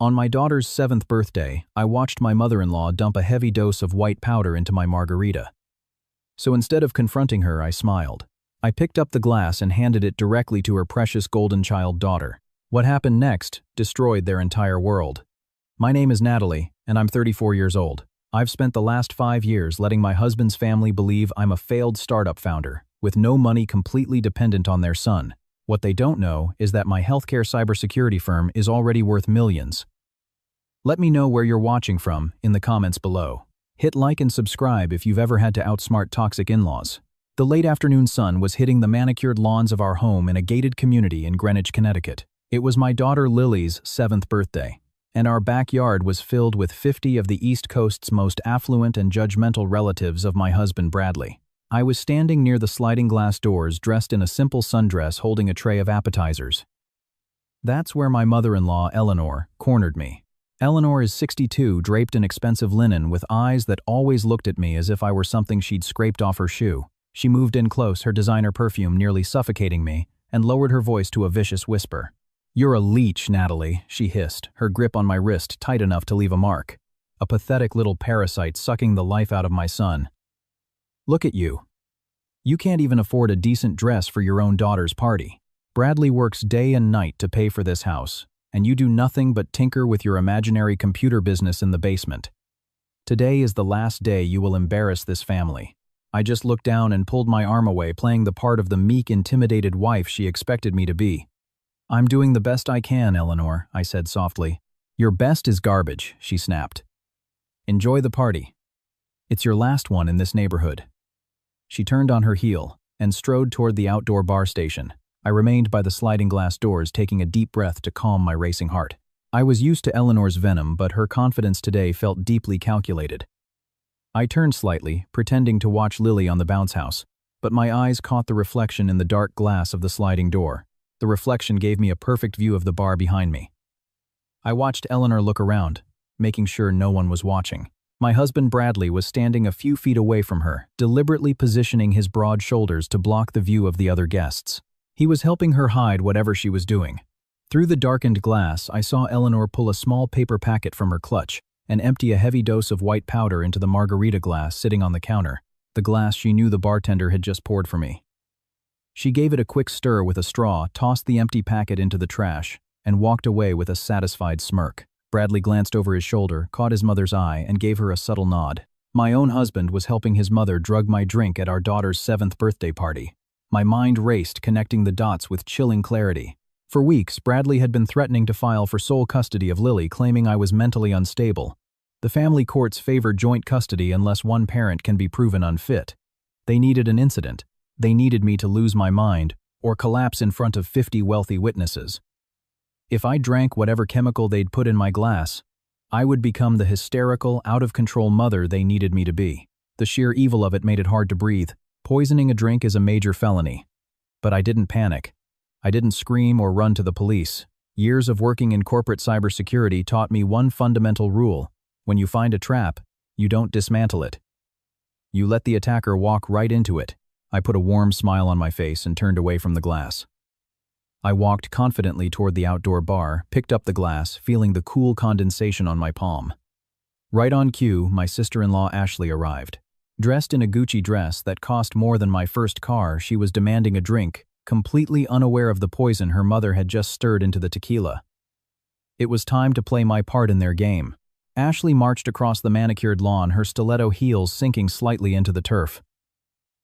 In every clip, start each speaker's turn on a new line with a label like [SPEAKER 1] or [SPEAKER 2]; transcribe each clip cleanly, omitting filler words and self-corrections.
[SPEAKER 1] On my daughter's 7th birthday, I watched my mother-in-law dump a heavy dose of white powder into my margarita. So instead of confronting her, I smiled. I picked up the glass and handed it directly to her precious golden child daughter. What happened next destroyed their entire world. My name is Natalie, and I'm 34 years old. I've spent the last 5 years letting my husband's family believe I'm a failed startup founder, with no money, completely dependent on their son. What they don't know is that my healthcare cybersecurity firm is already worth millions. Let me know where you're watching from in the comments below. Hit like and subscribe if you've ever had to outsmart toxic in-laws. The late afternoon sun was hitting the manicured lawns of our home in a gated community in Greenwich, Connecticut. It was my daughter Lily's 7th birthday, and our backyard was filled with 50 of the East Coast's most affluent and judgmental relatives of my husband Bradley. I was standing near the sliding glass doors, dressed in a simple sundress, holding a tray of appetizers. That's where my mother-in-law, Eleanor, cornered me. Eleanor is 62, draped in expensive linen, with eyes that always looked at me as if I were something she'd scraped off her shoe. She moved in close, her designer perfume nearly suffocating me, and lowered her voice to a vicious whisper. "You're a leech, Natalie," she hissed, her grip on my wrist tight enough to leave a mark. A pathetic little parasite sucking the life out of my son. Look at you. You can't even afford a decent dress for your own daughter's party. Bradley works day and night to pay for this house, and you do nothing but tinker with your imaginary computer business in the basement. Today is the last day you will embarrass this family. I just looked down and pulled my arm away, playing the part of the meek, intimidated wife she expected me to be. "I'm doing the best I can, Eleanor," I said softly. "Your best is garbage," she snapped. "Enjoy the party. It's your last one in this neighborhood." She turned on her heel and strode toward the outdoor bar station. I remained by the sliding glass doors, taking a deep breath to calm my racing heart. I was used to Eleanor's venom, but her confidence today felt deeply calculated. I turned slightly, pretending to watch Lily on the bounce house, but my eyes caught the reflection in the dark glass of the sliding door. The reflection gave me a perfect view of the bar behind me. I watched Eleanor look around, making sure no one was watching. My husband Bradley was standing a few feet away from her, deliberately positioning his broad shoulders to block the view of the other guests. He was helping her hide whatever she was doing. Through the darkened glass, I saw Eleanor pull a small paper packet from her clutch and empty a heavy dose of white powder into the margarita glass sitting on the counter, the glass she knew the bartender had just poured for me. She gave it a quick stir with a straw, tossed the empty packet into the trash, and walked away with a satisfied smirk. Bradley glanced over his shoulder, caught his mother's eye, and gave her a subtle nod. My own husband was helping his mother drug my drink at our daughter's 7th birthday party. My mind raced, connecting the dots with chilling clarity. For weeks, Bradley had been threatening to file for sole custody of Lily, claiming I was mentally unstable. The family courts favor joint custody unless one parent can be proven unfit. They needed an incident. They needed me to lose my mind or collapse in front of 50 wealthy witnesses. If I drank whatever chemical they'd put in my glass, I would become the hysterical, out-of-control mother they needed me to be. The sheer evil of it made it hard to breathe. Poisoning a drink is a major felony. But I didn't panic. I didn't scream or run to the police. Years of working in corporate cybersecurity taught me one fundamental rule. When you find a trap, you don't dismantle it. You let the attacker walk right into it. I put a warm smile on my face and turned away from the glass. I walked confidently toward the outdoor bar, picked up the glass, feeling the cool condensation on my palm. Right on cue, my sister-in-law Ashley arrived. Dressed in a Gucci dress that cost more than my first car, she was demanding a drink, completely unaware of the poison her mother had just stirred into the tequila. It was time to play my part in their game. Ashley marched across the manicured lawn, her stiletto heels sinking slightly into the turf.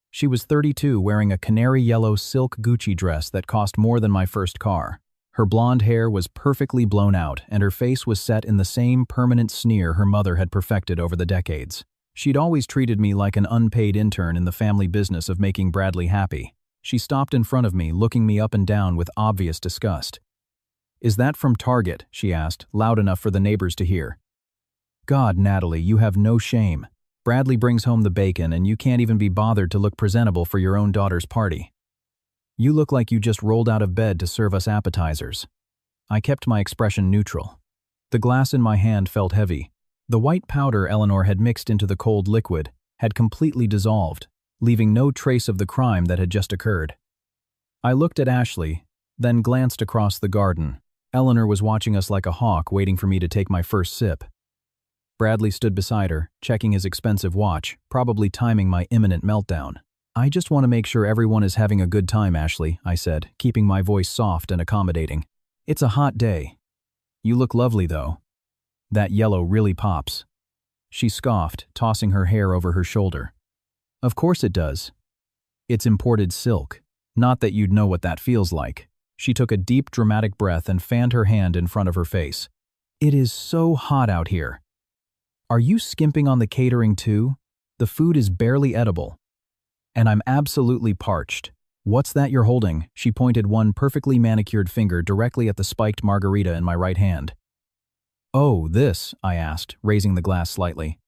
[SPEAKER 1] She was 32, wearing a canary yellow silk Gucci dress that cost more than my first car. Her blonde hair was perfectly blown out, and her face was set in the same permanent sneer her mother had perfected over the decades. She'd always treated me like an unpaid intern in the family business of making Bradley happy. She stopped in front of me, looking me up and down with obvious disgust. "Is that from Target?" she asked, loud enough for the neighbors to hear. "God, Natalie, you have no shame. Bradley brings home the bacon and you can't even be bothered to look presentable for your own daughter's party. You look like you just rolled out of bed to serve us appetizers." I kept my expression neutral. The glass in my hand felt heavy. The white powder Eleanor had mixed into the cold liquid had completely dissolved, leaving no trace of the crime that had just occurred. I looked at Ashley, then glanced across the garden. Eleanor was watching us like a hawk, waiting for me to take my first sip. Bradley stood beside her, checking his expensive watch, probably timing my imminent meltdown. "I just want to make sure everyone is having a good time, Ashley," I said, keeping my voice soft and accommodating. "It's a hot day. You look lovely, though. That yellow really pops." She scoffed, tossing her hair over her shoulder. "Of course it does. It's imported silk. Not that you'd know what that feels like." She took a deep, dramatic breath and fanned her hand in front of her face. "It is so hot out here. Are you skimping on the catering too? The food is barely edible. And I'm absolutely parched." "What's that you're holding?" She pointed one perfectly manicured finger directly at the spiked margarita in my right hand. "Oh, this?" I asked, raising the glass slightly.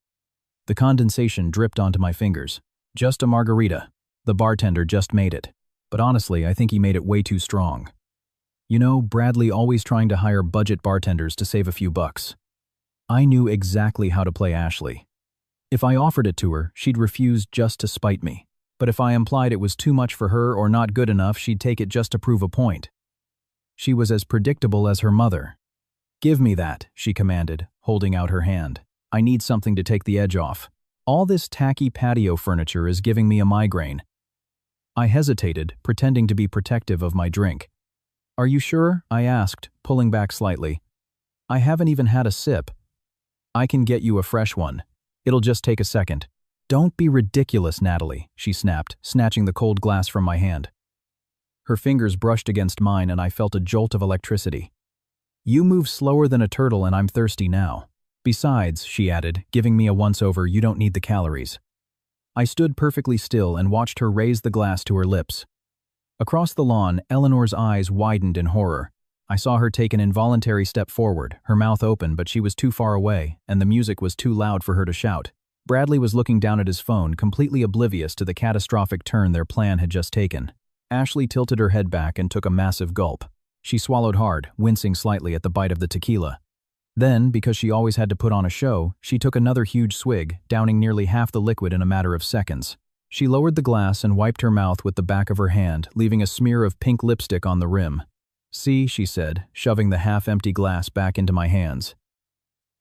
[SPEAKER 1] The condensation dripped onto my fingers. "Just a margarita. The bartender just made it. But honestly, I think he made it way too strong. You know, Bradley always trying to hire budget bartenders to save a few bucks." I knew exactly how to play Ashley. If I offered it to her, she'd refuse just to spite me. But if I implied it was too much for her or not good enough, she'd take it just to prove a point. She was as predictable as her mother. "Give me that," she commanded, holding out her hand. "I need something to take the edge off. All this tacky patio furniture is giving me a migraine." I hesitated, pretending to be protective of my drink. "Are you sure?" I asked, pulling back slightly. "I haven't even had a sip." "I can get you a fresh one. It'll just take a second." "Don't be ridiculous, Natalie," she snapped, snatching the cold glass from my hand. Her fingers brushed against mine and I felt a jolt of electricity. "You move slower than a turtle and I'm thirsty now. Besides," she added, giving me a once-over, "you don't need the calories." I stood perfectly still and watched her raise the glass to her lips. Across the lawn, Eleanor's eyes widened in horror. I saw her take an involuntary step forward, her mouth open, but she was too far away, and the music was too loud for her to shout. Bradley was looking down at his phone, completely oblivious to the catastrophic turn their plan had just taken. Ashley tilted her head back and took a massive gulp. She swallowed hard, wincing slightly at the bite of the tequila. Then, because she always had to put on a show, she took another huge swig, downing nearly half the liquid in a matter of seconds. She lowered the glass and wiped her mouth with the back of her hand, leaving a smear of pink lipstick on the rim. "See," she said, shoving the half-empty glass back into my hands.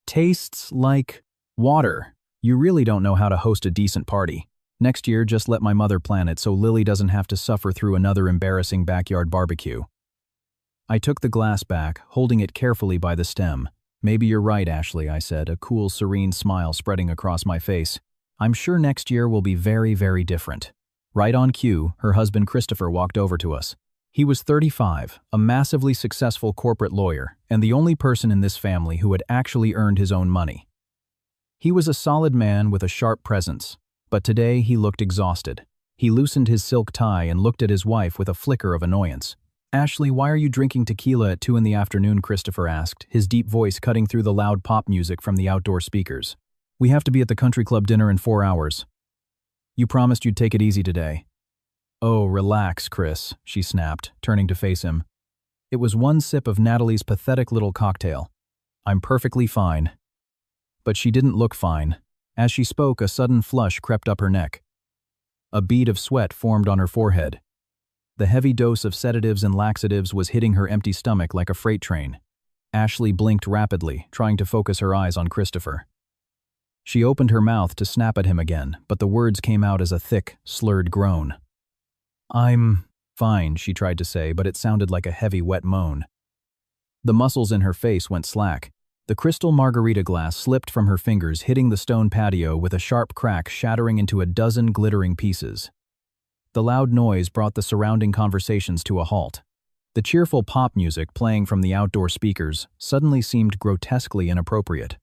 [SPEAKER 1] "Tastes like water. You really don't know how to host a decent party. Next year, just let my mother plan it so Lily doesn't have to suffer through another embarrassing backyard barbecue." I took the glass back, holding it carefully by the stem. "Maybe you're right, Ashley," I said, a cool, serene smile spreading across my face. "I'm sure next year will be very, very different." Right on cue, her husband Christopher walked over to us. He was 35, a massively successful corporate lawyer, and the only person in this family who had actually earned his own money. He was a solid man with a sharp presence, but today he looked exhausted. He loosened his silk tie and looked at his wife with a flicker of annoyance. "Ashley, why are you drinking tequila at 2 in the afternoon?" Christopher asked, his deep voice cutting through the loud pop music from the outdoor speakers. "We have to be at the country club dinner in 4 hours. You promised you'd take it easy today." "Oh, relax, Chris," she snapped, turning to face him. It was one sip of Natalie's pathetic little cocktail. "I'm perfectly fine." But she didn't look fine. As she spoke, a sudden flush crept up her neck. A bead of sweat formed on her forehead. The heavy dose of sedatives and laxatives was hitting her empty stomach like a freight train. Ashley blinked rapidly, trying to focus her eyes on Christopher. She opened her mouth to snap at him again, but the words came out as a thick, slurred groan. "I'm fine," she tried to say, but it sounded like a heavy, wet moan. The muscles in her face went slack. The crystal margarita glass slipped from her fingers, hitting the stone patio with a sharp crack, shattering into a dozen glittering pieces. The loud noise brought the surrounding conversations to a halt. The cheerful pop music playing from the outdoor speakers suddenly seemed grotesquely inappropriate.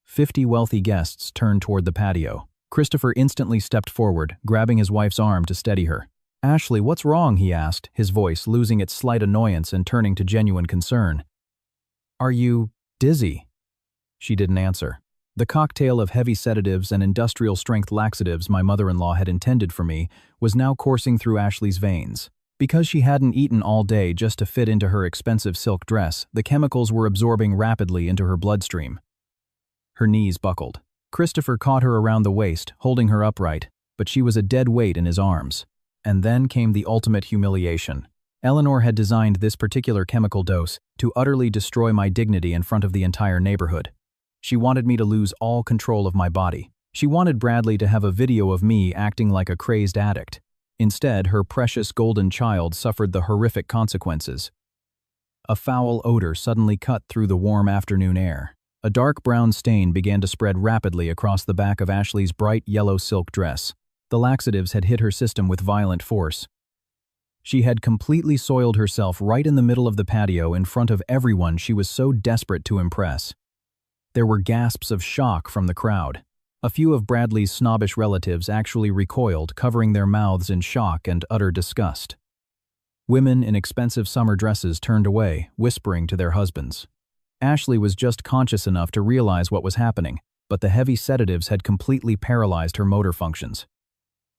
[SPEAKER 1] 50 wealthy guests turned toward the patio. Christopher instantly stepped forward, grabbing his wife's arm to steady her. "Ashley, what's wrong?" he asked, his voice losing its slight annoyance and turning to genuine concern. "Are you dizzy?" She didn't answer. The cocktail of heavy sedatives and industrial-strength laxatives my mother-in-law had intended for me was now coursing through Ashley's veins. Because she hadn't eaten all day just to fit into her expensive silk dress, the chemicals were absorbing rapidly into her bloodstream. Her knees buckled. Christopher caught her around the waist, holding her upright, but she was a dead weight in his arms. And then came the ultimate humiliation. Eleanor had designed this particular chemical dose to utterly destroy my dignity in front of the entire neighborhood. She wanted me to lose all control of my body. She wanted Bradley to have a video of me acting like a crazed addict. Instead, her precious golden child suffered the horrific consequences. A foul odor suddenly cut through the warm afternoon air. A dark brown stain began to spread rapidly across the back of Ashley's bright yellow silk dress. The laxatives had hit her system with violent force. She had completely soiled herself right in the middle of the patio in front of everyone she was so desperate to impress. There were gasps of shock from the crowd. A few of Bradley's snobbish relatives actually recoiled, covering their mouths in shock and utter disgust. Women in expensive summer dresses turned away, whispering to their husbands. Ashley was just conscious enough to realize what was happening, but the heavy sedatives had completely paralyzed her motor functions.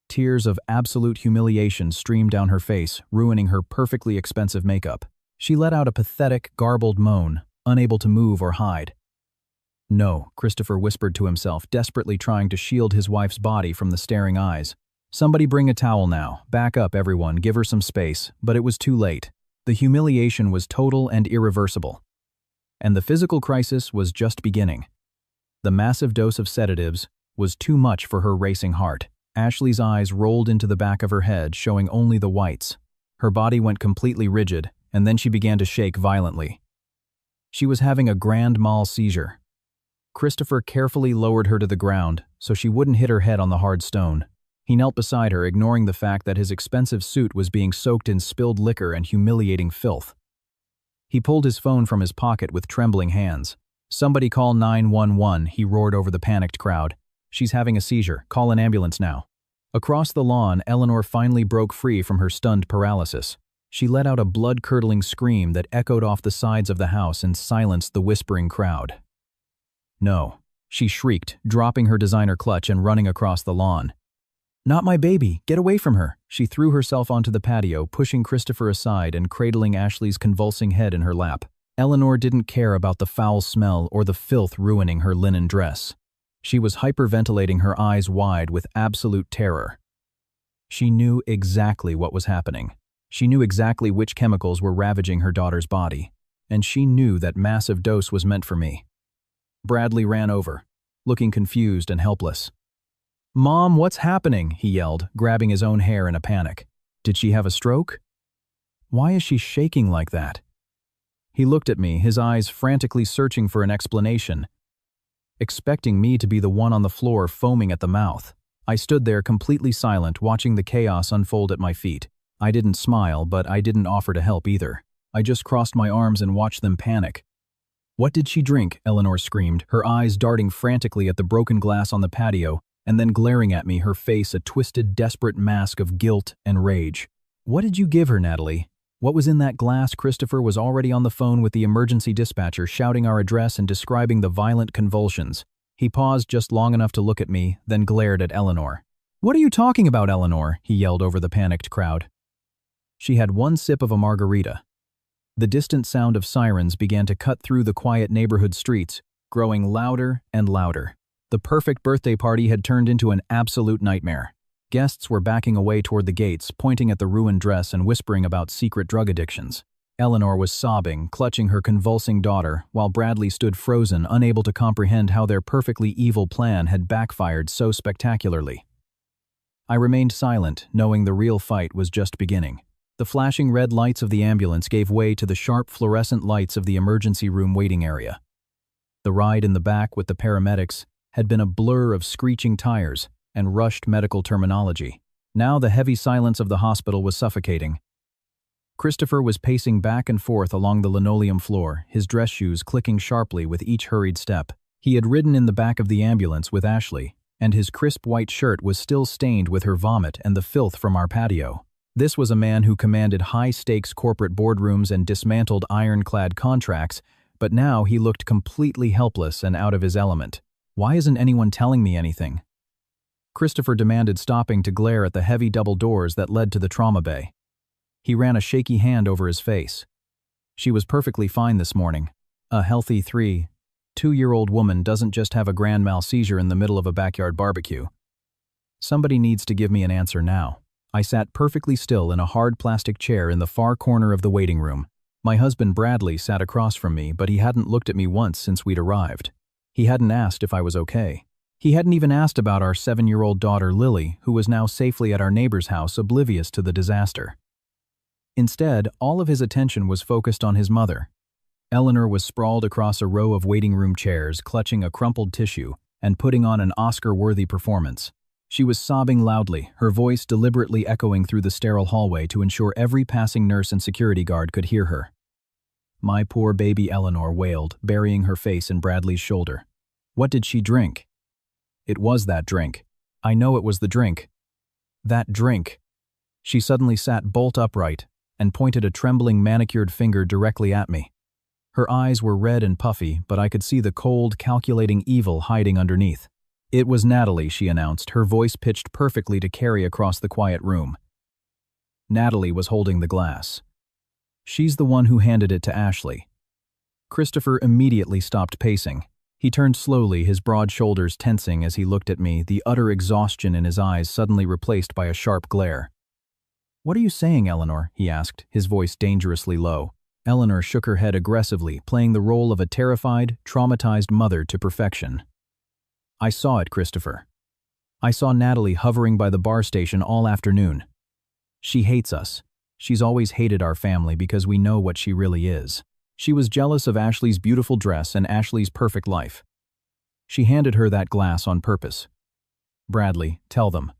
[SPEAKER 1] Tears of absolute humiliation streamed down her face, ruining her perfectly expensive makeup. She let out a pathetic, garbled moan, unable to move or hide. "No," Christopher whispered to himself, desperately trying to shield his wife's body from the staring eyes. "Somebody bring a towel now. Back up, everyone. Give her some space." But it was too late. The humiliation was total and irreversible. And the physical crisis was just beginning. The massive dose of sedatives was too much for her racing heart. Ashley's eyes rolled into the back of her head, showing only the whites. Her body went completely rigid, and then she began to shake violently. She was having a grand mal seizure. Christopher carefully lowered her to the ground so she wouldn't hit her head on the hard stone. He knelt beside her, ignoring the fact that his expensive suit was being soaked in spilled liquor and humiliating filth. He pulled his phone from his pocket with trembling hands. "Somebody call 911, he roared over the panicked crowd. "She's having a seizure. Call an ambulance now." Across the lawn, Eleanor finally broke free from her stunned paralysis. She let out a blood-curdling scream that echoed off the sides of the house and silenced the whispering crowd. "No," she shrieked, dropping her designer clutch and running across the lawn. "Not my baby! Get away from her!" She threw herself onto the patio, pushing Christopher aside and cradling Ashley's convulsing head in her lap. Eleanor didn't care about the foul smell or the filth ruining her linen dress. She was hyperventilating, her eyes wide with absolute terror. She knew exactly what was happening. She knew exactly which chemicals were ravaging her daughter's body. And she knew that massive dose was meant for me. Bradley ran over, looking confused and helpless. "Mom, what's happening?" he yelled, grabbing his own hair in a panic. "Did she have a stroke? Why is she shaking like that?" He looked at me, his eyes frantically searching for an explanation, expecting me to be the one on the floor foaming at the mouth. I stood there completely silent, watching the chaos unfold at my feet. I didn't smile, but I didn't offer to help either. I just crossed my arms and watched them panic. "What did she drink?" Eleanor screamed, her eyes darting frantically at the broken glass on the patio, and then glaring at me, her face a twisted, desperate mask of guilt and rage. "What did you give her, Natalie? What was in that glass?" Christopher was already on the phone with the emergency dispatcher, shouting our address and describing the violent convulsions. He paused just long enough to look at me, then glared at Eleanor. "What are you talking about, Eleanor?" he yelled over the panicked crowd. She had one sip of a margarita. The distant sound of sirens began to cut through the quiet neighborhood streets, growing louder and louder. The perfect birthday party had turned into an absolute nightmare. Guests were backing away toward the gates, pointing at the ruined dress and whispering about secret drug addictions. Eleanor was sobbing, clutching her convulsing daughter, while Bradley stood frozen, unable to comprehend how their perfectly evil plan had backfired so spectacularly. I remained silent, knowing the real fight was just beginning. The flashing red lights of the ambulance gave way to the sharp fluorescent lights of the emergency room waiting area. The ride in the back with the paramedics had been a blur of screeching tires and rushed medical terminology. Now the heavy silence of the hospital was suffocating. Christopher was pacing back and forth along the linoleum floor, his dress shoes clicking sharply with each hurried step. He had ridden in the back of the ambulance with Ashley, and his crisp white shirt was still stained with her vomit and the filth from our patio. This was a man who commanded high-stakes corporate boardrooms and dismantled ironclad contracts, but now he looked completely helpless and out of his element. "Why isn't anyone telling me anything?" Christopher demanded, stopping to glare at the heavy double doors that led to the trauma bay. He ran a shaky hand over his face. "She was perfectly fine this morning. A healthy 2-year-old woman doesn't just have a grand mal seizure in the middle of a backyard barbecue. Somebody needs to give me an answer now." I sat perfectly still in a hard plastic chair in the far corner of the waiting room. My husband Bradley sat across from me, but he hadn't looked at me once since we'd arrived. He hadn't asked if I was okay. He hadn't even asked about our 7-year-old daughter Lily, who was now safely at our neighbor's house, oblivious to the disaster. Instead, all of his attention was focused on his mother. Eleanor was sprawled across a row of waiting room chairs, clutching a crumpled tissue and putting on an Oscar-worthy performance. She was sobbing loudly, her voice deliberately echoing through the sterile hallway to ensure every passing nurse and security guard could hear her. "My poor baby," Eleanor wailed, burying her face in Bradley's shoulder. "What did she drink?" "It was that drink. I know it was the drink. That drink." She suddenly sat bolt upright and pointed a trembling manicured finger directly at me. Her eyes were red and puffy, but I could see the cold, calculating evil hiding underneath. "It was Natalie," she announced, her voice pitched perfectly to carry across the quiet room. Natalie was holding the glass. "She's the one who handed it to Ashley." Christopher immediately stopped pacing. He turned slowly, his broad shoulders tensing as he looked at me, the utter exhaustion in his eyes suddenly replaced by a sharp glare. "What are you saying, Eleanor?" he asked, his voice dangerously low. Eleanor shook her head aggressively, playing the role of a terrified, traumatized mother to perfection. "I saw it, Christopher. I saw Natalie hovering by the bar station all afternoon. She hates us. She's always hated our family because we know what she really is. She was jealous of Ashley's beautiful dress and Ashley's perfect life. She handed her that glass on purpose. Bradley, tell them.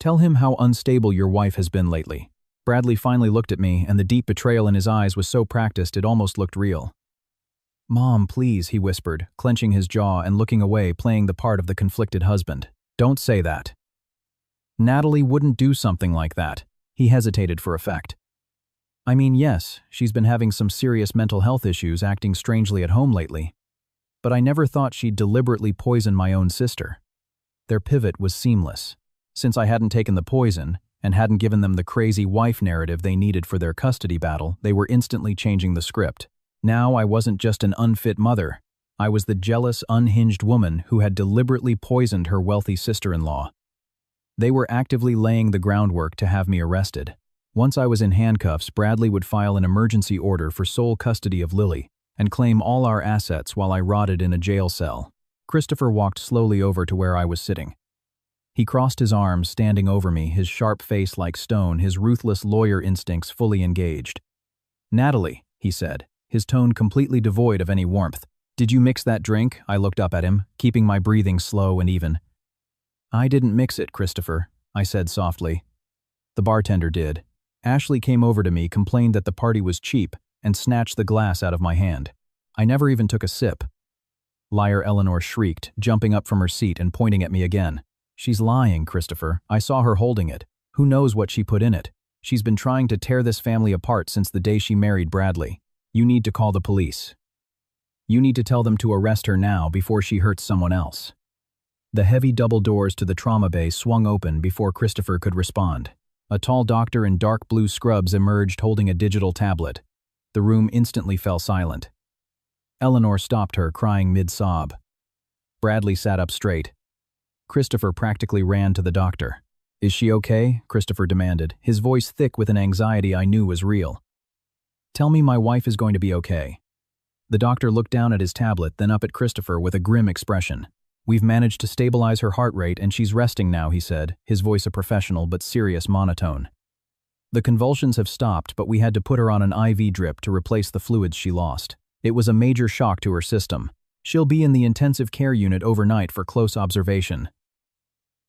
[SPEAKER 1] Tell him how unstable your wife has been lately." Bradley finally looked at me, and the deep betrayal in his eyes was so practiced it almost looked real. "Mom, please," he whispered, clenching his jaw and looking away, playing the part of the conflicted husband. "Don't say that. Natalie wouldn't do something like that." He hesitated for effect. "I mean, yes, she's been having some serious mental health issues, acting strangely at home lately. But I never thought she'd deliberately poison my own sister." Their pivot was seamless. Since I hadn't taken the poison, and hadn't given them the crazy wife narrative they needed for their custody battle, they were instantly changing the script. Now I wasn't just an unfit mother. I was the jealous, unhinged woman who had deliberately poisoned her wealthy sister-in-law. They were actively laying the groundwork to have me arrested. Once I was in handcuffs, Bradley would file an emergency order for sole custody of Lily and claim all our assets while I rotted in a jail cell. Christopher walked slowly over to where I was sitting. He crossed his arms, standing over me, his sharp face like stone, his ruthless lawyer instincts fully engaged. "Natalie," he said, his tone completely devoid of any warmth. "Did you mix that drink?" I looked up at him, keeping my breathing slow and even. "I didn't mix it, Christopher," I said softly. "The bartender did. Ashley came over to me, complained that the party was cheap, and snatched the glass out of my hand. I never even took a sip." Liar, Eleanor shrieked, jumping up from her seat and pointing at me again. "She's lying, Christopher. I saw her holding it. Who knows what she put in it? She's been trying to tear this family apart since the day she married Bradley. You need to call the police. You need to tell them to arrest her now before she hurts someone else." The heavy double doors to the trauma bay swung open before Christopher could respond. A tall doctor in dark blue scrubs emerged holding a digital tablet. The room instantly fell silent. Eleanor stopped her, crying mid-sob. Bradley sat up straight. Christopher practically ran to the doctor. "Is she okay?" Christopher demanded, his voice thick with an anxiety I knew was real. "Tell me my wife is going to be okay." The doctor looked down at his tablet, then up at Christopher with a grim expression. "We've managed to stabilize her heart rate and she's resting now," he said, his voice a professional but serious monotone. "The convulsions have stopped, but we had to put her on an IV drip to replace the fluids she lost. It was a major shock to her system. She'll be in the intensive care unit overnight for close observation."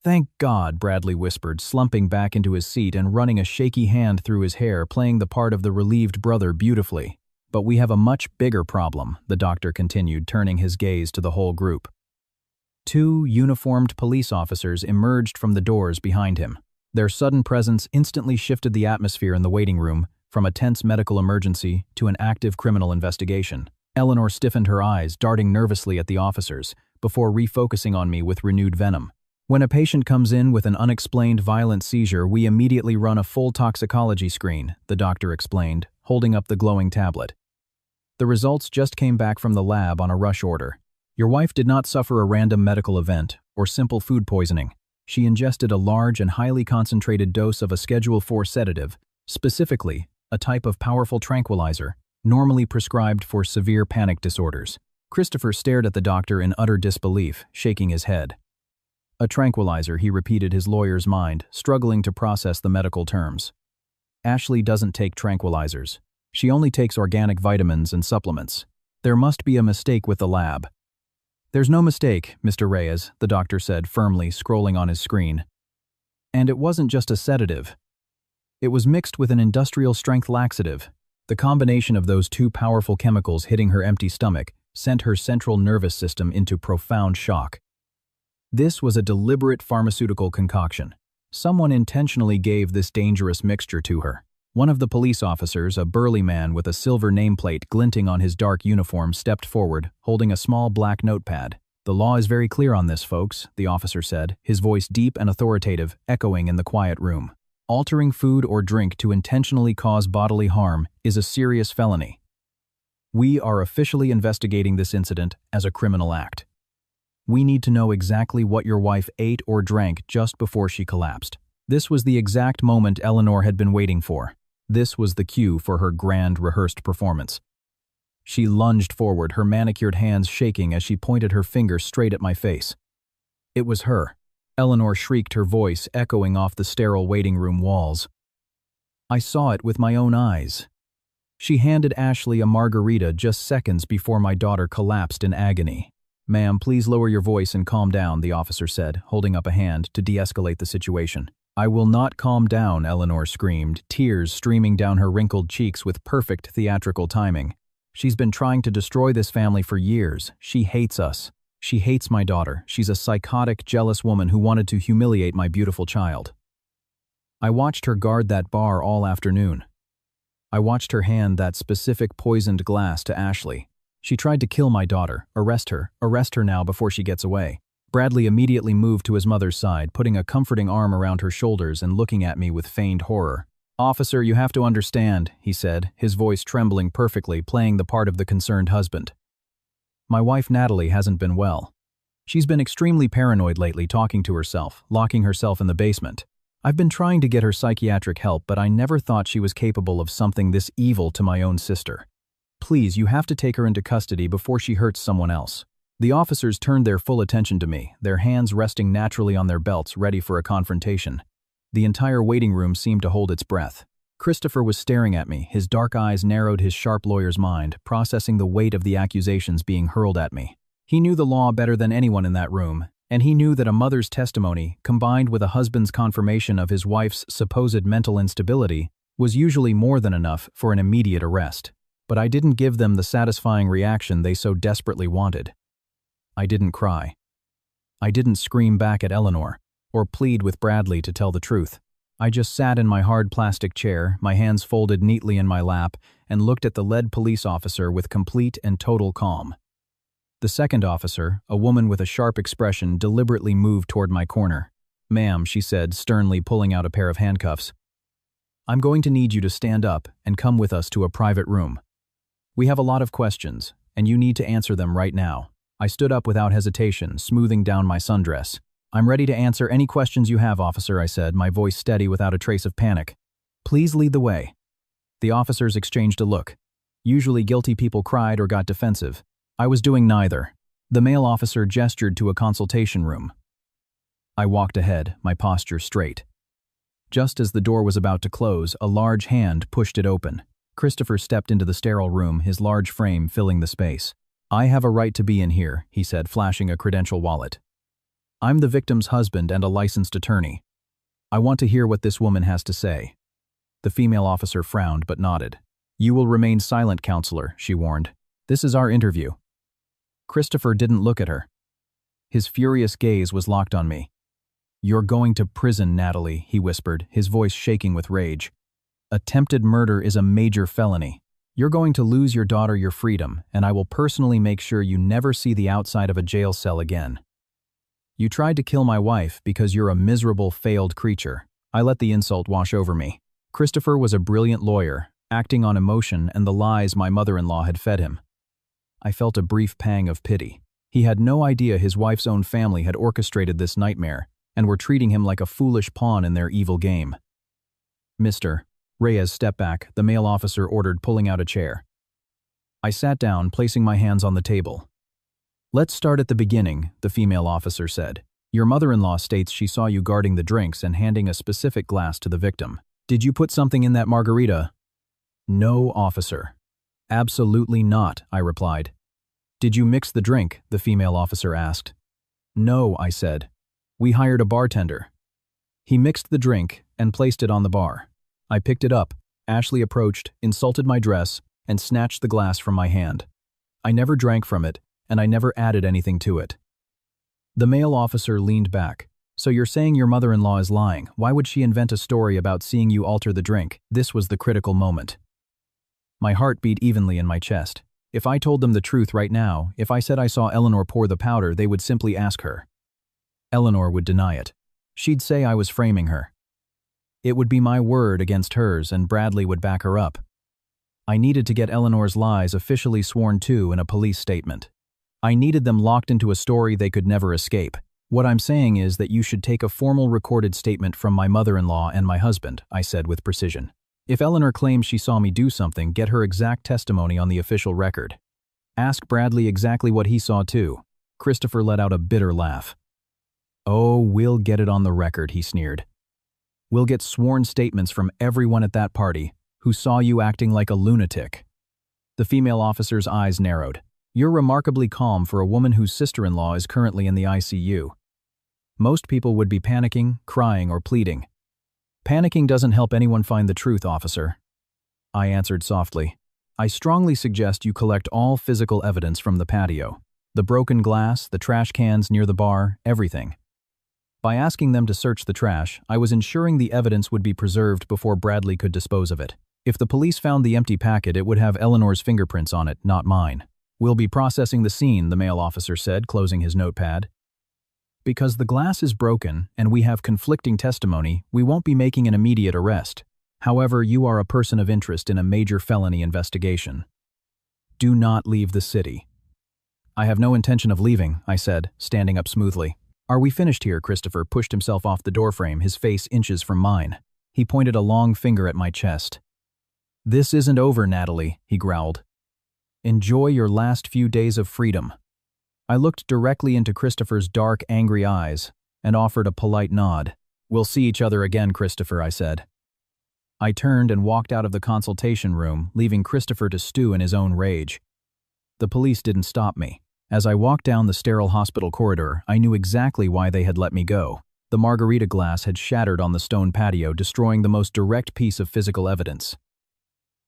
[SPEAKER 1] "Thank God," Bradley whispered, slumping back into his seat and running a shaky hand through his hair, playing the part of the relieved brother beautifully. "But we have a much bigger problem," the doctor continued, turning his gaze to the whole group. 2 uniformed police officers emerged from the doors behind him. Their sudden presence instantly shifted the atmosphere in the waiting room, from a tense medical emergency to an active criminal investigation. Eleanor stiffened her eyes, darting nervously at the officers, before refocusing on me with renewed venom. "When a patient comes in with an unexplained violent seizure, we immediately run a full toxicology screen," the doctor explained, holding up the glowing tablet. "The results just came back from the lab on a rush order. Your wife did not suffer a random medical event or simple food poisoning. She ingested a large and highly concentrated dose of a Schedule IV sedative, specifically, a type of powerful tranquilizer, normally prescribed for severe panic disorders. Christopher stared at the doctor in utter disbelief, shaking his head. A tranquilizer, he repeated, his lawyer's mind, struggling to process the medical terms. Ashley doesn't take tranquilizers. She only takes organic vitamins and supplements. There must be a mistake with the lab. There's no mistake, Mr. Reyes, the doctor said firmly, scrolling on his screen. And it wasn't just a sedative. It was mixed with an industrial-strength laxative. The combination of those two powerful chemicals hitting her empty stomach sent her central nervous system into profound shock. This was a deliberate pharmaceutical concoction. Someone intentionally gave this dangerous mixture to her. One of the police officers, a burly man with a silver nameplate glinting on his dark uniform, stepped forward, holding a small black notepad. "The law is very clear on this, folks," the officer said, his voice deep and authoritative, echoing in the quiet room. "Altering food or drink to intentionally cause bodily harm is a serious felony. We are officially investigating this incident as a criminal act. We need to know exactly what your wife ate or drank just before she collapsed." This was the exact moment Eleanor had been waiting for. This was the cue for her grand, rehearsed performance. She lunged forward, her manicured hands shaking as she pointed her finger straight at my face. It was her. Eleanor shrieked, her voice echoing off the sterile waiting room walls. I saw it with my own eyes. She handed Ashley a margarita just seconds before my daughter collapsed in agony. "Ma'am, please lower your voice and calm down," the officer said, holding up a hand to de-escalate the situation. "I will not calm down," Eleanor screamed, tears streaming down her wrinkled cheeks with perfect theatrical timing. "She's been trying to destroy this family for years. She hates us. She hates my daughter. She's a psychotic, jealous woman who wanted to humiliate my beautiful child. I watched her guard that bar all afternoon. I watched her hand that specific poisoned glass to Ashley. She tried to kill my daughter. Arrest her now before she gets away." Bradley immediately moved to his mother's side, putting a comforting arm around her shoulders and looking at me with feigned horror. "Officer, you have to understand," he said, his voice trembling perfectly, playing the part of the concerned husband. "My wife Natalie hasn't been well. She's been extremely paranoid lately, talking to herself, locking herself in the basement. I've been trying to get her psychiatric help, but I never thought she was capable of something this evil to my own sister. Please, you have to take her into custody before she hurts someone else." The officers turned their full attention to me, their hands resting naturally on their belts, ready for a confrontation. The entire waiting room seemed to hold its breath. Christopher was staring at me, his dark eyes narrowed his sharp lawyer's mind, processing the weight of the accusations being hurled at me. He knew the law better than anyone in that room, and he knew that a mother's testimony, combined with a husband's confirmation of his wife's supposed mental instability, was usually more than enough for an immediate arrest. But I didn't give them the satisfying reaction they so desperately wanted. I didn't cry. I didn't scream back at Eleanor, or plead with Bradley to tell the truth. I just sat in my hard plastic chair, my hands folded neatly in my lap, and looked at the lead police officer with complete and total calm. The second officer, a woman with a sharp expression, deliberately moved toward my corner. "Ma'am," she said, sternly pulling out a pair of handcuffs. "I'm going to need you to stand up and come with us to a private room. We have a lot of questions, and you need to answer them right now." I stood up without hesitation, smoothing down my sundress. "I'm ready to answer any questions you have, officer," I said, my voice steady without a trace of panic. "Please lead the way." The officers exchanged a look. Usually guilty people cried or got defensive. I was doing neither. The male officer gestured to a consultation room. I walked ahead, my posture straight. Just as the door was about to close, a large hand pushed it open. Christopher stepped into the sterile room, his large frame filling the space. "I have a right to be in here," he said, flashing a credential wallet. "I'm the victim's husband and a licensed attorney. I want to hear what this woman has to say." The female officer frowned but nodded. "You will remain silent, counselor," she warned. "This is our interview." Christopher didn't look at her. His furious gaze was locked on me. "You're going to prison, Natalie," he whispered, his voice shaking with rage. "Attempted murder is a major felony. You're going to lose your daughter, your freedom, and I will personally make sure you never see the outside of a jail cell again. You tried to kill my wife because you're a miserable, failed creature." I let the insult wash over me. Christopher was a brilliant lawyer, acting on emotion and the lies my mother-in-law had fed him. I felt a brief pang of pity. He had no idea his wife's own family had orchestrated this nightmare, and were treating him like a foolish pawn in their evil game. "Mr. Reyes, step back," the male officer ordered, pulling out a chair. I sat down, placing my hands on the table. "Let's start at the beginning," the female officer said. "Your mother-in-law states she saw you guarding the drinks and handing a specific glass to the victim. Did you put something in that margarita?" "No, officer." "Absolutely not," I replied. "Did you mix the drink?" the female officer asked. "No," I said. "We hired a bartender." He mixed the drink and placed it on the bar. I picked it up. Ashley approached, insulted my dress, and snatched the glass from my hand. I never drank from it, and I never added anything to it. The male officer leaned back. "So you're saying your mother-in-law is lying? Why would she invent a story about seeing you alter the drink?" This was the critical moment. My heart beat evenly in my chest. If I told them the truth right now, if I said I saw Eleanor pour the powder, they would simply ask her. Eleanor would deny it. She'd say I was framing her. It would be my word against hers, and Bradley would back her up. I needed to get Eleanor's lies officially sworn to in a police statement. I needed them locked into a story they could never escape. "What I'm saying is that you should take a formal recorded statement from my mother-in-law and my husband," I said with precision. "If Eleanor claims she saw me do something, get her exact testimony on the official record. Ask Bradley exactly what he saw too." Christopher let out a bitter laugh. "Oh, we'll get it on the record," he sneered. "We'll get sworn statements from everyone at that party who saw you acting like a lunatic." The female officer's eyes narrowed. "You're remarkably calm for a woman whose sister-in-law is currently in the ICU. Most people would be panicking, crying, or pleading. Panicking doesn't help anyone find the truth, officer." I answered softly. "I strongly suggest you collect all physical evidence from the patio. The broken glass, the trash cans near the bar, everything." By asking them to search the trash, I was ensuring the evidence would be preserved before Bradley could dispose of it. If the police found the empty packet, it would have Eleanor's fingerprints on it, not mine. "We'll be processing the scene," the male officer said, closing his notepad. "Because the glass is broken and we have conflicting testimony, we won't be making an immediate arrest. However, you are a person of interest in a major felony investigation. Do not leave the city." "I have no intention of leaving," I said, standing up smoothly. "Are we finished here?" Christopher pushed himself off the doorframe, his face inches from mine. He pointed a long finger at my chest. "This isn't over, Natalie," he growled. "Enjoy your last few days of freedom." I looked directly into Christopher's dark, angry eyes and offered a polite nod. "We'll see each other again, Christopher," I said. I turned and walked out of the consultation room, leaving Christopher to stew in his own rage. The police didn't stop me. As I walked down the sterile hospital corridor, I knew exactly why they had let me go. The margarita glass had shattered on the stone patio, destroying the most direct piece of physical evidence.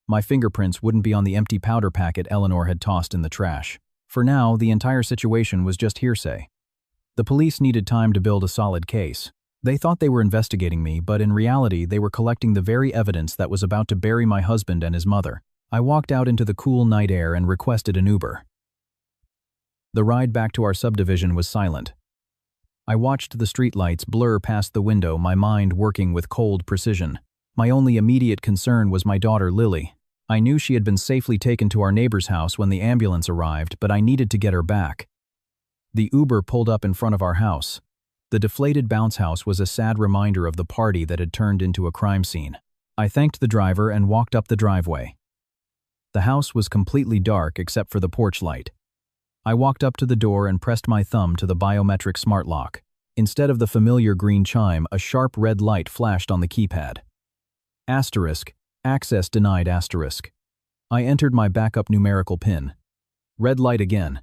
[SPEAKER 1] My fingerprints wouldn't be on the empty powder packet Eleanor had tossed in the trash. For now, the entire situation was just hearsay. The police needed time to build a solid case. They thought they were investigating me, but in reality, they were collecting the very evidence that was about to bury my husband and his mother. I walked out into the cool night air and requested an Uber. The ride back to our subdivision was silent. I watched the streetlights blur past the window, my mind working with cold precision. My only immediate concern was my daughter Lily. I knew she had been safely taken to our neighbor's house when the ambulance arrived, but I needed to get her back. The Uber pulled up in front of our house. The deflated bounce house was a sad reminder of the party that had turned into a crime scene. I thanked the driver and walked up the driveway. The house was completely dark except for the porch light. I walked up to the door and pressed my thumb to the biometric smart lock. Instead of the familiar green chime, a sharp red light flashed on the keypad. Asterisk. Access denied asterisk. I entered my backup numerical PIN. Red light again.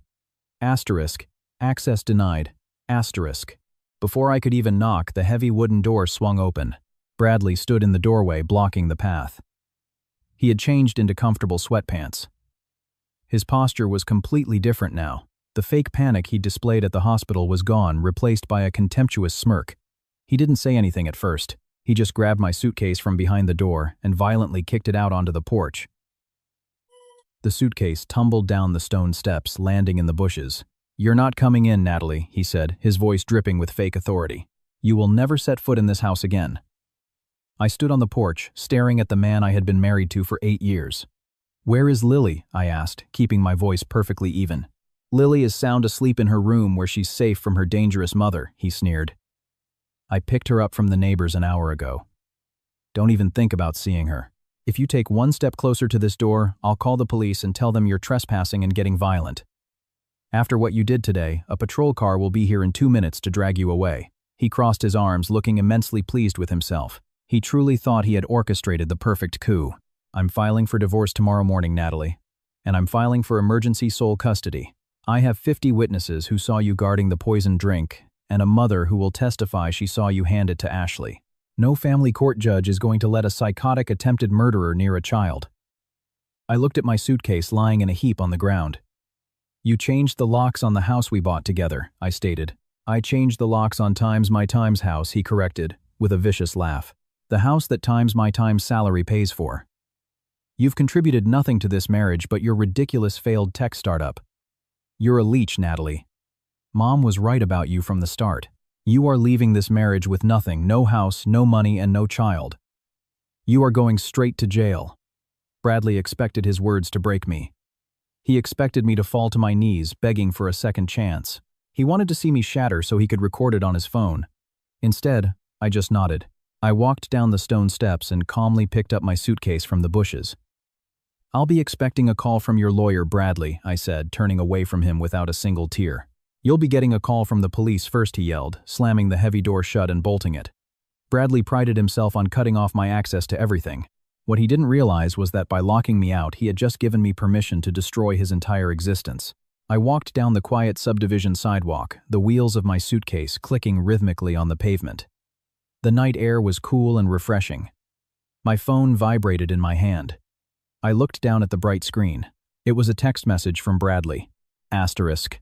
[SPEAKER 1] Asterisk. Access denied. Asterisk. Before I could even knock, the heavy wooden door swung open. Bradley stood in the doorway, blocking the path. He had changed into comfortable sweatpants. His posture was completely different now. The fake panic he displayed at the hospital was gone, replaced by a contemptuous smirk. He didn't say anything at first. He just grabbed my suitcase from behind the door and violently kicked it out onto the porch. The suitcase tumbled down the stone steps, landing in the bushes. "You're not coming in, Natalie," he said, his voice dripping with fake authority. "You will never set foot in this house again." I stood on the porch, staring at the man I had been married to for 8 years. "Where is Lily?" I asked, keeping my voice perfectly even. "Lily is sound asleep in her room where she's safe from her dangerous mother," he sneered. I picked her up from the neighbors an hour ago. Don't even think about seeing her. If you take one step closer to this door, I'll call the police and tell them you're trespassing and getting violent. After what you did today, a patrol car will be here in 2 minutes to drag you away." He crossed his arms, looking immensely pleased with himself. He truly thought he had orchestrated the perfect coup. "I'm filing for divorce tomorrow morning, Natalie. And I'm filing for emergency sole custody. I have 50 witnesses who saw you guarding the poisoned drink, and a mother who will testify she saw you hand it to Ashley. No family court judge is going to let a psychotic attempted murderer near a child." I looked at my suitcase lying in a heap on the ground. "You changed the locks on the house we bought together," I stated. "I changed the locks on my Time's house," he corrected, with a vicious laugh. "The house that my Time's salary pays for. You've contributed nothing to this marriage but your ridiculous failed tech startup. You're a leech, Natalie. Mom was right about you from the start. You are leaving this marriage with nothing, no house, no money, and no child. You are going straight to jail." Bradley expected his words to break me. He expected me to fall to my knees, begging for a second chance. He wanted to see me shatter so he could record it on his phone. Instead, I just nodded. I walked down the stone steps and calmly picked up my suitcase from the bushes. "I'll be expecting a call from your lawyer, Bradley," I said, turning away from him without a single tear. "You'll be getting a call from the police first," he yelled, slamming the heavy door shut and bolting it. Bradley prided himself on cutting off my access to everything. What he didn't realize was that by locking me out, he had just given me permission to destroy his entire existence. I walked down the quiet subdivision sidewalk, the wheels of my suitcase clicking rhythmically on the pavement. The night air was cool and refreshing. My phone vibrated in my hand. I looked down at the bright screen. It was a text message from Bradley. Asterisk.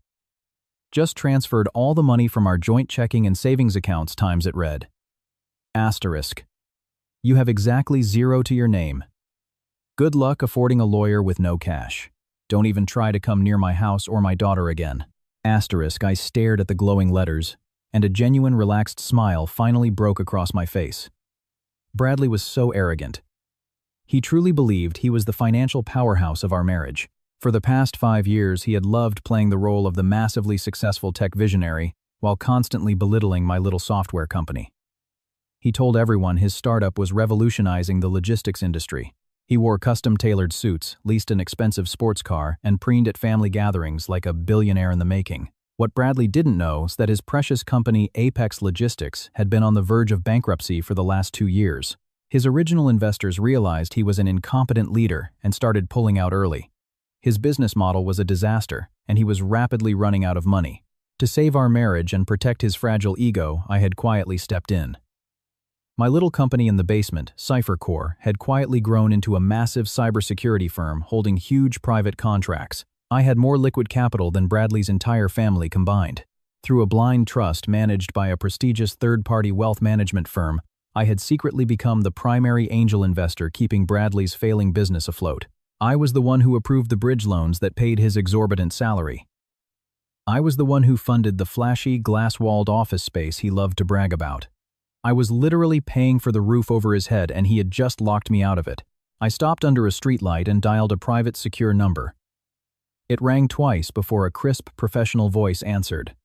[SPEAKER 1] "Just transferred all the money from our joint checking and savings accounts," it read. Asterisk. "You have exactly 0 to your name. Good luck affording a lawyer with no cash. Don't even try to come near my house or my daughter again." Asterisk. I stared at the glowing letters, and a genuine relaxed smile finally broke across my face. Bradley was so arrogant. He truly believed he was the financial powerhouse of our marriage. For the past 5 years, he had loved playing the role of the massively successful tech visionary while constantly belittling my little software company. He told everyone his startup was revolutionizing the logistics industry. He wore custom-tailored suits, leased an expensive sports car, and preened at family gatherings like a billionaire in the making. What Bradley didn't know is that his precious company, Apex Logistics, had been on the verge of bankruptcy for the last 2 years. His original investors realized he was an incompetent leader and started pulling out early. His business model was a disaster, and he was rapidly running out of money. To save our marriage and protect his fragile ego, I had quietly stepped in. My little company in the basement, Cipher Core, had quietly grown into a massive cybersecurity firm holding huge private contracts. I had more liquid capital than Bradley's entire family combined. Through a blind trust managed by a prestigious third-party wealth management firm, I had secretly become the primary angel investor keeping Bradley's failing business afloat. I was the one who approved the bridge loans that paid his exorbitant salary. I was the one who funded the flashy, glass-walled office space he loved to brag about. I was literally paying for the roof over his head, and he had just locked me out of it. I stopped under a streetlight and dialed a private secure number. It rang twice before a crisp, professional voice answered.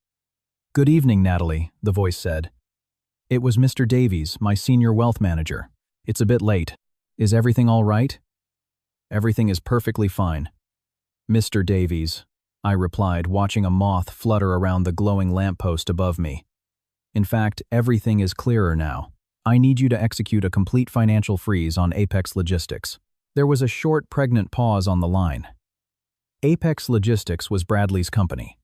[SPEAKER 1] "Good evening, Natalie," the voice said. "It was Mr. Davies, my senior wealth manager. It's a bit late. Is everything all right?" "Everything is perfectly fine." "Mr. Davies," I replied, watching a moth flutter around the glowing lamppost above me. "In fact, everything is clearer now. I need you to execute a complete financial freeze on Apex Logistics." There was a short, pregnant pause on the line. Apex Logistics was Bradley's company.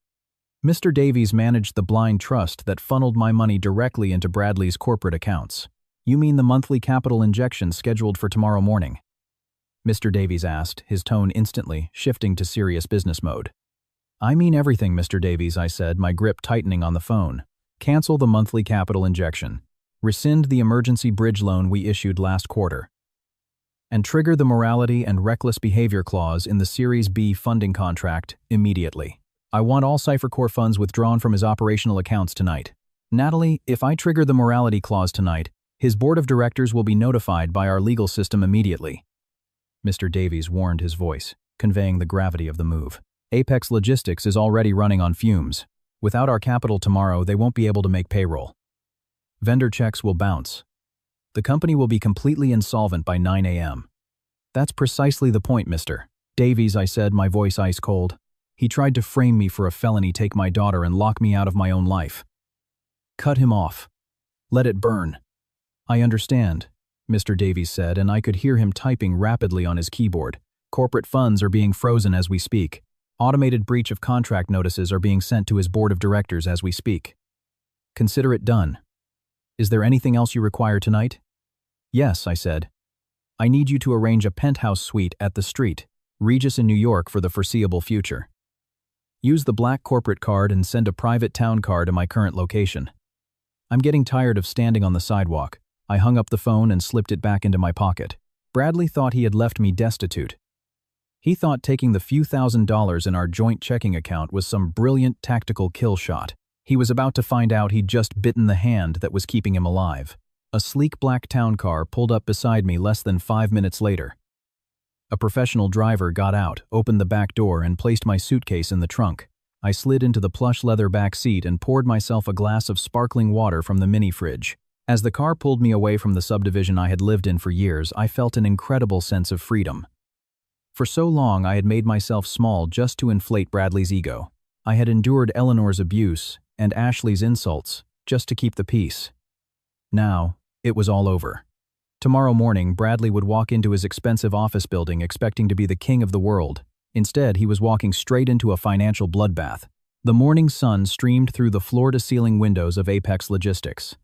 [SPEAKER 1] Mr. Davies managed the blind trust that funneled my money directly into Bradley's corporate accounts. "You mean the monthly capital injection scheduled for tomorrow morning?" Mr. Davies asked, his tone instantly shifting to serious business mode. "I mean everything, Mr. Davies," I said, my grip tightening on the phone. "Cancel the monthly capital injection. Rescind the emergency bridge loan we issued last quarter. And trigger the morality and reckless behavior clause in the Series B funding contract immediately. I want all Cipher Core funds withdrawn from his operational accounts tonight. Natalie, if I trigger the morality clause tonight, his board of directors will be notified by our legal system immediately." Mr. Davies warned his voice, conveying the gravity of the move. "Apex Logistics is already running on fumes. Without our capital tomorrow, they won't be able to make payroll." Vendor checks will bounce. The company will be completely insolvent by 9 a.m. That's precisely the point, Mr. Davies, I said, my voice ice cold. He tried to frame me for a felony, take my daughter, and lock me out of my own life. Cut him off. Let it burn. I understand, Mr. Davies said, and I could hear him typing rapidly on his keyboard. Corporate funds are being frozen as we speak. Automated breach of contract notices are being sent to his board of directors as we speak. Consider it done. Is there anything else you require tonight? Yes, I said. I need you to arrange a penthouse suite at the Street, Regis in New York for the foreseeable future. Use the black corporate card and send a private town car to my current location. I'm getting tired of standing on the sidewalk. I hung up the phone and slipped it back into my pocket. Bradley thought he had left me destitute. He thought taking the few $1,000s in our joint checking account was some brilliant tactical kill shot. He was about to find out he'd just bitten the hand that was keeping him alive. A sleek black town car pulled up beside me less than 5 minutes later. A professional driver got out, opened the back door, and placed my suitcase in the trunk. I slid into the plush leather back seat and poured myself a glass of sparkling water from the mini fridge. As the car pulled me away from the subdivision I had lived in for years, I felt an incredible sense of freedom. For so long, I had made myself small just to inflate Bradley's ego. I had endured Eleanor's abuse and Ashley's insults just to keep the peace. Now, it was all over. Tomorrow morning, Bradley would walk into his expensive office building expecting to be the king of the world. Instead, he was walking straight into a financial bloodbath. The morning sun streamed through the floor-to-ceiling windows of Apex Logistics.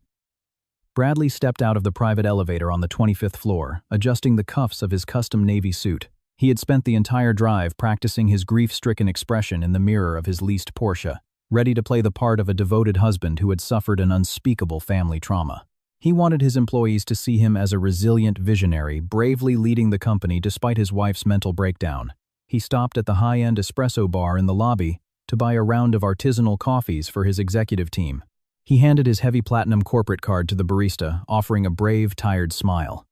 [SPEAKER 1] Bradley stepped out of the private elevator on the 25th floor, adjusting the cuffs of his custom navy suit. He had spent the entire drive practicing his grief-stricken expression in the mirror of his leased Porsche, ready to play the part of a devoted husband who had suffered an unspeakable family trauma. He wanted his employees to see him as a resilient visionary, bravely leading the company despite his wife's mental breakdown. He stopped at the high-end espresso bar in the lobby to buy a round of artisanal coffees for his executive team. He handed his heavy platinum corporate card to the barista, offering a brave, tired smile.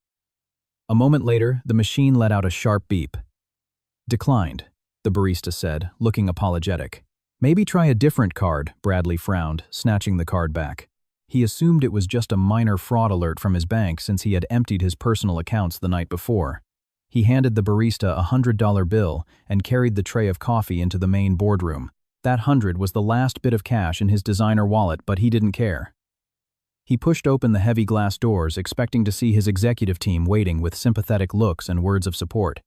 [SPEAKER 1] A moment later, the machine let out a sharp beep. Declined, the barista said, looking apologetic. Maybe try a different card, Bradley frowned, snatching the card back. He assumed it was just a minor fraud alert from his bank since he had emptied his personal accounts the night before. He handed the barista a $100 bill and carried the tray of coffee into the main boardroom. That 100 was the last bit of cash in his designer wallet, but he didn't care. He pushed open the heavy glass doors, expecting to see his executive team waiting with sympathetic looks and words of support.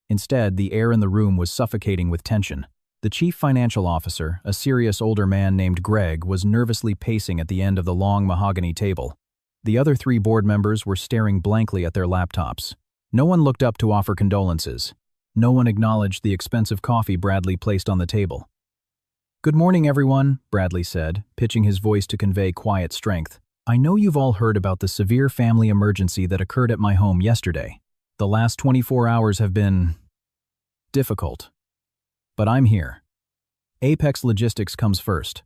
[SPEAKER 1] Instead, the air in the room was suffocating with tension. The chief financial officer, a serious older man named Greg, was nervously pacing at the end of the long mahogany table. The other 3 board members were staring blankly at their laptops. No one looked up to offer condolences. No one acknowledged the expensive coffee Bradley placed on the table. "Good morning, everyone," Bradley said, pitching his voice to convey quiet strength. "I know you've all heard about the severe family emergency that occurred at my home yesterday. The last 24 hours have been difficult. But I'm here. Apex Logistics comes first.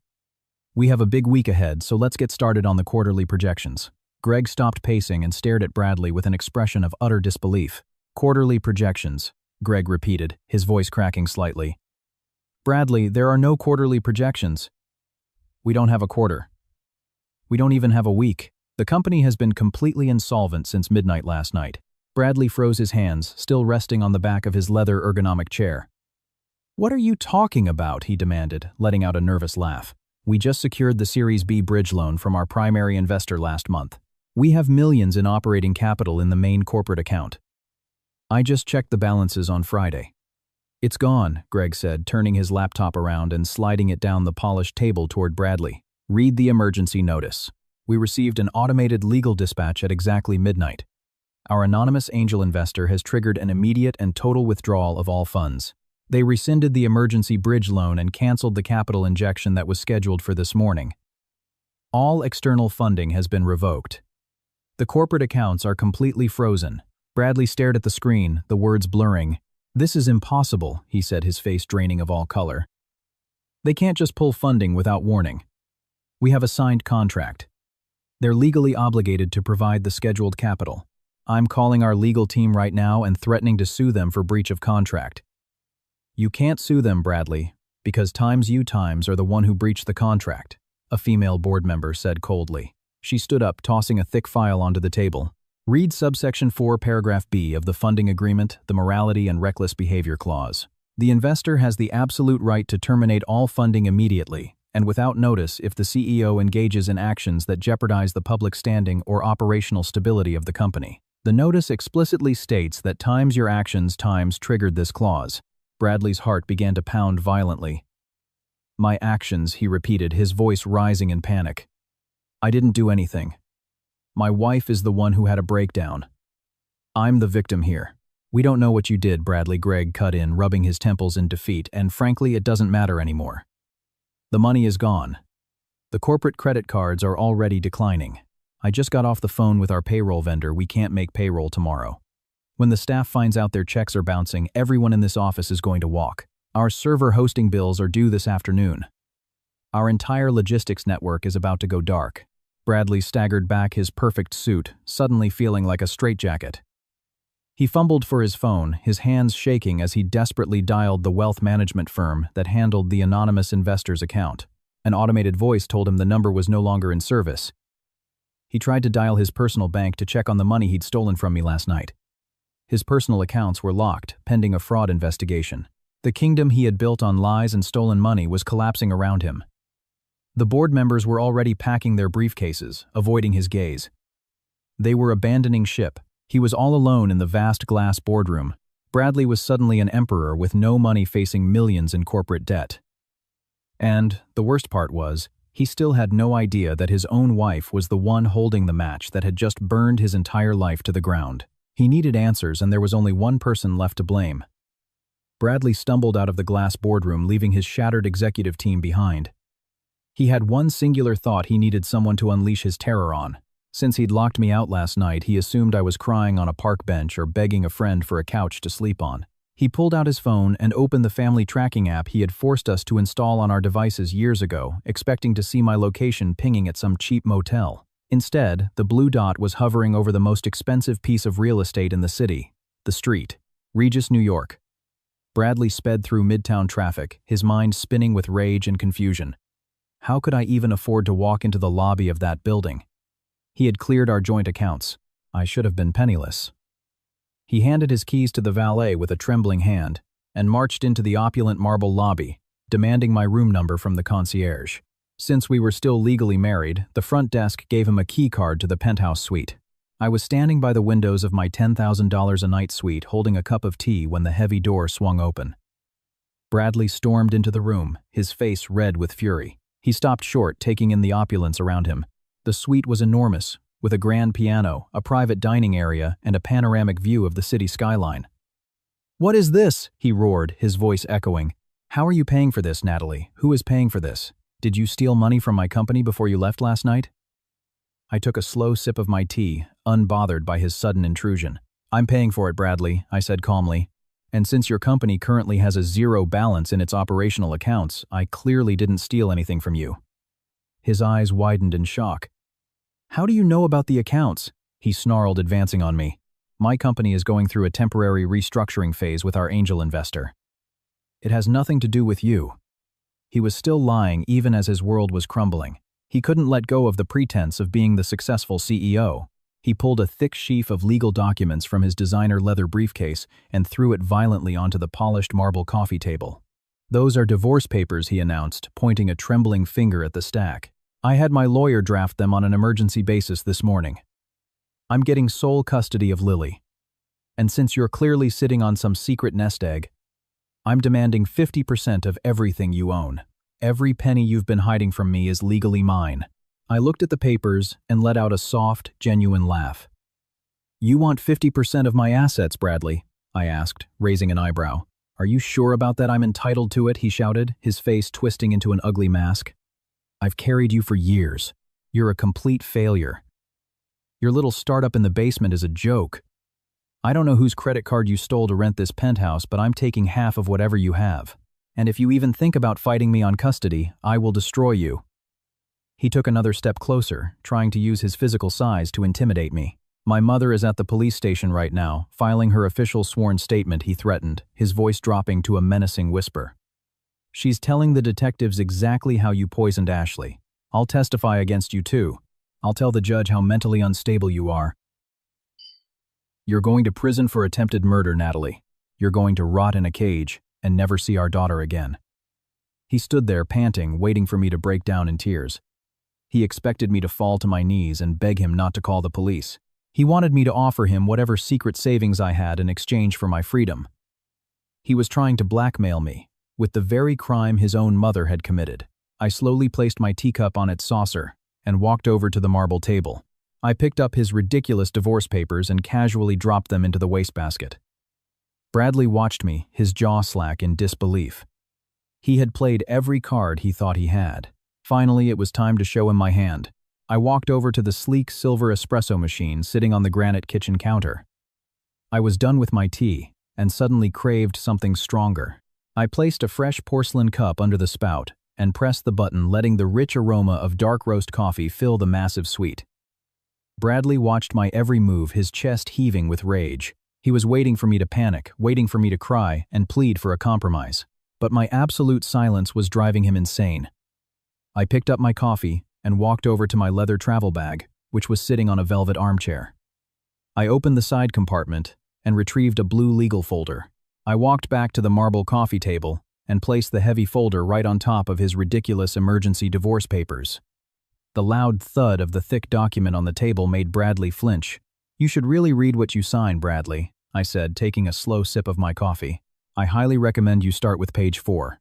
[SPEAKER 1] We have a big week ahead, so let's get started on the quarterly projections." Greg stopped pacing and stared at Bradley with an expression of utter disbelief. "Quarterly projections," Greg repeated, his voice cracking slightly. "Bradley, there are no quarterly projections. We don't have a quarter. We don't even have a week. The company has been completely insolvent since midnight last night." Bradley froze his hands, still resting on the back of his leather ergonomic chair. "What are you talking about?" he demanded, letting out a nervous laugh. "We just secured the Series B bridge loan from our primary investor last month. We have millions in operating capital in the main corporate account. I just checked the balances on Friday." "It's gone," Greg said, turning his laptop around and sliding it down the polished table toward Bradley. "Read the emergency notice. We received an automated legal dispatch at exactly midnight. Our anonymous angel investor has triggered an immediate and total withdrawal of all funds. They rescinded the emergency bridge loan and canceled the capital injection that was scheduled for this morning. All external funding has been revoked. The corporate accounts are completely frozen." Bradley stared at the screen, the words blurring. "This is impossible," he said, his face draining of all color. "They can't just pull funding without warning. We have a signed contract. They're legally obligated to provide the scheduled capital. I'm calling our legal team right now and threatening to sue them for breach of contract." "You can't sue them, Bradley, because times are the one who breached the contract," a female board member said coldly. She stood up, tossing a thick file onto the table. Read subsection 4 paragraph B of the funding agreement, the morality and reckless behavior clause. The investor has the absolute right to terminate all funding immediately and without notice if the CEO engages in actions that jeopardize the public standing or operational stability of the company. The notice explicitly states that times your actions times triggered this clause. Bradley's heart began to pound violently. My actions, he repeated, his voice rising in panic. I didn't do anything. My wife is the one who had a breakdown. I'm the victim here. We don't know what you did, Bradley Gregg cut in, rubbing his temples in defeat, and frankly, it doesn't matter anymore. The money is gone. The corporate credit cards are already declining. I just got off the phone with our payroll vendor. We can't make payroll tomorrow. When the staff finds out their checks are bouncing, everyone in this office is going to walk. Our server hosting bills are due this afternoon. Our entire logistics network is about to go dark. Bradley staggered back, his perfect suit suddenly feeling like a straitjacket. He fumbled for his phone, his hands shaking as he desperately dialed the wealth management firm that handled the anonymous investor's account. An automated voice told him the number was no longer in service. He tried to dial his personal bank to check on the money he'd stolen from me last night. His personal accounts were locked, pending a fraud investigation. The kingdom he had built on lies and stolen money was collapsing around him. The board members were already packing their briefcases, avoiding his gaze. They were abandoning ship. He was all alone in the vast glass boardroom. Bradley was suddenly an emperor with no money, facing millions in corporate debt. And the worst part was, he still had no idea that his own wife was the one holding the match that had just burned his entire life to the ground. He needed answers, and there was only one person left to blame. Bradley stumbled out of the glass boardroom, leaving his shattered executive team behind. He had one singular thought: he needed someone to unleash his terror on. Since he'd locked me out last night, he assumed I was crying on a park bench or begging a friend for a couch to sleep on. He pulled out his phone and opened the family tracking app he had forced us to install on our devices years ago, expecting to see my location pinging at some cheap motel. Instead, the blue dot was hovering over the most expensive piece of real estate in the city, the street, Regis, New York. Bradley sped through midtown traffic, his mind spinning with rage and confusion. How could I even afford to walk into the lobby of that building? He had cleared our joint accounts. I should have been penniless. He handed his keys to the valet with a trembling hand and marched into the opulent marble lobby, demanding my room number from the concierge. Since we were still legally married, the front desk gave him a key card to the penthouse suite. I was standing by the windows of my $10,000 a night suite, holding a cup of tea, when the heavy door swung open. Bradley stormed into the room, his face red with fury. He stopped short, taking in the opulence around him. The suite was enormous, with a grand piano, a private dining area, and a panoramic view of the city skyline. "What is this?" he roared, his voice echoing. "How are you paying for this, Natalie? Who is paying for this? Did you steal money from my company before you left last night?" I took a slow sip of my tea, unbothered by his sudden intrusion. "I'm paying for it, Bradley," I said calmly. "And since your company currently has a zero balance in its operational accounts, I clearly didn't steal anything from you." His eyes widened in shock. "How do you know about the accounts?" he snarled, advancing on me. "My company is going through a temporary restructuring phase with our angel investor. It has nothing to do with you." He was still lying even as his world was crumbling. He couldn't let go of the pretense of being the successful CEO. He pulled a thick sheaf of legal documents from his designer leather briefcase and threw it violently onto the polished marble coffee table. "Those are divorce papers," he announced, pointing a trembling finger at the stack. "I had my lawyer draft them on an emergency basis this morning. I'm getting sole custody of Lily. And since you're clearly sitting on some secret nest egg, I'm demanding 50% of everything you own. Every penny you've been hiding from me is legally mine." I looked at the papers and let out a soft, genuine laugh. "You want 50% of my assets, Bradley?" I asked, raising an eyebrow. "Are you sure about that? I'm entitled to it," he shouted, his face twisting into an ugly mask. "I've carried you for years. You're a complete failure. Your little startup in the basement is a joke. I don't know whose credit card you stole to rent this penthouse, but I'm taking half of whatever you have. And if you even think about fighting me on custody, I will destroy you." He took another step closer, trying to use his physical size to intimidate me. "My mother is at the police station right now, filing her official sworn statement," he threatened, his voice dropping to a menacing whisper. "She's telling the detectives exactly how you poisoned Ashley. I'll testify against you too. I'll tell the judge how mentally unstable you are. You're going to prison for attempted murder, Natalie. You're going to rot in a cage and never see our daughter again." He stood there panting, waiting for me to break down in tears. He expected me to fall to my knees and beg him not to call the police. He wanted me to offer him whatever secret savings I had in exchange for my freedom. He was trying to blackmail me with the very crime his own mother had committed. I slowly placed my teacup on its saucer and walked over to the marble table. I picked up his ridiculous divorce papers and casually dropped them into the wastebasket. Bradley watched me, his jaw slack in disbelief. He had played every card he thought he had. Finally, it was time to show him my hand. I walked over to the sleek silver espresso machine sitting on the granite kitchen counter. I was done with my tea and suddenly craved something stronger. I placed a fresh porcelain cup under the spout and pressed the button, letting the rich aroma of dark roast coffee fill the massive suite. Bradley watched my every move, his chest heaving with rage. He was waiting for me to panic, waiting for me to cry and plead for a compromise. But my absolute silence was driving him insane. I picked up my coffee and walked over to my leather travel bag, which was sitting on a velvet armchair. I opened the side compartment and retrieved a blue legal folder. I walked back to the marble coffee table and placed the heavy folder right on top of his ridiculous emergency divorce papers. The loud thud of the thick document on the table made Bradley flinch. "You should really read what you sign, Bradley," I said, taking a slow sip of my coffee. "I highly recommend you start with page 4.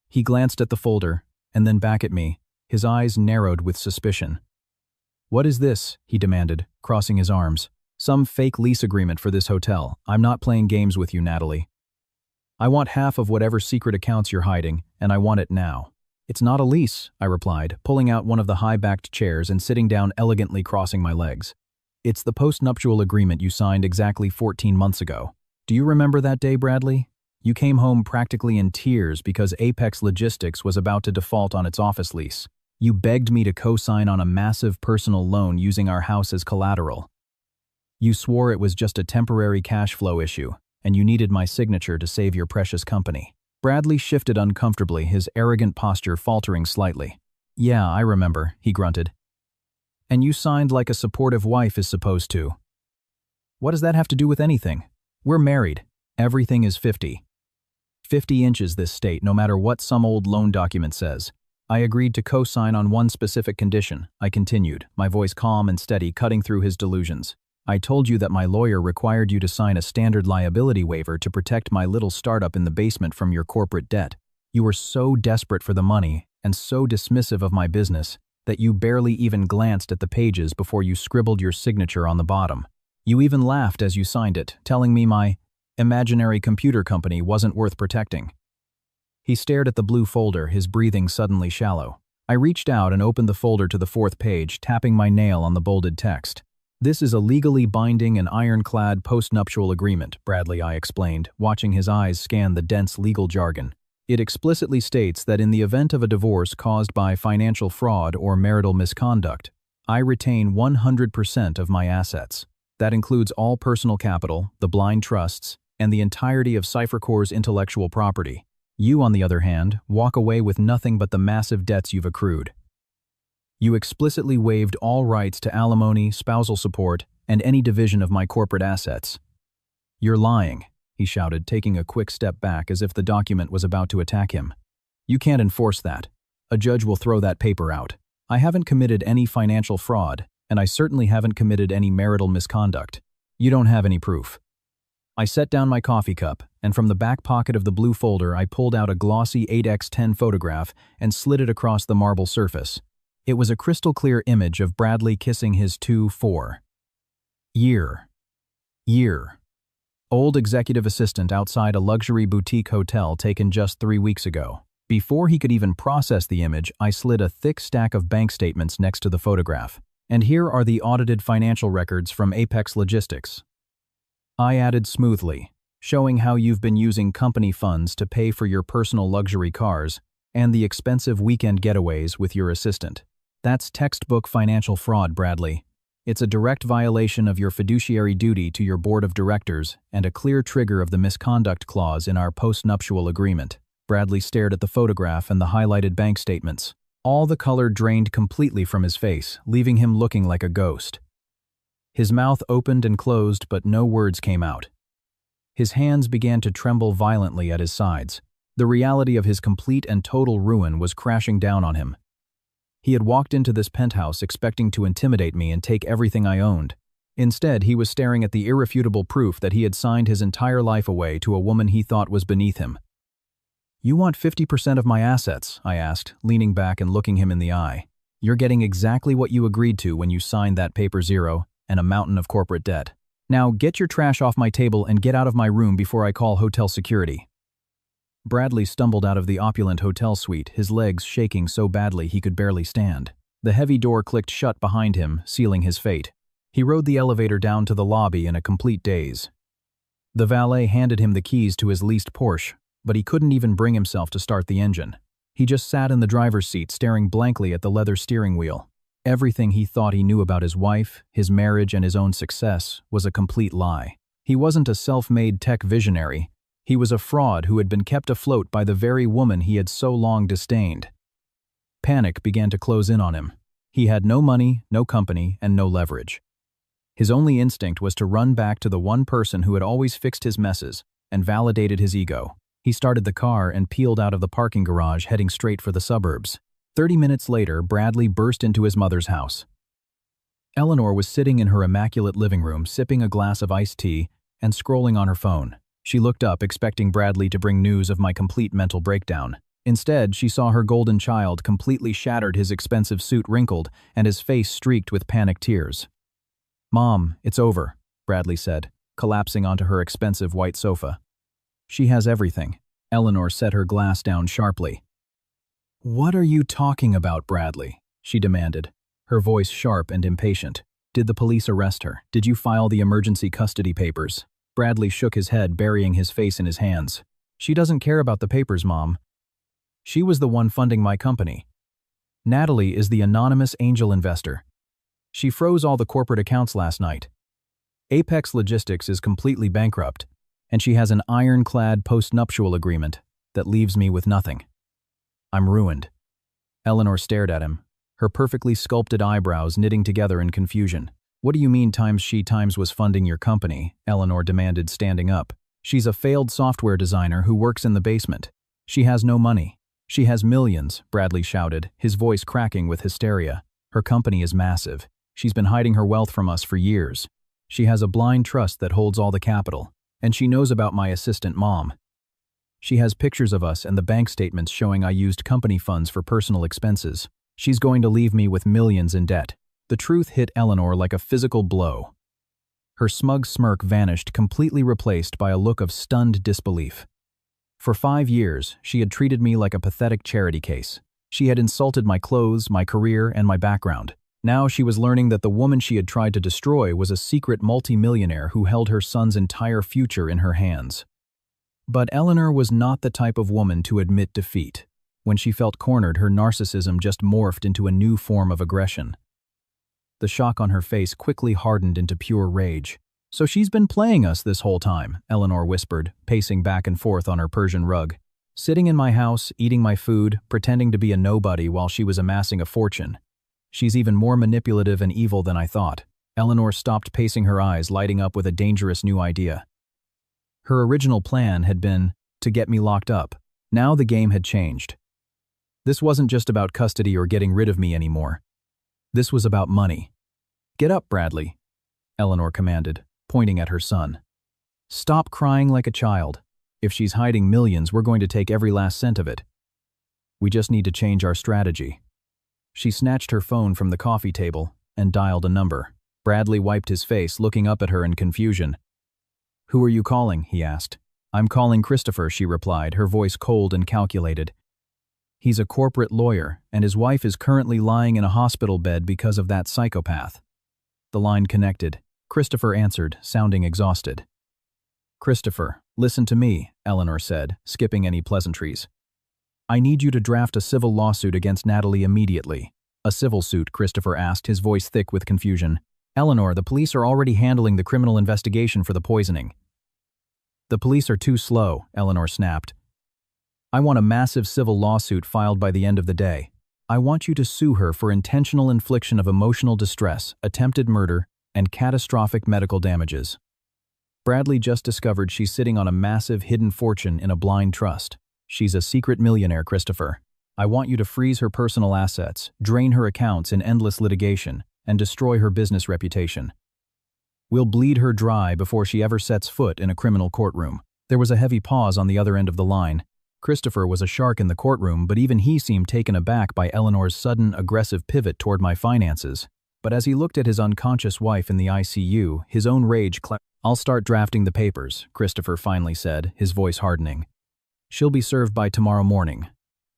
[SPEAKER 1] He glanced at the folder and then back at me, his eyes narrowed with suspicion. "What is this?" he demanded, crossing his arms. "Some fake lease agreement for this hotel. I'm not playing games with you, Natalie. I want half of whatever secret accounts you're hiding, and I want it now." "It's not a lease," I replied, pulling out one of the high-backed chairs and sitting down elegantly, crossing my legs. "It's the post-nuptial agreement you signed exactly 14 months ago. Do you remember that day, Bradley? You came home practically in tears because Apex Logistics was about to default on its office lease. You begged me to co-sign on a massive personal loan using our house as collateral. You swore it was just a temporary cash flow issue, and you needed my signature to save your precious company." Bradley shifted uncomfortably, his arrogant posture faltering slightly. "Yeah, I remember," he grunted. "And you signed like a supportive wife is supposed to." "What does that have to do with anything? We're married. Everything is 50 inches this state, no matter what some old loan document says. I agreed to co-sign on one specific condition," I continued, my voice calm and steady, cutting through his delusions. "I told you that my lawyer required you to sign a standard liability waiver to protect my little startup in the basement from your corporate debt. You were so desperate for the money and so dismissive of my business that you barely even glanced at the pages before you scribbled your signature on the bottom. You even laughed as you signed it, telling me my imaginary computer company wasn't worth protecting." He stared at the blue folder, his breathing suddenly shallow. I reached out and opened the folder to the 4th page, tapping my nail on the bolded text. "This is a legally binding and ironclad postnuptial agreement," Bradley, I explained, watching his eyes scan the dense legal jargon. "It explicitly states that in the event of a divorce caused by financial fraud or marital misconduct, I retain 100% of my assets. That includes all personal capital, the blind trusts, and the entirety of CipherCore's intellectual property. You, on the other hand, walk away with nothing but the massive debts you've accrued. You explicitly waived all rights to alimony, spousal support, and any division of my corporate assets." "You're lying," he shouted, taking a quick step back as if the document was about to attack him. "You can't enforce that. A judge will throw that paper out. I haven't committed any financial fraud, and I certainly haven't committed any marital misconduct. You don't have any proof." I set down my coffee cup, and from the back pocket of the blue folder I pulled out a glossy 8x10 photograph and slid it across the marble surface. It was a crystal-clear image of Bradley kissing his 2-4 year old executive assistant outside a luxury boutique hotel, taken just 3 weeks ago. Before he could even process the image, I slid a thick stack of bank statements next to the photograph. "And here are the audited financial records from Apex Logistics," I added smoothly, "showing how you've been using company funds to pay for your personal luxury cars and the expensive weekend getaways with your assistant. That's textbook financial fraud, Bradley. It's a direct violation of your fiduciary duty to your board of directors and a clear trigger of the misconduct clause in our postnuptial agreement." Bradley stared at the photograph and the highlighted bank statements. All the color drained completely from his face, leaving him looking like a ghost. His mouth opened and closed, but no words came out. His hands began to tremble violently at his sides. The reality of his complete and total ruin was crashing down on him. He had walked into this penthouse expecting to intimidate me and take everything I owned. Instead, he was staring at the irrefutable proof that he had signed his entire life away to a woman he thought was beneath him. "You want 50% of my assets?" I asked, leaning back and looking him in the eye. "You're getting exactly what you agreed to when you signed that paper zero and a mountain of corporate debt. Now get your trash off my table and get out of my room before I call hotel security." Bradley stumbled out of the opulent hotel suite, his legs shaking so badly he could barely stand. The heavy door clicked shut behind him, sealing his fate. He rode the elevator down to the lobby in a complete daze. The valet handed him the keys to his leased Porsche, but he couldn't even bring himself to start the engine. He just sat in the driver's seat staring blankly at the leather steering wheel. Everything he thought he knew about his wife, his marriage, and his own success was a complete lie. He wasn't a self-made tech visionary. He was a fraud who had been kept afloat by the very woman he had so long disdained. Panic began to close in on him. He had no money, no company, and no leverage. His only instinct was to run back to the one person who had always fixed his messes and validated his ego. He started the car and peeled out of the parking garage, heading straight for the suburbs. 30 minutes later, Bradley burst into his mother's house. Eleanor was sitting in her immaculate living room, sipping a glass of iced tea and scrolling on her phone. She looked up, expecting Bradley to bring news of my complete mental breakdown. Instead, she saw her golden child completely shattered, his expensive suit wrinkled, and his face streaked with panicked tears. "Mom, it's over," Bradley said, collapsing onto her expensive white sofa. "She has everything." Eleanor set her glass down sharply. "What are you talking about, Bradley?" she demanded, her voice sharp and impatient. "Did the police arrest her? Did you file the emergency custody papers?" Bradley shook his head, burying his face in his hands. "She doesn't care about the papers, Mom. She was the one funding my company. Natalie is the anonymous angel investor. She froze all the corporate accounts last night. Apex Logistics is completely bankrupt, and she has an ironclad post-nuptial agreement that leaves me with nothing. I'm ruined." Eleanor stared at him, her perfectly sculpted eyebrows knitting together in confusion. "What do you mean she was funding your company?" Eleanor demanded, standing up. "She's a failed software designer who works in the basement. She has no money." "She has millions," Bradley shouted, his voice cracking with hysteria. "Her company is massive. She's been hiding her wealth from us for years. She has a blind trust that holds all the capital, and she knows about my assistant Mom. She has pictures of us and the bank statements showing I used company funds for personal expenses. She's going to leave me with millions in debt." The truth hit Eleanor like a physical blow. Her smug smirk vanished, completely replaced by a look of stunned disbelief. For 5 years, she had treated me like a pathetic charity case. She had insulted my clothes, my career, and my background. Now she was learning that the woman she had tried to destroy was a secret multimillionaire who held her son's entire future in her hands. But Eleanor was not the type of woman to admit defeat. When she felt cornered, her narcissism just morphed into a new form of aggression. The shock on her face quickly hardened into pure rage. "So she's been playing us this whole time," Eleanor whispered, pacing back and forth on her Persian rug. "Sitting in my house, eating my food, pretending to be a nobody while she was amassing a fortune. She's even more manipulative and evil than I thought." Eleanor stopped pacing, her eyes lighting up with a dangerous new idea. Her original plan had been to get me locked up. Now the game had changed. This wasn't just about custody or getting rid of me anymore. This was about money. "Get up, Bradley," Eleanor commanded, pointing at her son. "Stop crying like a child. If she's hiding millions, we're going to take every last cent of it. We just need to change our strategy." She snatched her phone from the coffee table and dialed a number. Bradley wiped his face, looking up at her in confusion. "Who are you calling?" he asked. "I'm calling Christopher," she replied, her voice cold and calculated. "He's a corporate lawyer, and his wife is currently lying in a hospital bed because of that psychopath." The line connected. Christopher answered, sounding exhausted. "Christopher, listen to me," Eleanor said, skipping any pleasantries. "I need you to draft a civil lawsuit against Natalie immediately." "A civil suit?" Christopher asked, his voice thick with confusion. "Eleanor, the police are already handling the criminal investigation for the poisoning." "The police are too slow," Eleanor snapped. "I want a massive civil lawsuit filed by the end of the day." I want you to sue her for intentional infliction of emotional distress, attempted murder, and catastrophic medical damages. Bradley just discovered she's sitting on a massive hidden fortune in a blind trust. She's a secret millionaire, Christopher. I want you to freeze her personal assets, drain her accounts in endless litigation, and destroy her business reputation. We'll bleed her dry before she ever sets foot in a criminal courtroom. There was a heavy pause on the other end of the line. Christopher was a shark in the courtroom, but even he seemed taken aback by Eleanor's sudden, aggressive pivot toward my finances. But as he looked at his unconscious wife in the ICU, his own rage clouded. "I'll start drafting the papers," Christopher finally said, his voice hardening. "She'll be served by tomorrow morning.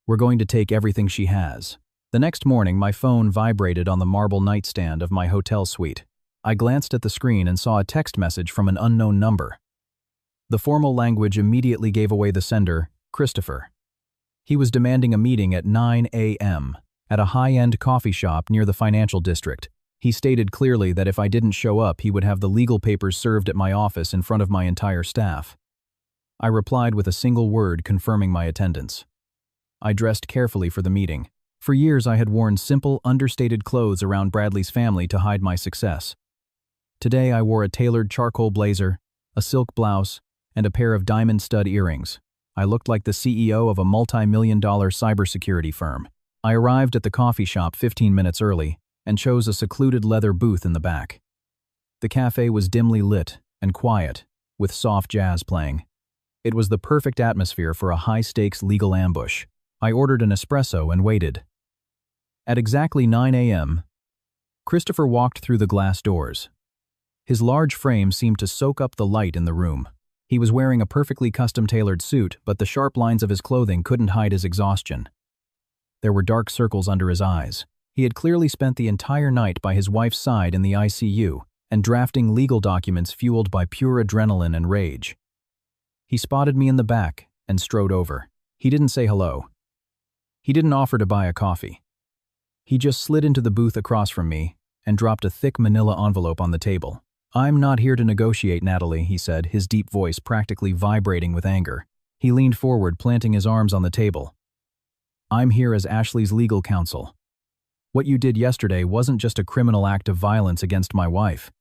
[SPEAKER 1] We're going to take everything she has." The next morning, my phone vibrated on the marble nightstand of my hotel suite. I glanced at the screen and saw a text message from an unknown number. The formal language immediately gave away the sender, Christopher. He was demanding a meeting at 9 a.m. at a high-end coffee shop near the financial district. He stated clearly that if I didn't show up, he would have the legal papers served at my office in front of my entire staff. I replied with a single word confirming my attendance. I dressed carefully for the meeting. For years, I had worn simple, understated clothes around Bradley's family to hide my success. Today, I wore a tailored charcoal blazer, a silk blouse, and a pair of diamond stud earrings. I looked like the CEO of a multi-million-dollar cybersecurity firm. I arrived at the coffee shop 15 minutes early and chose a secluded leather booth in the back. The cafe was dimly lit and quiet, with soft jazz playing. It was the perfect atmosphere for a high-stakes legal ambush. I ordered an espresso and waited. At exactly 9 a.m., Christopher walked through the glass doors. His large frame seemed to soak up the light in the room. He was wearing a perfectly custom-tailored suit, but the sharp lines of his clothing couldn't hide his exhaustion. There were dark circles under his eyes. He had clearly spent the entire night by his wife's side in the ICU and drafting legal documents fueled by pure adrenaline and rage. He spotted me in the back and strode over. He didn't say hello. He didn't offer to buy a coffee. He just slid into the booth across from me and dropped a thick manila envelope on the table. "I'm not here to negotiate, Natalie," he said, his deep voice practically vibrating with anger. He leaned forward, planting his arms on the table. "I'm here as Ashley's legal counsel. What you did yesterday wasn't just a criminal act of violence against my wife.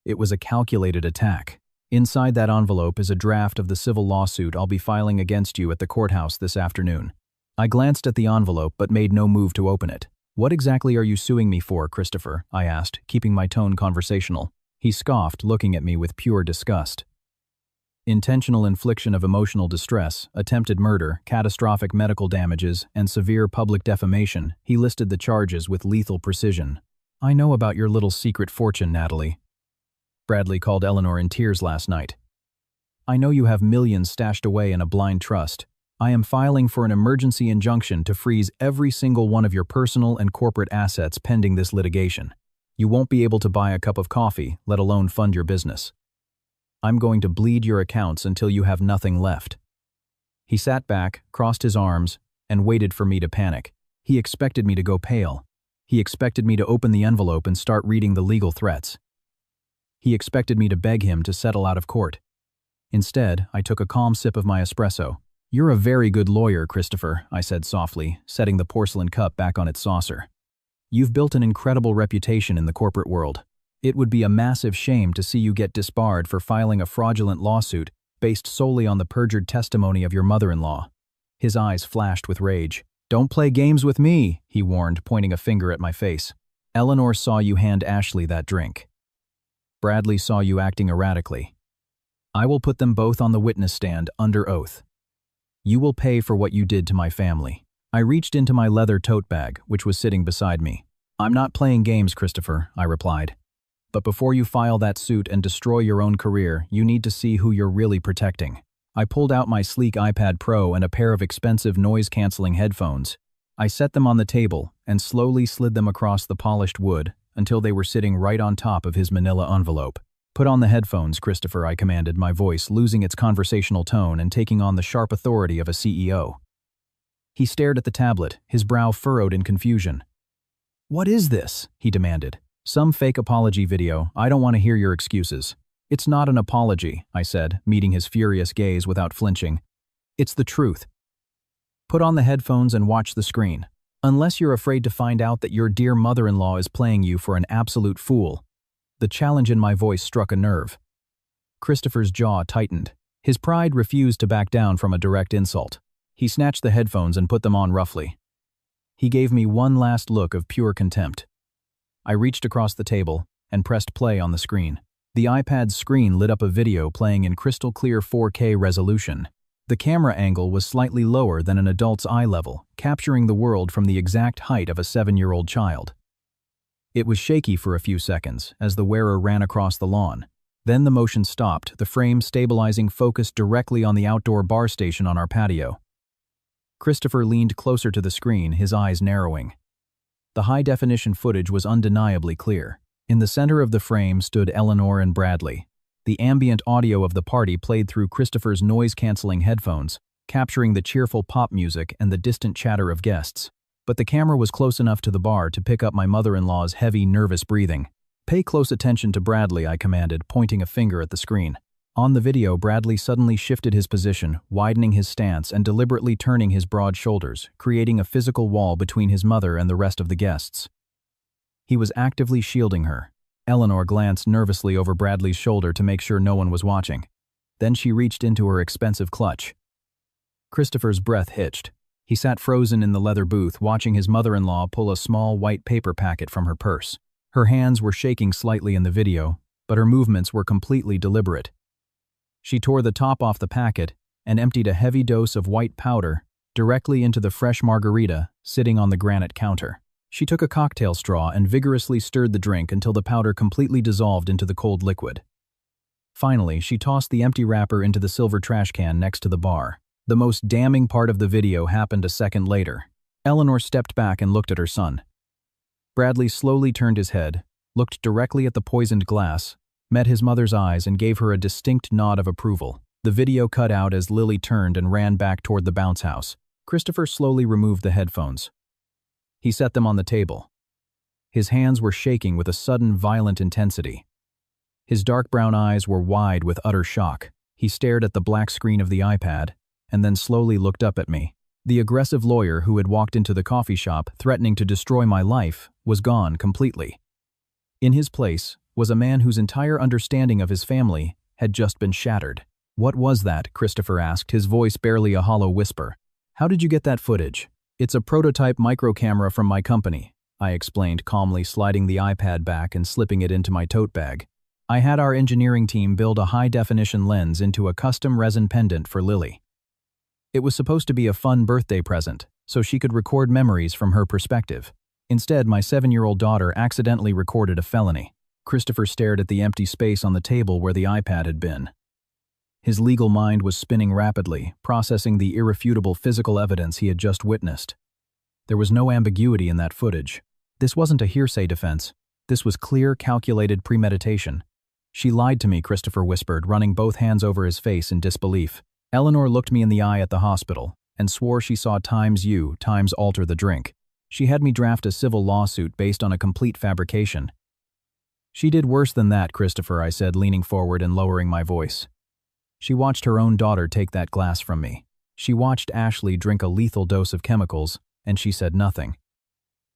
[SPEAKER 1] It was a calculated attack. Inside that envelope is a draft of the civil lawsuit I'll be filing against you at the courthouse this afternoon." I glanced at the envelope but made no move to open it. "What exactly are you suing me for, Christopher?" I asked, keeping my tone conversational. He scoffed, looking at me with pure disgust. "Intentional infliction of emotional distress, attempted murder, catastrophic medical damages, and severe public defamation." He listed the charges with lethal precision. "I know about your little secret fortune, Natalie." Bradley called Eleanor in tears last night. "I know you have millions stashed away in a blind trust. I am filing for an emergency injunction to freeze every single one of your personal and corporate assets pending this litigation. You won't be able to buy a cup of coffee, let alone fund your business. I'm going to bleed your accounts until you have nothing left." He sat back, crossed his arms, and waited for me to panic. He expected me to go pale. He expected me to open the envelope and start reading the legal threats. He expected me to beg him to settle out of court. Instead, I took a calm sip of my espresso. "You're a very good lawyer, Christopher," I said softly, setting the porcelain cup back on its saucer. "You've built an incredible reputation in the corporate world. It would be a massive shame to see you get disbarred for filing a fraudulent lawsuit based solely on the perjured testimony of your mother-in-law." His eyes flashed with rage. "Don't play games with me," he warned, pointing a finger at my face. "Eleanor saw you hand Ashley that drink. Bradley saw you acting erratically. I will put them both on the witness stand under oath. You will pay for what you did to my family." I reached into my leather tote bag, which was sitting beside me. "I'm not playing games, Christopher," I replied. "But before you file that suit and destroy your own career, you need to see who you're really protecting." I pulled out my sleek iPad Pro and a pair of expensive noise-canceling headphones. I set them on the table and slowly slid them across the polished wood until they were sitting right on top of his manila envelope. "Put on the headphones, Christopher," I commanded, my voice losing its conversational tone and taking on the sharp authority of a CEO. He stared at the tablet, his brow furrowed in confusion. "What is this?" he demanded. "Some fake apology video. I don't want to hear your excuses." "It's not an apology," I said, meeting his furious gaze without flinching. "It's the truth. Put on the headphones and watch the screen." Unless you're afraid to find out that your dear mother-in-law is playing you for an absolute fool. The challenge in my voice struck a nerve. Christopher's jaw tightened. His pride refused to back down from a direct insult. He snatched the headphones and put them on roughly. He gave me one last look of pure contempt. I reached across the table and pressed play on the screen. The iPad's screen lit up a video playing in crystal-clear 4K resolution. The camera angle was slightly lower than an adult's eye level, capturing the world from the exact height of a 7-year-old child. It was shaky for a few seconds as the wearer ran across the lawn. Then the motion stopped, the frame stabilizing focused directly on the outdoor bar station on our patio. Christopher leaned closer to the screen, his eyes narrowing. The high-definition footage was undeniably clear. In the center of the frame stood Eleanor and Bradley. The ambient audio of the party played through Christopher's noise-canceling headphones, capturing the cheerful pop music and the distant chatter of guests. But the camera was close enough to the bar to pick up my mother-in-law's heavy, nervous breathing. "Pay close attention to Bradley," I commanded, pointing a finger at the screen. On the video, Bradley suddenly shifted his position, widening his stance and deliberately turning his broad shoulders, creating a physical wall between his mother and the rest of the guests. He was actively shielding her. Eleanor glanced nervously over Bradley's shoulder to make sure no one was watching. Then she reached into her expensive clutch. Christopher's breath hitched. He sat frozen in the leather booth, watching his mother-in-law pull a small white paper packet from her purse. Her hands were shaking slightly in the video, but her movements were completely deliberate. She tore the top off the packet and emptied a heavy dose of white powder directly into the fresh margarita sitting on the granite counter. She took a cocktail straw and vigorously stirred the drink until the powder completely dissolved into the cold liquid. Finally, she tossed the empty wrapper into the silver trash can next to the bar. The most damning part of the video happened a second later. Eleanor stepped back and looked at her son. Bradley slowly turned his head, looked directly at the poisoned glass, met his mother's eyes and gave her a distinct nod of approval. The video cut out as Lily turned and ran back toward the bounce house. Christopher slowly removed the headphones. He set them on the table. His hands were shaking with a sudden violent intensity. His dark brown eyes were wide with utter shock. He stared at the black screen of the iPad and then slowly looked up at me. The aggressive lawyer who had walked into the coffee shop threatening to destroy my life was gone completely. In his place was a man whose entire understanding of his family had just been shattered. "What was that?" Christopher asked, his voice barely a hollow whisper. "How did you get that footage?" "It's a prototype micro camera from my company," I explained calmly, sliding the iPad back and slipping it into my tote bag. "I had our engineering team build a high-definition lens into a custom resin pendant for Lily. It was supposed to be a fun birthday present, so she could record memories from her perspective. Instead, my 7-year-old daughter accidentally recorded a felony." Christopher stared at the empty space on the table where the iPad had been. His legal mind was spinning rapidly, processing the irrefutable physical evidence he had just witnessed. There was no ambiguity in that footage. This wasn't a hearsay defense. This was clear, calculated premeditation. "She lied to me," Christopher whispered, running both hands over his face in disbelief. "Eleanor looked me in the eye at the hospital and swore she saw times alter the drink. She had me draft a civil lawsuit based on a complete fabrication." "She did worse than that, Christopher," I said, leaning forward and lowering my voice. "She watched her own daughter take that glass from me. She watched Ashley drink a lethal dose of chemicals, and she said nothing.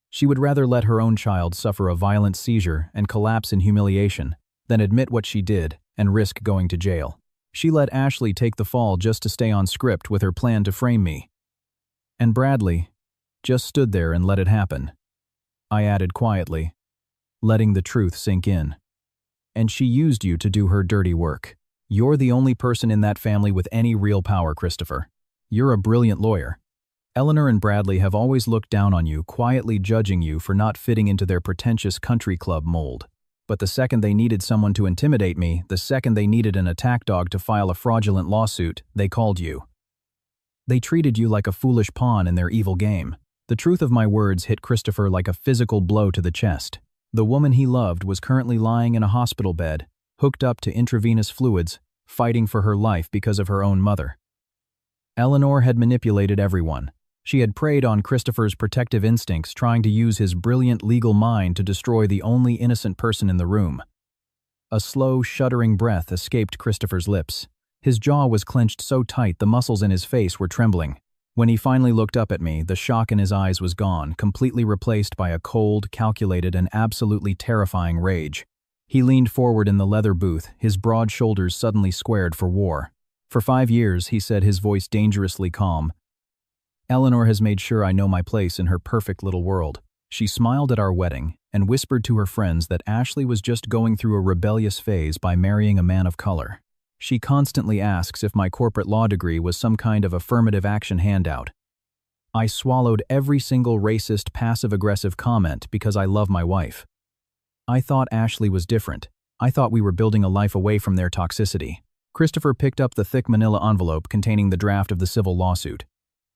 [SPEAKER 1] She would rather let her own child suffer a violent seizure and collapse in humiliation than admit what she did and risk going to jail. She let Ashley take the fall just to stay on script with her plan to frame me. And Bradley just stood there and let it happen." I added quietly, letting the truth sink in. "And she used you to do her dirty work. You're the only person in that family with any real power, Christopher. You're a brilliant lawyer. Eleanor and Bradley have always looked down on you, quietly judging you for not fitting into their pretentious country club mold. But the second they needed someone to intimidate me, the second they needed an attack dog to file a fraudulent lawsuit, they called you. They treated you like a foolish pawn in their evil game." The truth of my words hit Christopher like a physical blow to the chest. The woman he loved was currently lying in a hospital bed, hooked up to intravenous fluids, fighting for her life because of her own mother. Eleanor had manipulated everyone. She had preyed on Christopher's protective instincts, trying to use his brilliant legal mind to destroy the only innocent person in the room. A slow, shuddering breath escaped Christopher's lips. His jaw was clenched so tight the muscles in his face were trembling. When he finally looked up at me, the shock in his eyes was gone, completely replaced by a cold, calculated, and absolutely terrifying rage. He leaned forward in the leather booth, his broad shoulders suddenly squared for war. "For 5 years," he said, his voice dangerously calm, "Eleanor has made sure I know my place in her perfect little world. She smiled at our wedding and whispered to her friends that Ashley was just going through a rebellious phase by marrying a man of color. She constantly asks if my corporate law degree was some kind of affirmative action handout. I swallowed every single racist, passive-aggressive comment because I love my wife. I thought Ashley was different. I thought we were building a life away from their toxicity." Christopher picked up the thick manila envelope containing the draft of the civil lawsuit.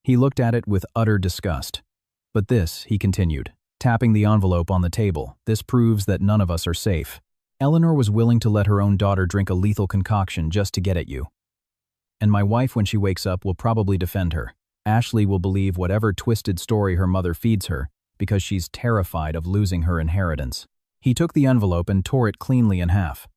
[SPEAKER 1] He looked at it with utter disgust. "But this," he continued, tapping the envelope on the table, "this proves that none of us are safe. Eleanor was willing to let her own daughter drink a lethal concoction just to get at you. And my wife, when she wakes up, will probably defend her. Ashley will believe whatever twisted story her mother feeds her because she's terrified of losing her inheritance." He took the envelope and tore it cleanly in half.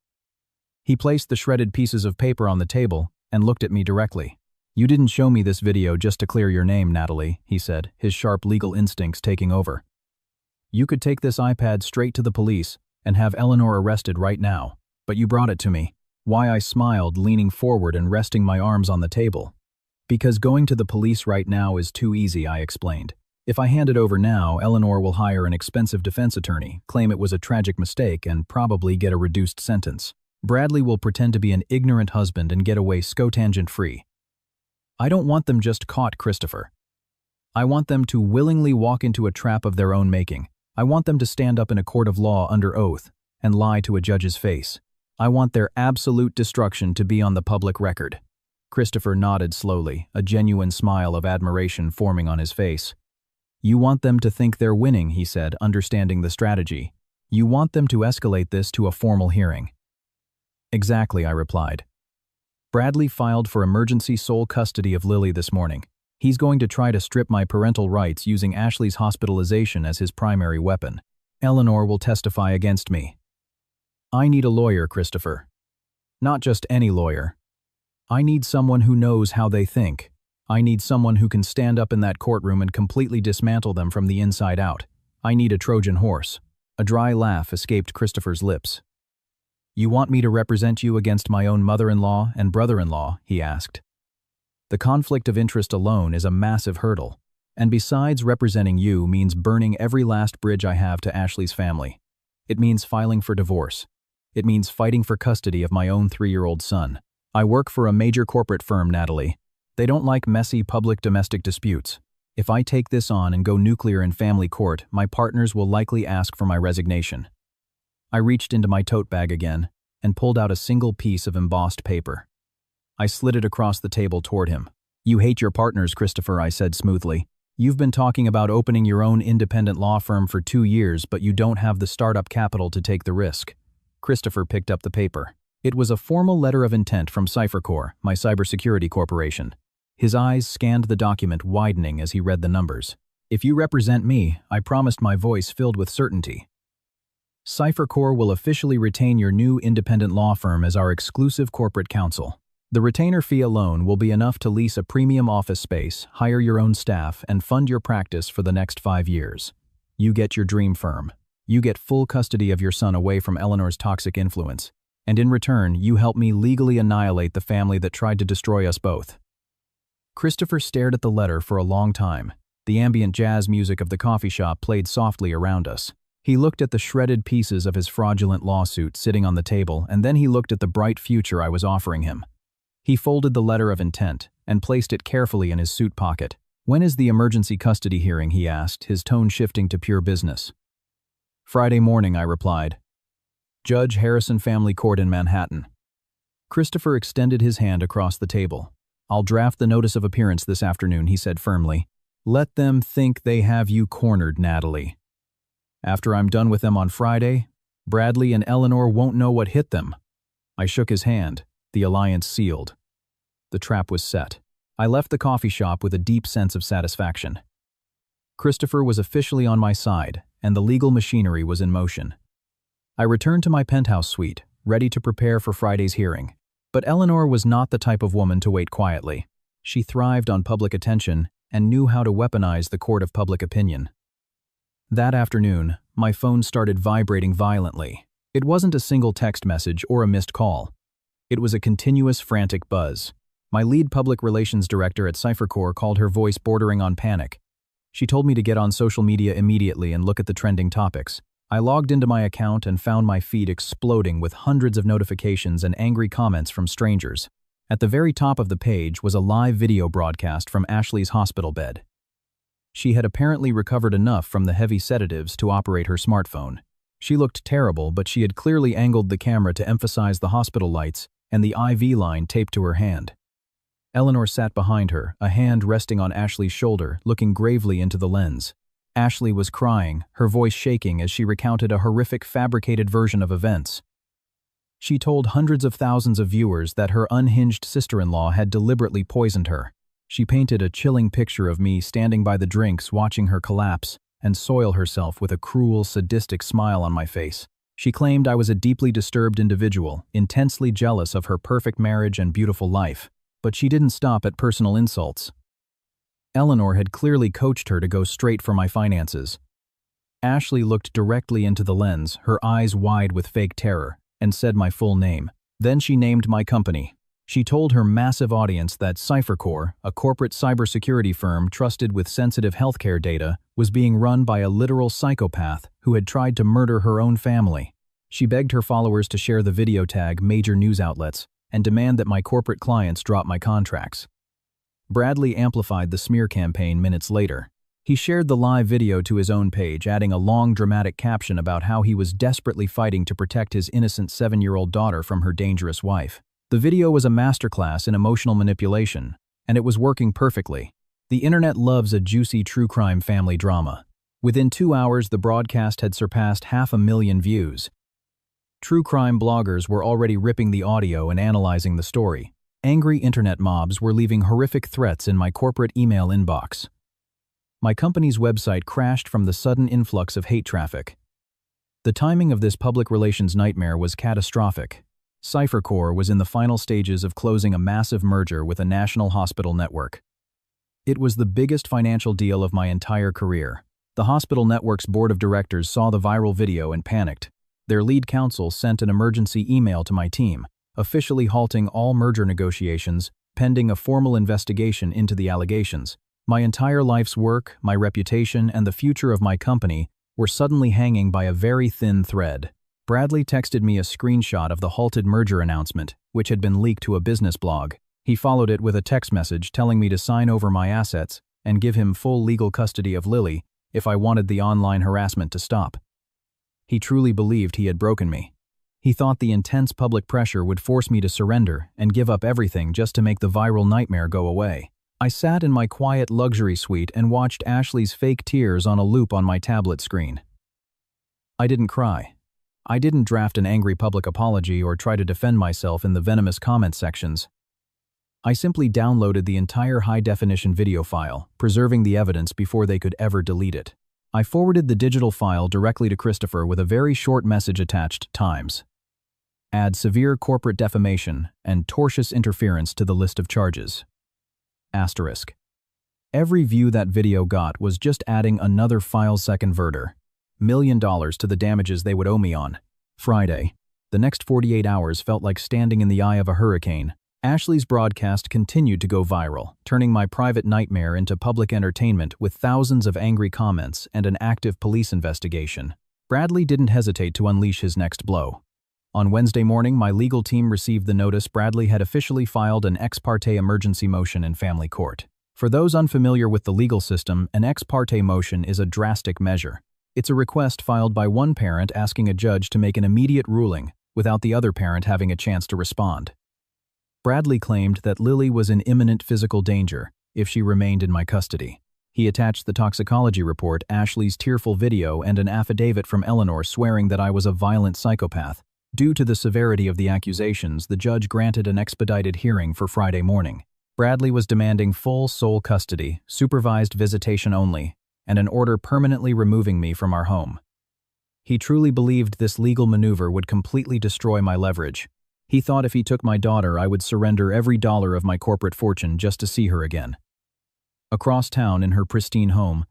[SPEAKER 1] He placed the shredded pieces of paper on the table and looked at me directly. "You didn't show me this video just to clear your name, Natalie," he said, his sharp legal instincts taking over. "You could take this iPad straight to the police and have Eleanor arrested right now, but you brought it to me." Why, I smiled, leaning forward and resting my arms on the table. "Because going to the police right now is too easy," I explained. "If I hand it over now, Eleanor will hire an expensive defense attorney, claim it was a tragic mistake, and probably get a reduced sentence. Bradley will pretend to be an ignorant husband and get away scotangent-free. I don't want them just caught, Christopher. I want them to willingly walk into a trap of their own making. I want them to stand up in a court of law under oath and lie to a judge's face. I want their absolute destruction to be on the public record." Christopher nodded slowly, a genuine smile of admiration forming on his face. "You want them to think they're winning," he said, understanding the strategy. "You want them to escalate this to a formal hearing." "Exactly," I replied. "Bradley filed for emergency sole custody of Lily this morning. He's going to try to strip my parental rights using Ashley's hospitalization as his primary weapon. Eleanor will testify against me. I need a lawyer, Christopher. Not just any lawyer. I need someone who knows how they think. I need someone who can stand up in that courtroom and completely dismantle them from the inside out. I need a Trojan horse." A dry laugh escaped Christopher's lips. "You want me to represent you against my own mother-in-law and brother-in-law?" he asked. "The conflict of interest alone is a massive hurdle, and besides, representing you means burning every last bridge I have to Ashley's family. It means filing for divorce. It means fighting for custody of my own 3-year-old son. I work for a major corporate firm, Natalie. They don't like messy public domestic disputes. If I take this on and go nuclear in family court, my partners will likely ask for my resignation." I reached into my tote bag again and pulled out a single piece of embossed paper. I slid it across the table toward him. "You hate your partners, Christopher," I said smoothly. "You've been talking about opening your own independent law firm for 2 years, but you don't have the startup capital to take the risk." Christopher picked up the paper. It was a formal letter of intent from CipherCorp, my cybersecurity corporation. His eyes scanned the document, widening as he read the numbers. "If you represent me," I promised, my voice filled with certainty, "CipherCorp will officially retain your new independent law firm as our exclusive corporate counsel. The retainer fee alone will be enough to lease a premium office space, hire your own staff, and fund your practice for the next 5 years. You get your dream firm. You get full custody of your son away from Eleanor's toxic influence. And in return, you help me legally annihilate the family that tried to destroy us both." Christopher stared at the letter for a long time. The ambient jazz music of the coffee shop played softly around us. He looked at the shredded pieces of his fraudulent lawsuit sitting on the table, and then he looked at the bright future I was offering him. He folded the letter of intent and placed it carefully in his suit pocket. "When is the emergency custody hearing?" he asked, his tone shifting to pure business. "Friday morning," I replied. "Judge Harrison Family Court in Manhattan." Christopher extended his hand across the table. "I'll draft the notice of appearance this afternoon," he said firmly. "Let them think they have you cornered, Natalie. After I'm done with them on Friday, Bradley and Eleanor won't know what hit them." I shook his hand, the alliance sealed. The trap was set. I left the coffee shop with a deep sense of satisfaction. Christopher was officially on my side, and the legal machinery was in motion. I returned to my penthouse suite, ready to prepare for Friday's hearing. But Eleanor was not the type of woman to wait quietly. She thrived on public attention and knew how to weaponize the court of public opinion. That afternoon, my phone started vibrating violently. It wasn't a single text message or a missed call. It was a continuous frantic buzz. My lead public relations director at Seizure called, her voice bordering on panic. She told me to get on social media immediately and look at the trending topics. I logged into my account and found my feed exploding with hundreds of notifications and angry comments from strangers. At the very top of the page was a live video broadcast from Ashley's hospital bed. She had apparently recovered enough from the heavy sedatives to operate her smartphone. She looked terrible, but she had clearly angled the camera to emphasize the hospital lights and the IV line taped to her hand. Eleanor sat behind her, a hand resting on Ashley's shoulder, looking gravely into the lens. Ashley was crying, her voice shaking as she recounted a horrific fabricated version of events. She told hundreds of thousands of viewers that her unhinged sister-in-law had deliberately poisoned her. She painted a chilling picture of me standing by the drinks watching her collapse and soil herself with a cruel, sadistic smile on my face. She claimed I was a deeply disturbed individual, intensely jealous of her perfect marriage and beautiful life. But she didn't stop at personal insults. Eleanor had clearly coached her to go straight for my finances. Ashley looked directly into the lens, her eyes wide with fake terror, and said my full name. Then she named my company. She told her massive audience that Seizure, a corporate cybersecurity firm trusted with sensitive healthcare data, was being run by a literal psychopath who had tried to murder her own family. She begged her followers to share the video, tag major news outlets, and demand that my corporate clients drop my contracts. Bradley amplified the smear campaign minutes later. He shared the live video to his own page, adding a long dramatic caption about how he was desperately fighting to protect his innocent 7-year-old daughter from her dangerous wife. The video was a masterclass in emotional manipulation, and it was working perfectly. The internet loves a juicy true crime family drama. Within 2 hours, the broadcast had surpassed 500,000 views. True crime bloggers were already ripping the audio and analyzing the story. Angry internet mobs were leaving horrific threats in my corporate email inbox. My company's website crashed from the sudden influx of hate traffic. The timing of this public relations nightmare was catastrophic. Seizure was in the final stages of closing a massive merger with a national hospital network. It was the biggest financial deal of my entire career. The hospital network's board of directors saw the viral video and panicked. Their lead counsel sent an emergency email to my team, officially halting all merger negotiations, pending a formal investigation into the allegations. My entire life's work, my reputation, and the future of my company were suddenly hanging by a very thin thread. Bradley texted me a screenshot of the halted merger announcement, which had been leaked to a business blog. He followed it with a text message telling me to sign over my assets and give him full legal custody of Lily if I wanted the online harassment to stop. He truly believed he had broken me. He thought the intense public pressure would force me to surrender and give up everything just to make the viral nightmare go away. I sat in my quiet luxury suite and watched Ashley's fake tears on a loop on my tablet screen. I didn't cry. I didn't draft an angry public apology or try to defend myself in the venomous comment sections. I simply downloaded the entire high-definition video file, preserving the evidence before they could ever delete it. I forwarded the digital file directly to Christopher with a very short message attached, Times. Add severe corporate defamation and tortious interference to the list of charges. Asterisk. Every view that video got was just adding another file-second converter. $1 million to the damages they would owe me on. Friday. The next 48 hours felt like standing in the eye of a hurricane. Ashley's broadcast continued to go viral, turning my private nightmare into public entertainment with thousands of angry comments and an active police investigation. Bradley didn't hesitate to unleash his next blow. On Wednesday morning, my legal team received the notice Bradley had officially filed an ex parte emergency motion in family court. For those unfamiliar with the legal system, an ex parte motion is a drastic measure. It's a request filed by one parent asking a judge to make an immediate ruling without the other parent having a chance to respond. Bradley claimed that Lily was in imminent physical danger if she remained in my custody. He attached the toxicology report, Ashley's tearful video, and an affidavit from Eleanor swearing that I was a violent psychopath. Due to the severity of the accusations, the judge granted an expedited hearing for Friday morning. Bradley was demanding full sole custody, supervised visitation only, and an order permanently removing me from our home. He truly believed this legal maneuver would completely destroy my leverage. He thought if he took my daughter, I would surrender every dollar of my corporate fortune just to see her again. Across town in her pristine home,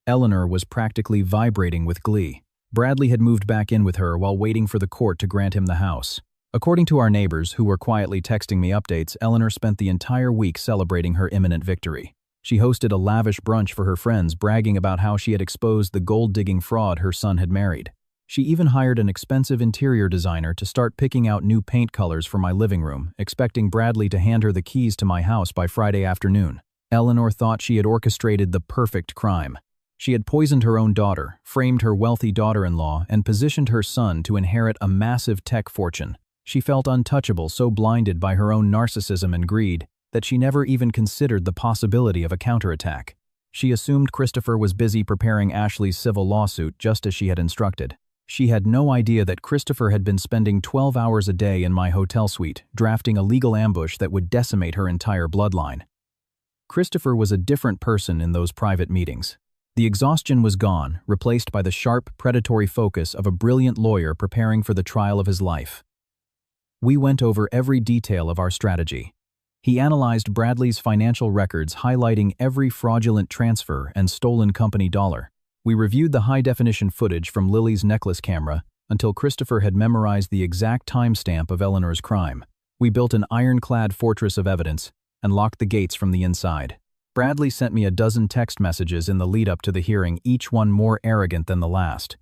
[SPEAKER 1] Eleanor was practically vibrating with glee. Bradley had moved back in with her while waiting for the court to grant him the house. According to our neighbors, who were quietly texting me updates, Eleanor spent the entire week celebrating her imminent victory. She hosted a lavish brunch for her friends, bragging about how she had exposed the gold-digging fraud her son had married. She even hired an expensive interior designer to start picking out new paint colors for my living room, expecting Bradley to hand her the keys to my house by Friday afternoon. Eleanor thought she had orchestrated the perfect crime. She had poisoned her own daughter, framed her wealthy daughter-in-law, and positioned her son to inherit a massive tech fortune. She felt untouchable, so blinded by her own narcissism and greed that she never even considered the possibility of a counterattack. She assumed Christopher was busy preparing Ashley's civil lawsuit just as she had instructed. She had no idea that Christopher had been spending 12 hours a day in my hotel suite, drafting a legal ambush that would decimate her entire bloodline. Christopher was a different person in those private meetings. The exhaustion was gone, replaced by the sharp, predatory focus of a brilliant lawyer preparing for the trial of his life. We went over every detail of our strategy. He analyzed Bradley's financial records, highlighting every fraudulent transfer and stolen company dollar. We reviewed the high-definition footage from Lily's necklace camera until Christopher had memorized the exact timestamp of Eleanor's crime. We built an ironclad fortress of evidence and locked the gates from the inside. Bradley sent me a dozen text messages in the lead-up to the hearing, each one more arrogant than the last.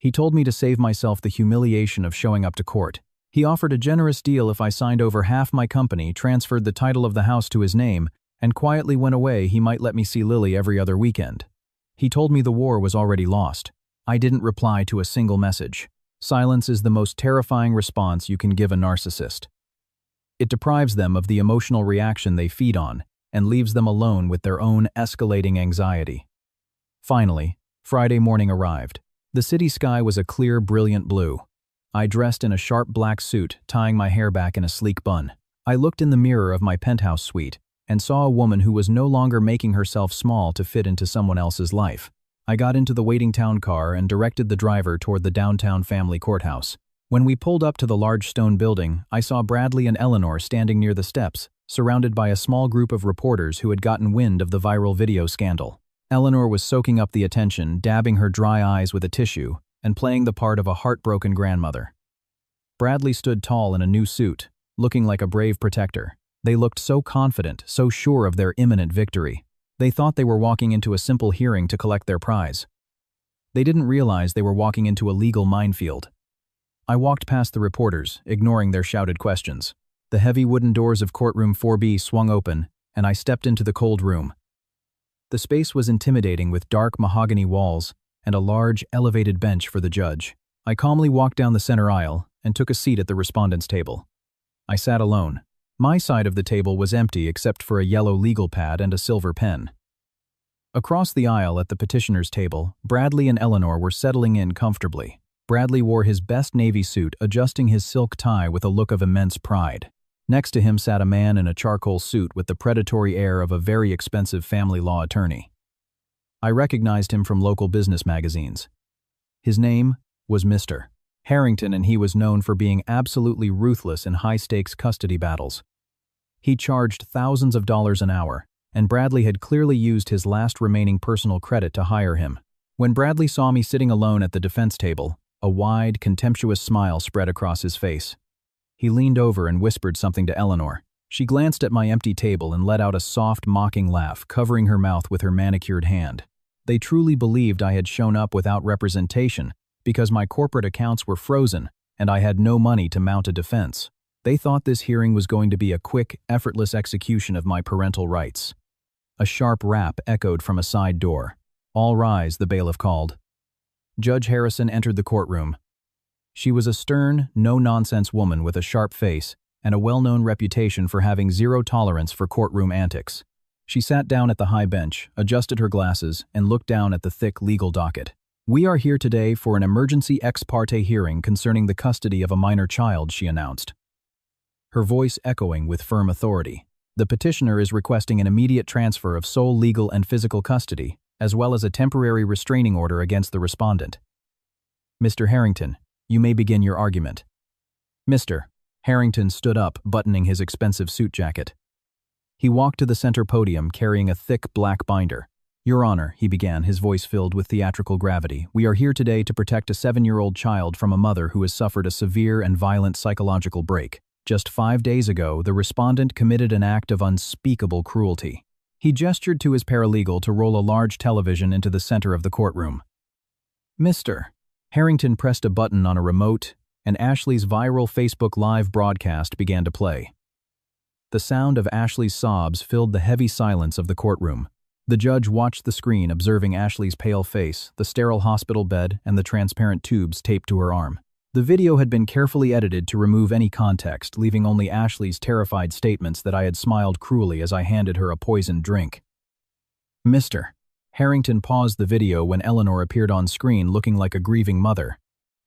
[SPEAKER 1] He told me to save myself the humiliation of showing up to court. He offered a generous deal if I signed over half my company, transferred the title of the house to his name, and quietly went away. He might let me see Lily every other weekend. He told me the war was already lost. I didn't reply to a single message. Silence is the most terrifying response you can give a narcissist. It deprives them of the emotional reaction they feed on and leaves them alone with their own escalating anxiety. Finally, Friday morning arrived. The city sky was a clear, brilliant blue. I dressed in a sharp black suit, tying my hair back in a sleek bun. I looked in the mirror of my penthouse suite and saw a woman who was no longer making herself small to fit into someone else's life. I got into the waiting town car and directed the driver toward the downtown family courthouse. When we pulled up to the large stone building, I saw Bradley and Eleanor standing near the steps, surrounded by a small group of reporters who had gotten wind of the viral video scandal. Eleanor was soaking up the attention, dabbing her dry eyes with a tissue, and playing the part of a heartbroken grandmother. Bradley stood tall in a new suit, looking like a brave protector. They looked so confident, so sure of their imminent victory. They thought they were walking into a simple hearing to collect their prize. They didn't realize they were walking into a legal minefield. I walked past the reporters, ignoring their shouted questions. The heavy wooden doors of courtroom 4B swung open, and I stepped into the cold room. The space was intimidating, with dark mahogany walls and a large, elevated bench for the judge. I calmly walked down the center aisle and took a seat at the respondent's table. I sat alone. My side of the table was empty except for a yellow legal pad and a silver pen. Across the aisle at the petitioner's table, Bradley and Eleanor were settling in comfortably. Bradley wore his best navy suit, adjusting his silk tie with a look of immense pride. Next to him sat a man in a charcoal suit with the predatory air of a very expensive family law attorney. I recognized him from local business magazines. His name was Mr. Harrington, and he was known for being absolutely ruthless in high-stakes custody battles. He charged thousands of dollars an hour, and Bradley had clearly used his last remaining personal credit to hire him. When Bradley saw me sitting alone at the defense table, a wide, contemptuous smile spread across his face. He leaned over and whispered something to Eleanor. She glanced at my empty table and let out a soft, mocking laugh, covering her mouth with her manicured hand. They truly believed I had shown up without representation because my corporate accounts were frozen and I had no money to mount a defense. They thought this hearing was going to be a quick, effortless execution of my parental rights. A sharp rap echoed from a side door. "All rise," the bailiff called. Judge Harrison entered the courtroom. She was a stern, no-nonsense woman with a sharp face and a well-known reputation for having zero tolerance for courtroom antics. She sat down at the high bench, adjusted her glasses, and looked down at the thick legal docket. "We are here today for an emergency ex parte hearing concerning the custody of a minor child," she announced, her voice echoing with firm authority. "The petitioner is requesting an immediate transfer of sole legal and physical custody, as well as a temporary restraining order against the respondent. Mr. Harrington, you may begin your argument." Mr. Harrington stood up, buttoning his expensive suit jacket. He walked to the center podium carrying a thick black binder. "Your Honor," he began, his voice filled with theatrical gravity, "we are here today to protect a 7-year-old child from a mother who has suffered a severe and violent psychological break. Just 5 days ago, the respondent committed an act of unspeakable cruelty." He gestured to his paralegal to roll a large television into the center of the courtroom. "Mr." Harrington pressed a button on a remote, and Ashley's viral Facebook Live broadcast began to play. The sound of Ashley's sobs filled the heavy silence of the courtroom. The judge watched the screen, observing Ashley's pale face, the sterile hospital bed, and the transparent tubes taped to her arm. The video had been carefully edited to remove any context, leaving only Ashley's terrified statements that I had smiled cruelly as I handed her a poisoned drink. "Mr." Harrington paused the video when Eleanor appeared on screen looking like a grieving mother.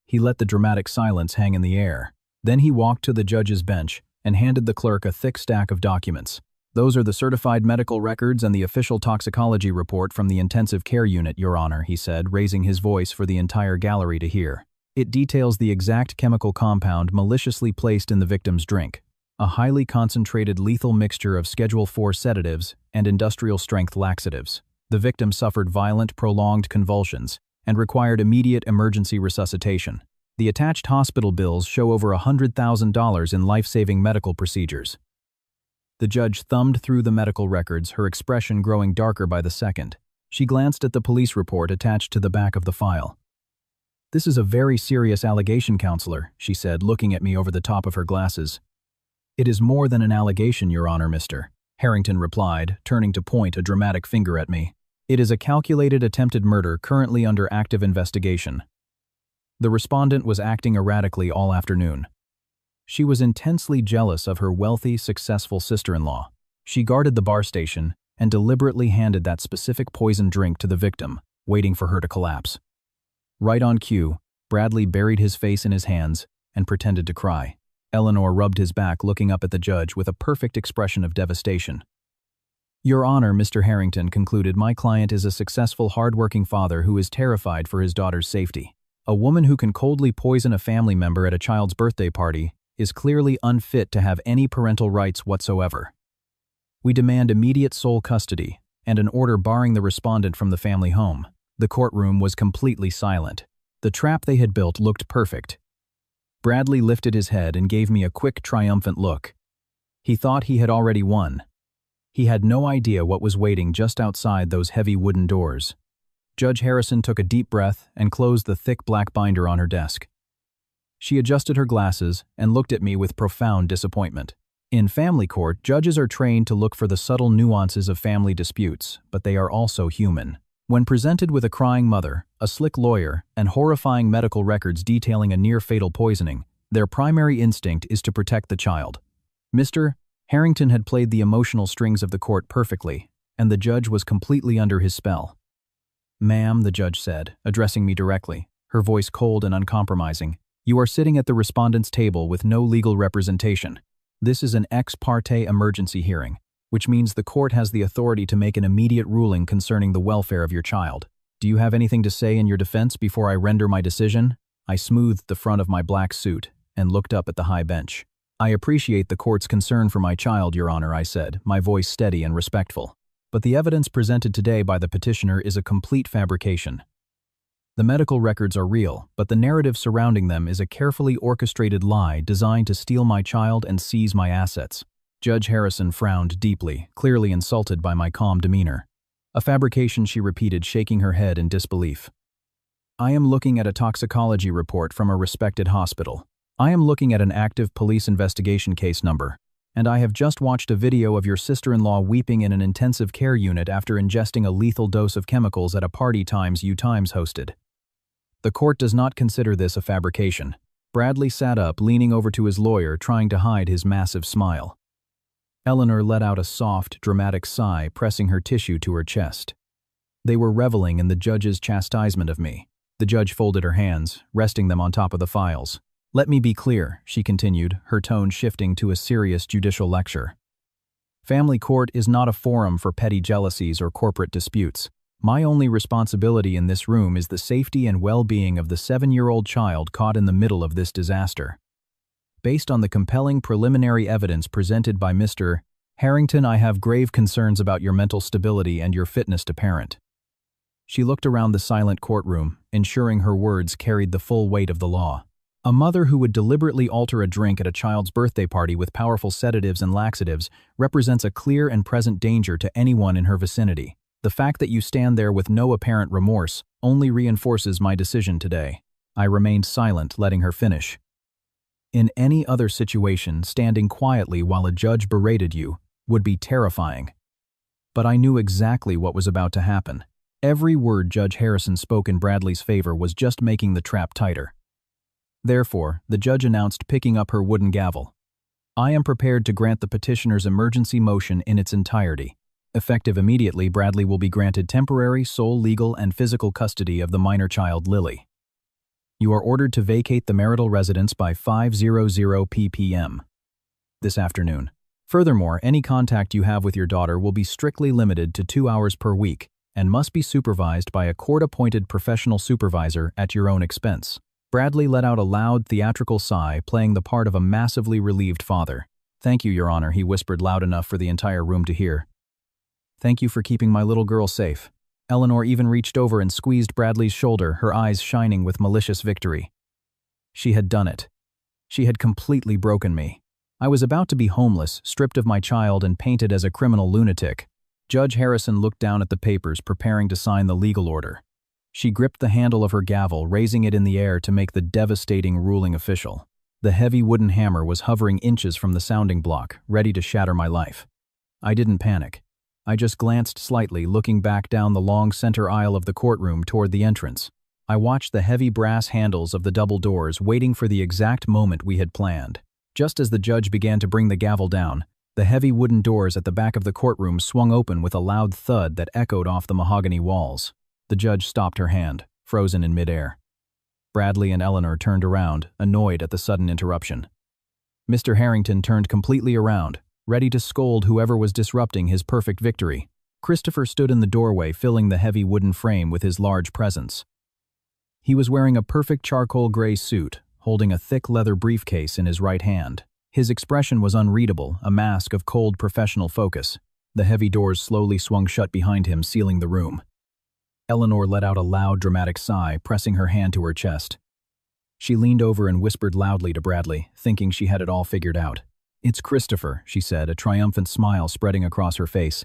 [SPEAKER 1] He let the dramatic silence hang in the air. Then he walked to the judge's bench and handed the clerk a thick stack of documents. "Those are the certified medical records and the official toxicology report from the intensive care unit, Your Honor," he said, raising his voice for the entire gallery to hear. "It details the exact chemical compound maliciously placed in the victim's drink, a highly concentrated lethal mixture of Schedule 4 sedatives and industrial-strength laxatives. The victim suffered violent, prolonged convulsions and required immediate emergency resuscitation. The attached hospital bills show over $100,000 in life-saving medical procedures." The judge thumbed through the medical records, her expression growing darker by the second. She glanced at the police report attached to the back of the file. "This is a very serious allegation, Counselor," she said, looking at me over the top of her glasses. "It is more than an allegation, Your Honor, Mr." Harrington replied, turning to point a dramatic finger at me. "It is a calculated attempted murder currently under active investigation." The respondent was acting erratically all afternoon. She was intensely jealous of her wealthy, successful sister-in-law. She guarded the bar station and deliberately handed that specific poison drink to the victim, waiting for her to collapse. Right on cue, Bradley buried his face in his hands and pretended to cry. Eleanor rubbed his back, looking up at the judge with a perfect expression of devastation. "Your Honor," Mr. Harrington concluded, "my client is a successful, hard-working father who is terrified for his daughter's safety. A woman who can coldly poison a family member at a child's birthday party is clearly unfit to have any parental rights whatsoever. We demand immediate sole custody and an order barring the respondent from the family home." The courtroom was completely silent. The trap they had built looked perfect. Bradley lifted his head and gave me a quick, triumphant look. He thought he had already won. He had no idea what was waiting just outside those heavy wooden doors. Judge Harrison took a deep breath and closed the thick black binder on her desk. She adjusted her glasses and looked at me with profound disappointment. In family court, judges are trained to look for the subtle nuances of family disputes, but they are also human. When presented with a crying mother, a slick lawyer, and horrifying medical records detailing a near-fatal poisoning, their primary instinct is to protect the child. Mr. Harrington had played the emotional strings of the court perfectly, and the judge was completely under his spell. "Ma'am," the judge said, addressing me directly, her voice cold and uncompromising, "you are sitting at the respondent's table with no legal representation. This is an ex parte emergency hearing, which means the court has the authority to make an immediate ruling concerning the welfare of your child. Do you have anything to say in your defense before I render my decision?" I smoothed the front of my black suit and looked up at the high bench. "I appreciate the court's concern for my child, Your Honor," I said, my voice steady and respectful. "But the evidence presented today by the petitioner is a complete fabrication. The medical records are real, but the narrative surrounding them is a carefully orchestrated lie designed to steal my child and seize my assets." Judge Harrison frowned deeply, clearly insulted by my calm demeanor. "A fabrication," she repeated, shaking her head in disbelief. "I am looking at a toxicology report from a respected hospital. I am looking at an active police investigation case number, and I have just watched a video of your sister-in-law weeping in an intensive care unit after ingesting a lethal dose of chemicals at a party you hosted. The court does not consider this a fabrication." Bradley sat up, leaning over to his lawyer, trying to hide his massive smile. Eleanor let out a soft, dramatic sigh, pressing her tissue to her chest. They were reveling in the judge's chastisement of me. The judge folded her hands, resting them on top of the files. "Let me be clear," she continued, her tone shifting to a serious judicial lecture. "Family court is not a forum for petty jealousies or corporate disputes. My only responsibility in this room is the safety and well-being of the 7-year-old child caught in the middle of this disaster. Based on the compelling preliminary evidence presented by Mr. Harrington, I have grave concerns about your mental stability and your fitness to parent. She looked around the silent courtroom, ensuring her words carried the full weight of the law. A mother who would deliberately alter a drink at a child's birthday party with powerful sedatives and laxatives represents a clear and present danger to anyone in her vicinity. The fact that you stand there with no apparent remorse only reinforces my decision today. I remained silent, letting her finish. In any other situation, standing quietly while a judge berated you would be terrifying. But I knew exactly what was about to happen. Every word Judge Harrison spoke in Bradley's favor was just making the trap tighter. Therefore, the judge announced, picking up her wooden gavel, I am prepared to grant the petitioner's emergency motion in its entirety. Effective immediately, Bradley will be granted temporary sole legal and physical custody of the minor child Lily. You are ordered to vacate the marital residence by 5:00 p.m. this afternoon. Furthermore, any contact you have with your daughter will be strictly limited to 2 hours per week and must be supervised by a court-appointed professional supervisor at your own expense. Bradley let out a loud, theatrical sigh, playing the part of a massively relieved father. Thank you, Your Honor, he whispered loud enough for the entire room to hear. Thank you for keeping my little girl safe. Eleanor even reached over and squeezed Bradley's shoulder, her eyes shining with malicious victory. She had done it. She had completely broken me. I was about to be homeless, stripped of my child, and painted as a criminal lunatic. Judge Harrison looked down at the papers, preparing to sign the legal order. She gripped the handle of her gavel, raising it in the air to make the devastating ruling official. The heavy wooden hammer was hovering inches from the sounding block, ready to shatter my life. I didn't panic. I just glanced slightly, looking back down the long center aisle of the courtroom toward the entrance. I watched the heavy brass handles of the double doors, waiting for the exact moment we had planned. Just as the judge began to bring the gavel down, the heavy wooden doors at the back of the courtroom swung open with a loud thud that echoed off the mahogany walls. The judge stopped her hand, frozen in midair. Bradley and Eleanor turned around, annoyed at the sudden interruption. Mr. Harrington turned completely around, ready to scold whoever was disrupting his perfect victory. Christopher stood in the doorway, filling the heavy wooden frame with his large presence. He was wearing a perfect charcoal gray suit, holding a thick leather briefcase in his right hand. His expression was unreadable, a mask of cold professional focus. The heavy doors slowly swung shut behind him, sealing the room. Eleanor let out a loud, dramatic sigh, pressing her hand to her chest. She leaned over and whispered loudly to Bradley, thinking she had it all figured out. It's Christopher, she said, a triumphant smile spreading across her face.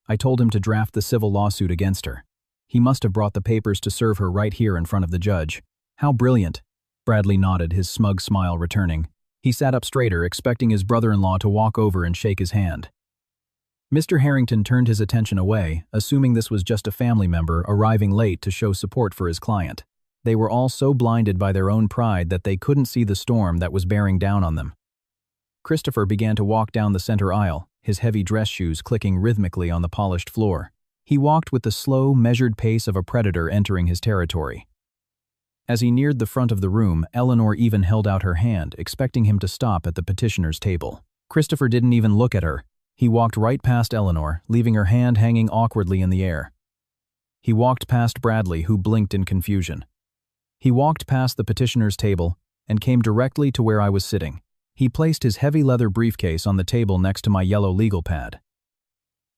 [SPEAKER 1] I told him to draft the civil lawsuit against her. He must have brought the papers to serve her right here in front of the judge. How brilliant. Bradley nodded, his smug smile returning. He sat up straighter, expecting his brother-in-law to walk over and shake his hand. Mr. Harrington turned his attention away, assuming this was just a family member arriving late to show support for his client. They were all so blinded by their own pride that they couldn't see the storm that was bearing down on them. Christopher began to walk down the center aisle, his heavy dress shoes clicking rhythmically on the polished floor. He walked with the slow, measured pace of a predator entering his territory. As he neared the front of the room, Eleanor even held out her hand, expecting him to stop at the petitioner's table. Christopher didn't even look at her. He walked right past Eleanor, leaving her hand hanging awkwardly in the air. He walked past Bradley, who blinked in confusion. He walked past the petitioner's table and came directly to where I was sitting. He placed his heavy leather briefcase on the table next to my yellow legal pad.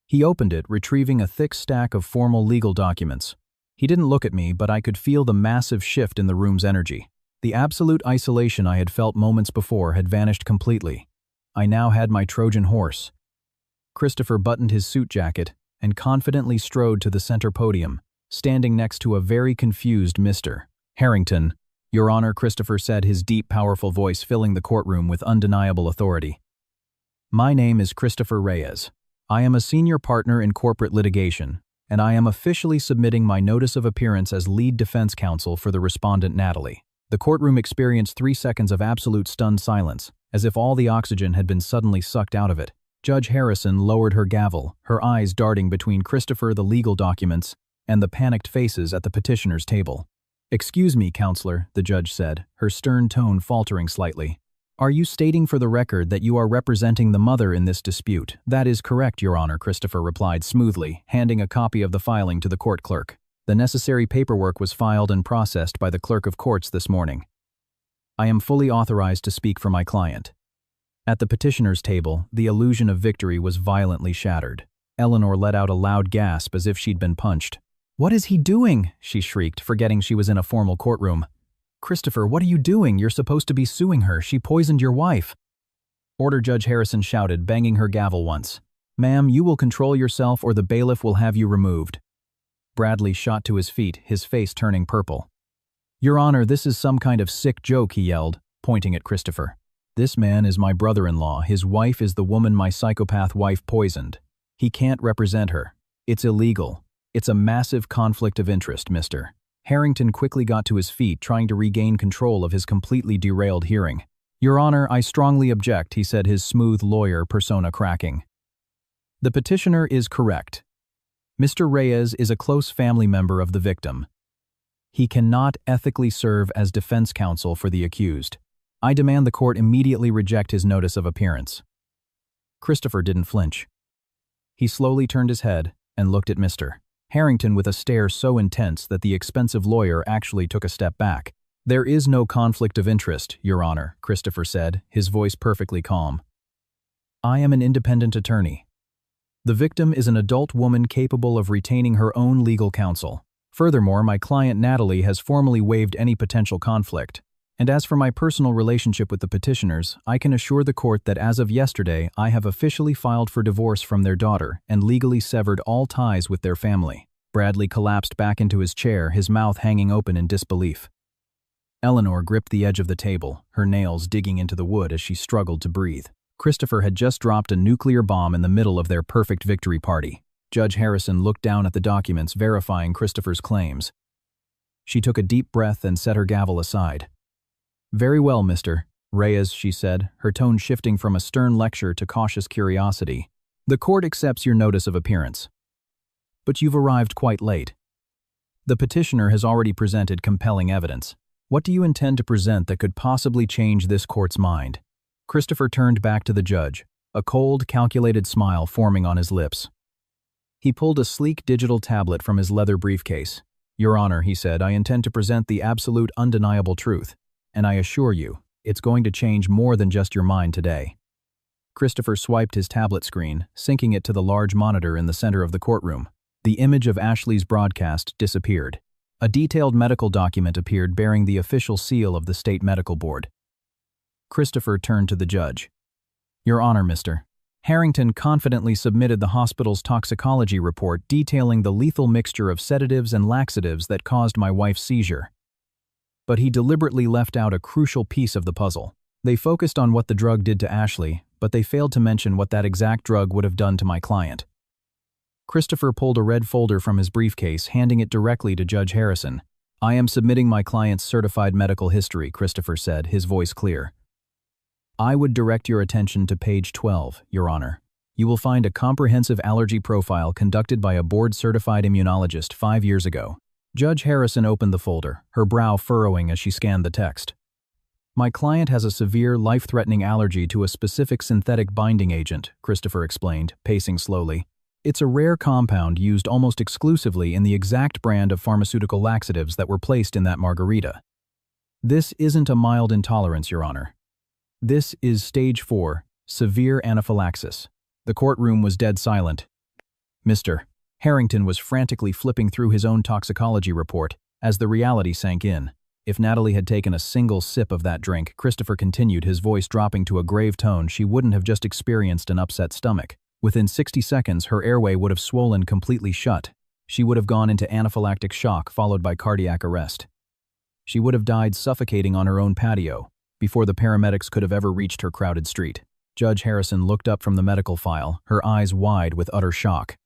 [SPEAKER 1] He opened it, retrieving a thick stack of formal legal documents. He didn't look at me, but I could feel the massive shift in the room's energy. The absolute isolation I had felt moments before had vanished completely. I now had my Trojan horse. Christopher buttoned his suit jacket and confidently strode to the center podium, standing next to a very confused Mr. Harrington. Your Honor, Christopher said, his deep, powerful voice filling the courtroom with undeniable authority. My name is Christopher Reyes. I am a senior partner in corporate litigation, and I am officially submitting my notice of appearance as lead defense counsel for the respondent Natalie. The courtroom experienced 3 seconds of absolute stunned silence, as if all the oxygen had been suddenly sucked out of it. Judge Harrison lowered her gavel, her eyes darting between Christopher, the legal documents, and the panicked faces at the petitioner's table. Excuse me, counselor, the judge said, her stern tone faltering slightly. Are you stating for the record that you are representing the mother in this dispute? That is correct, Your Honor, Christopher replied smoothly, handing a copy of the filing to the court clerk. The necessary paperwork was filed and processed by the clerk of courts this morning. I am fully authorized to speak for my client. At the petitioner's table, the illusion of victory was violently shattered. Eleanor let out a loud gasp as if she'd been punched. "What is he doing?" she shrieked, forgetting she was in a formal courtroom. "Christopher, what are you doing? You're supposed to be suing her. She poisoned your wife." "Order," Judge Harrison shouted, banging her gavel once. "Ma'am, you will control yourself or the bailiff will have you removed." Bradley shot to his feet, his face turning purple. "Your Honor, this is some kind of sick joke," he yelled, pointing at Christopher. "This man is my brother-in-law. His wife is the woman my psychopath wife poisoned. He can't represent her. It's illegal. It's a massive conflict of interest, mister." Harrington quickly got to his feet, trying to regain control of his completely derailed hearing. "Your Honor, I strongly object," he said, his smooth lawyer persona cracking. "The petitioner is correct. Mr. Reyes is a close family member of the victim. He cannot ethically serve as defense counsel for the accused. I demand the court immediately reject his notice of appearance." Christopher didn't flinch. He slowly turned his head and looked at Mr. Harrington with a stare so intense that the expensive lawyer actually took a step back. "There is no conflict of interest, Your Honor," Christopher said, his voice perfectly calm. "I am an independent attorney. The victim is an adult woman capable of retaining her own legal counsel. Furthermore, my client Natalie has formally waived any potential conflict. And as for my personal relationship with the petitioners, I can assure the court that as of yesterday, I have officially filed for divorce from their daughter and legally severed all ties with their family." Bradley collapsed back into his chair, his mouth hanging open in disbelief. Eleanor gripped the edge of the table, her nails digging into the wood as she struggled to breathe. Christopher had just dropped a nuclear bomb in the middle of their perfect victory party. Judge Harrison looked down at the documents verifying Christopher's claims. She took a deep breath and set her gavel aside. "Very well, Mr. Reyes," she said, her tone shifting from a stern lecture to cautious curiosity. "The court accepts your notice of appearance. But you've arrived quite late. The petitioner has already presented compelling evidence. What do you intend to present that could possibly change this court's mind?" Christopher turned back to the judge, a cold, calculated smile forming on his lips. He pulled a sleek digital tablet from his leather briefcase. "Your Honor," he said, "I intend to present the absolute, undeniable truth. And I assure you, it's going to change more than just your mind today." Christopher swiped his tablet screen, syncing it to the large monitor in the center of the courtroom. The image of Ashley's broadcast disappeared. A detailed medical document appeared bearing the official seal of the State Medical Board. Christopher turned to the judge. "Your Honor, Mr. Harrington confidently submitted the hospital's toxicology report detailing the lethal mixture of sedatives and laxatives that caused my wife's seizure. But he deliberately left out a crucial piece of the puzzle. They focused on what the drug did to Ashley, but they failed to mention what that exact drug would have done to my client." Christopher pulled a red folder from his briefcase, handing it directly to Judge Harrison. "I am submitting my client's certified medical history," Christopher said, his voice clear. "I would direct your attention to page 12, Your Honor. You will find a comprehensive allergy profile conducted by a board-certified immunologist 5 years ago." Judge Harrison opened the folder, her brow furrowing as she scanned the text. "My client has a severe, life-threatening allergy to a specific synthetic binding agent," Christopher explained, pacing slowly. "It's a rare compound used almost exclusively in the exact brand of pharmaceutical laxatives that were placed in that margarita. This isn't a mild intolerance, Your Honor. This is stage 4, severe anaphylaxis." The courtroom was dead silent. Mr. Harrington was frantically flipping through his own toxicology report as the reality sank in. If Natalie had taken a single sip of that drink, Christopher continued, his voice dropping to a grave tone, she wouldn't have just experienced an upset stomach. Within 60 seconds, her airway would have swollen completely shut. She would have gone into anaphylactic shock followed by cardiac arrest. She would have died suffocating on her own patio before the paramedics could have ever reached her crowded street. Judge Harrison looked up from the medical file, her eyes wide with utter shock.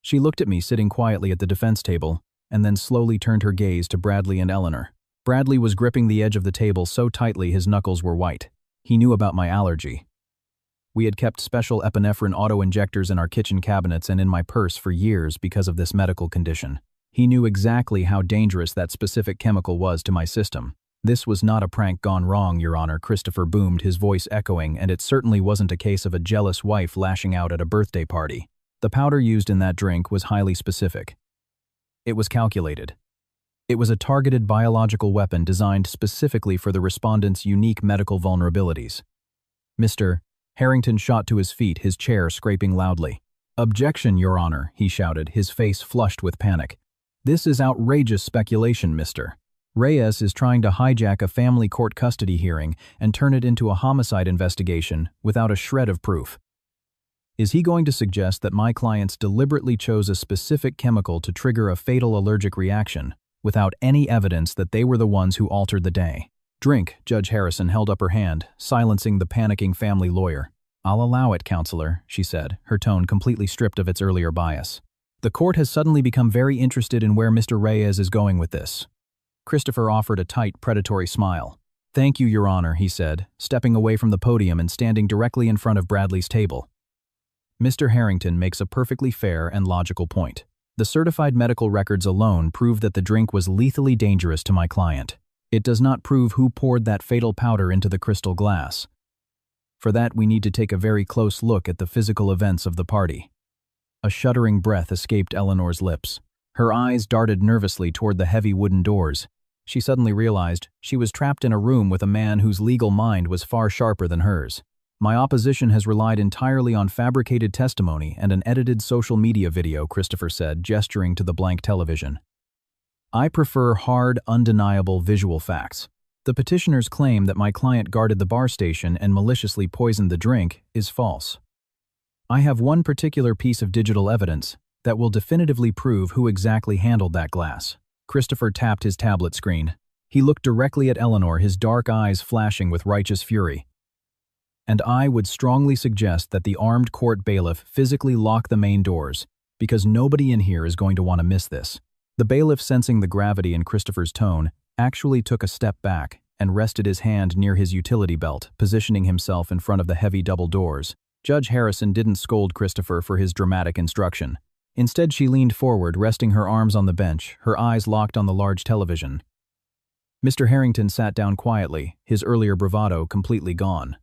[SPEAKER 1] She looked at me sitting quietly at the defense table, and then slowly turned her gaze to Bradley and Eleanor. Bradley was gripping the edge of the table so tightly his knuckles were white. He knew about my allergy. We had kept special epinephrine auto-injectors in our kitchen cabinets and in my purse for years because of this medical condition. He knew exactly how dangerous that specific chemical was to my system. "This was not a prank gone wrong, Your Honor," Christopher boomed, his voice echoing, "and it certainly wasn't a case of a jealous wife lashing out at a birthday party. The powder used in that drink was highly specific. It was calculated. It was a targeted biological weapon designed specifically for the respondent's unique medical vulnerabilities. Mr. Harrington shot to his feet, his chair scraping loudly. "Objection, Your Honor," he shouted, his face flushed with panic. "This is outrageous speculation, Mr. Reyes is trying to hijack a family court custody hearing and turn it into a homicide investigation without a shred of proof. Is he going to suggest that my clients deliberately chose a specific chemical to trigger a fatal allergic reaction without any evidence that they were the ones who altered the day?" "Drink," Judge Harrison held up her hand, silencing the panicking family lawyer. "I'll allow it, counselor," she said, her tone completely stripped of its earlier bias. "The court has suddenly become very interested in where Mr. Reyes is going with this." Christopher offered a tight, predatory smile. "Thank you, Your Honor," he said, stepping away from the podium and standing directly in front of Bradley's table. "Mr. Harrington makes a perfectly fair and logical point. The certified medical records alone prove that the drink was lethally dangerous to my client. It does not prove who poured that fatal powder into the crystal glass. For that, we need to take a very close look at the physical events of the party." A shuddering breath escaped Eleanor's lips. Her eyes darted nervously toward the heavy wooden doors. She suddenly realized she was trapped in a room with a man whose legal mind was far sharper than hers. "My opposition has relied entirely on fabricated testimony and an edited social media video," Christopher said, gesturing to the blank television. "I prefer hard, undeniable visual facts. The petitioner's claim that my client guarded the bar station and maliciously poisoned the drink is false. I have one particular piece of digital evidence that will definitively prove who exactly handled that glass." Christopher tapped his tablet screen. He looked directly at Eleanor, his dark eyes flashing with righteous fury. "And I would strongly suggest that the armed court bailiff physically lock the main doors, because nobody in here is going to want to miss this." The bailiff, sensing the gravity in Christopher's tone, actually took a step back and rested his hand near his utility belt, positioning himself in front of the heavy double doors. Judge Harrison didn't scold Christopher for his dramatic instruction. Instead, she leaned forward, resting her arms on the bench, her eyes locked on the large television. Mr. Harrington sat down quietly, his earlier bravado completely gone.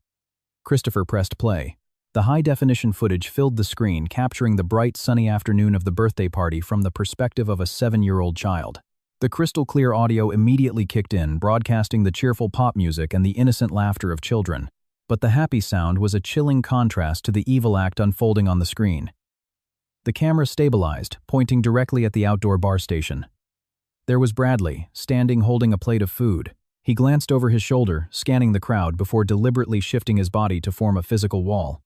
[SPEAKER 1] Christopher pressed play. The high-definition footage filled the screen, capturing the bright, sunny afternoon of the birthday party from the perspective of a 7-year-old child. The crystal-clear audio immediately kicked in, broadcasting the cheerful pop music and the innocent laughter of children. But the happy sound was a chilling contrast to the evil act unfolding on the screen. The camera stabilized, pointing directly at the outdoor bar station. There was Bradley, standing holding a plate of food. He glanced over his shoulder, scanning the crowd before deliberately shifting his body to form a physical wall.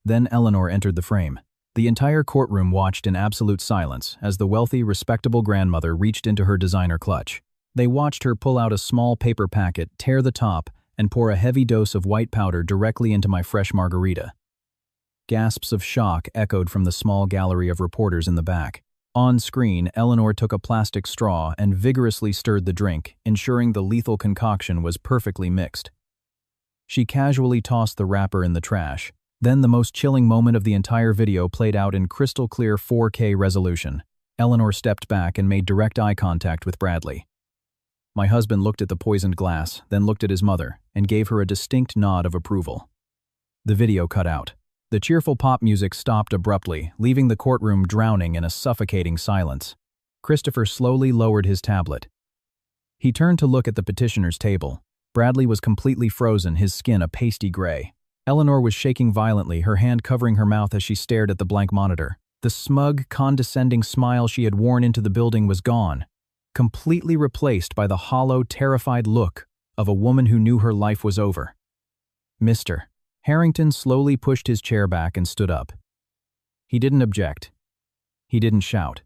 [SPEAKER 1] Then Eleanor entered the frame. The entire courtroom watched in absolute silence as the wealthy, respectable grandmother reached into her designer clutch. They watched her pull out a small paper packet, tear the top, and pour a heavy dose of white powder directly into my fresh margarita. Gasps of shock echoed from the small gallery of reporters in the back. On screen, Eleanor took a plastic straw and vigorously stirred the drink, ensuring the lethal concoction was perfectly mixed. She casually tossed the wrapper in the trash. Then the most chilling moment of the entire video played out in crystal-clear 4K resolution. Eleanor stepped back and made direct eye contact with Bradley. My husband looked at the poisoned glass, then looked at his mother, and gave her a distinct nod of approval. The video cut out. The cheerful pop music stopped abruptly, leaving the courtroom drowning in a suffocating silence. Christopher slowly lowered his tablet. He turned to look at the petitioner's table. Bradley was completely frozen, his skin a pasty gray. Eleanor was shaking violently, her hand covering her mouth as she stared at the blank monitor. The smug, condescending smile she had worn into the building was gone, completely replaced by the hollow, terrified look of a woman who knew her life was over. "Mr. Harrington slowly pushed his chair back and stood up. He didn't object. He didn't shout.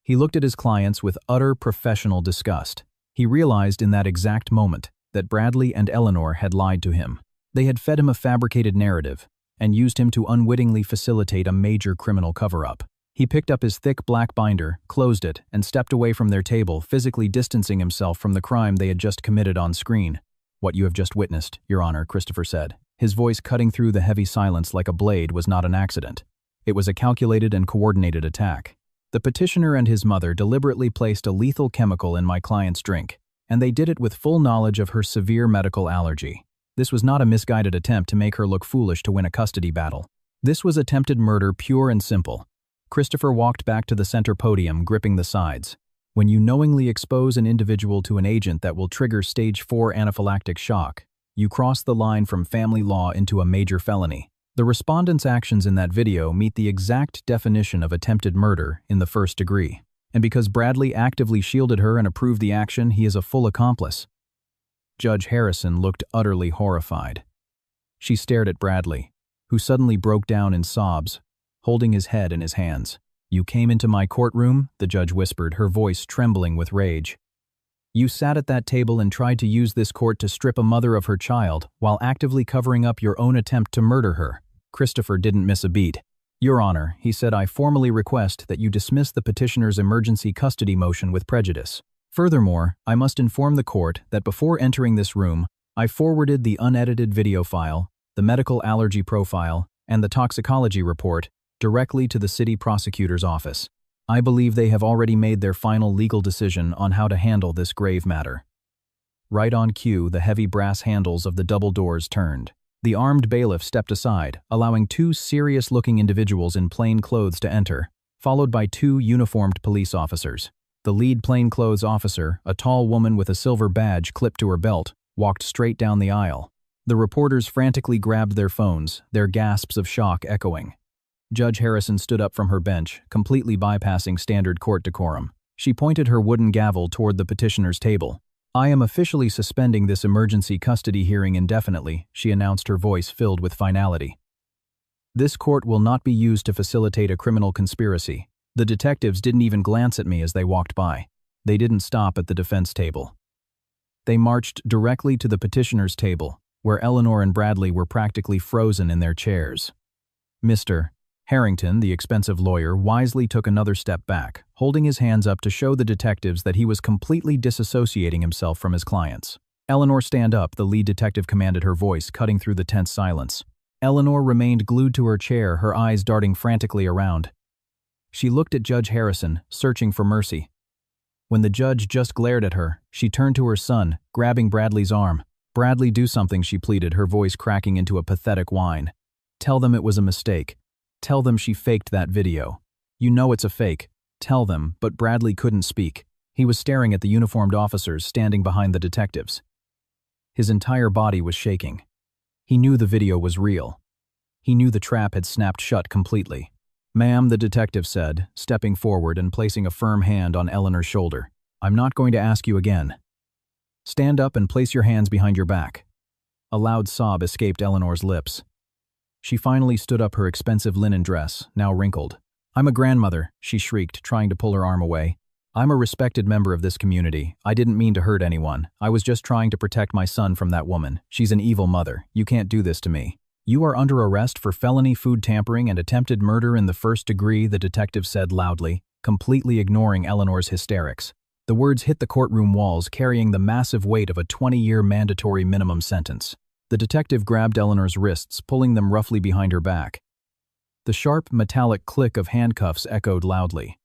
[SPEAKER 1] He looked at his clients with utter professional disgust. He realized in that exact moment that Bradley and Eleanor had lied to him. They had fed him a fabricated narrative and used him to unwittingly facilitate a major criminal cover-up. He picked up his thick black binder, closed it, and stepped away from their table, physically distancing himself from the crime they had just committed on screen. "What you have just witnessed, Your Honor," Christopher said. His voice cutting through the heavy silence like a blade was not an accident. It was a calculated and coordinated attack. The petitioner and his mother deliberately placed a lethal chemical in my client's drink, and they did it with full knowledge of her severe medical allergy. This was not a misguided attempt to make her look foolish to win a custody battle. This was attempted murder, pure and simple. Christopher walked back to the center podium, gripping the sides. When you knowingly expose an individual to an agent that will trigger stage 4 anaphylactic shock, You crossed the line from family law into a major felony. The respondent's actions in that video meet the exact definition of attempted murder in the first degree. And because Bradley actively shielded her and approved the action, he is a full accomplice." Judge Harrison looked utterly horrified. She stared at Bradley, who suddenly broke down in sobs, holding his head in his hands. "You came into my courtroom," the judge whispered, her voice trembling with rage. "You sat at that table and tried to use this court to strip a mother of her child while actively covering up your own attempt to murder her." Christopher didn't miss a beat. "Your Honor," he said, "I formally request that you dismiss the petitioner's emergency custody motion with prejudice. Furthermore, I must inform the court that before entering this room, I forwarded the unedited video file, the medical allergy profile, and the toxicology report directly to the city prosecutor's office. I believe they have already made their final legal decision on how to handle this grave matter." Right on cue, the heavy brass handles of the double doors turned. The armed bailiff stepped aside, allowing two serious-looking individuals in plain clothes to enter, followed by two uniformed police officers. The lead plainclothes officer, a tall woman with a silver badge clipped to her belt, walked straight down the aisle. The reporters frantically grabbed their phones, their gasps of shock echoing. Judge Harrison stood up from her bench, completely bypassing standard court decorum. She pointed her wooden gavel toward the petitioner's table. "I am officially suspending this emergency custody hearing indefinitely," she announced, her voice filled with finality. "This court will not be used to facilitate a criminal conspiracy." The detectives didn't even glance at me as they walked by. They didn't stop at the defense table. They marched directly to the petitioner's table, where Eleanor and Bradley were practically frozen in their chairs. Mr. Harrington, the expensive lawyer, wisely took another step back, holding his hands up to show the detectives that he was completely disassociating himself from his clients. "Eleanor, stand up," the lead detective commanded, her voice cutting through the tense silence. Eleanor remained glued to her chair, her eyes darting frantically around. She looked at Judge Harrison, searching for mercy. When the judge just glared at her, she turned to her son, grabbing Bradley's arm. "Bradley, do something," she pleaded, her voice cracking into a pathetic whine. "Tell them it was a mistake. Tell them she faked that video. You know it's a fake. Tell them," but Bradley couldn't speak. He was staring at the uniformed officers standing behind the detectives. His entire body was shaking. He knew the video was real. He knew the trap had snapped shut completely. "Ma'am," the detective said, stepping forward and placing a firm hand on Eleanor's shoulder. "I'm not going to ask you again. Stand up and place your hands behind your back." A loud sob escaped Eleanor's lips. She finally stood up, her expensive linen dress, now wrinkled. "I'm a grandmother," she shrieked, trying to pull her arm away. "I'm a respected member of this community. I didn't mean to hurt anyone. I was just trying to protect my son from that woman. She's an evil mother. You can't do this to me." "You are under arrest for felony food tampering and attempted murder in the first degree," the detective said loudly, completely ignoring Eleanor's hysterics. The words hit the courtroom walls, carrying the massive weight of a 20-year mandatory minimum sentence. The detective grabbed Eleanor's wrists, pulling them roughly behind her back. The sharp, metallic click of handcuffs echoed loudly.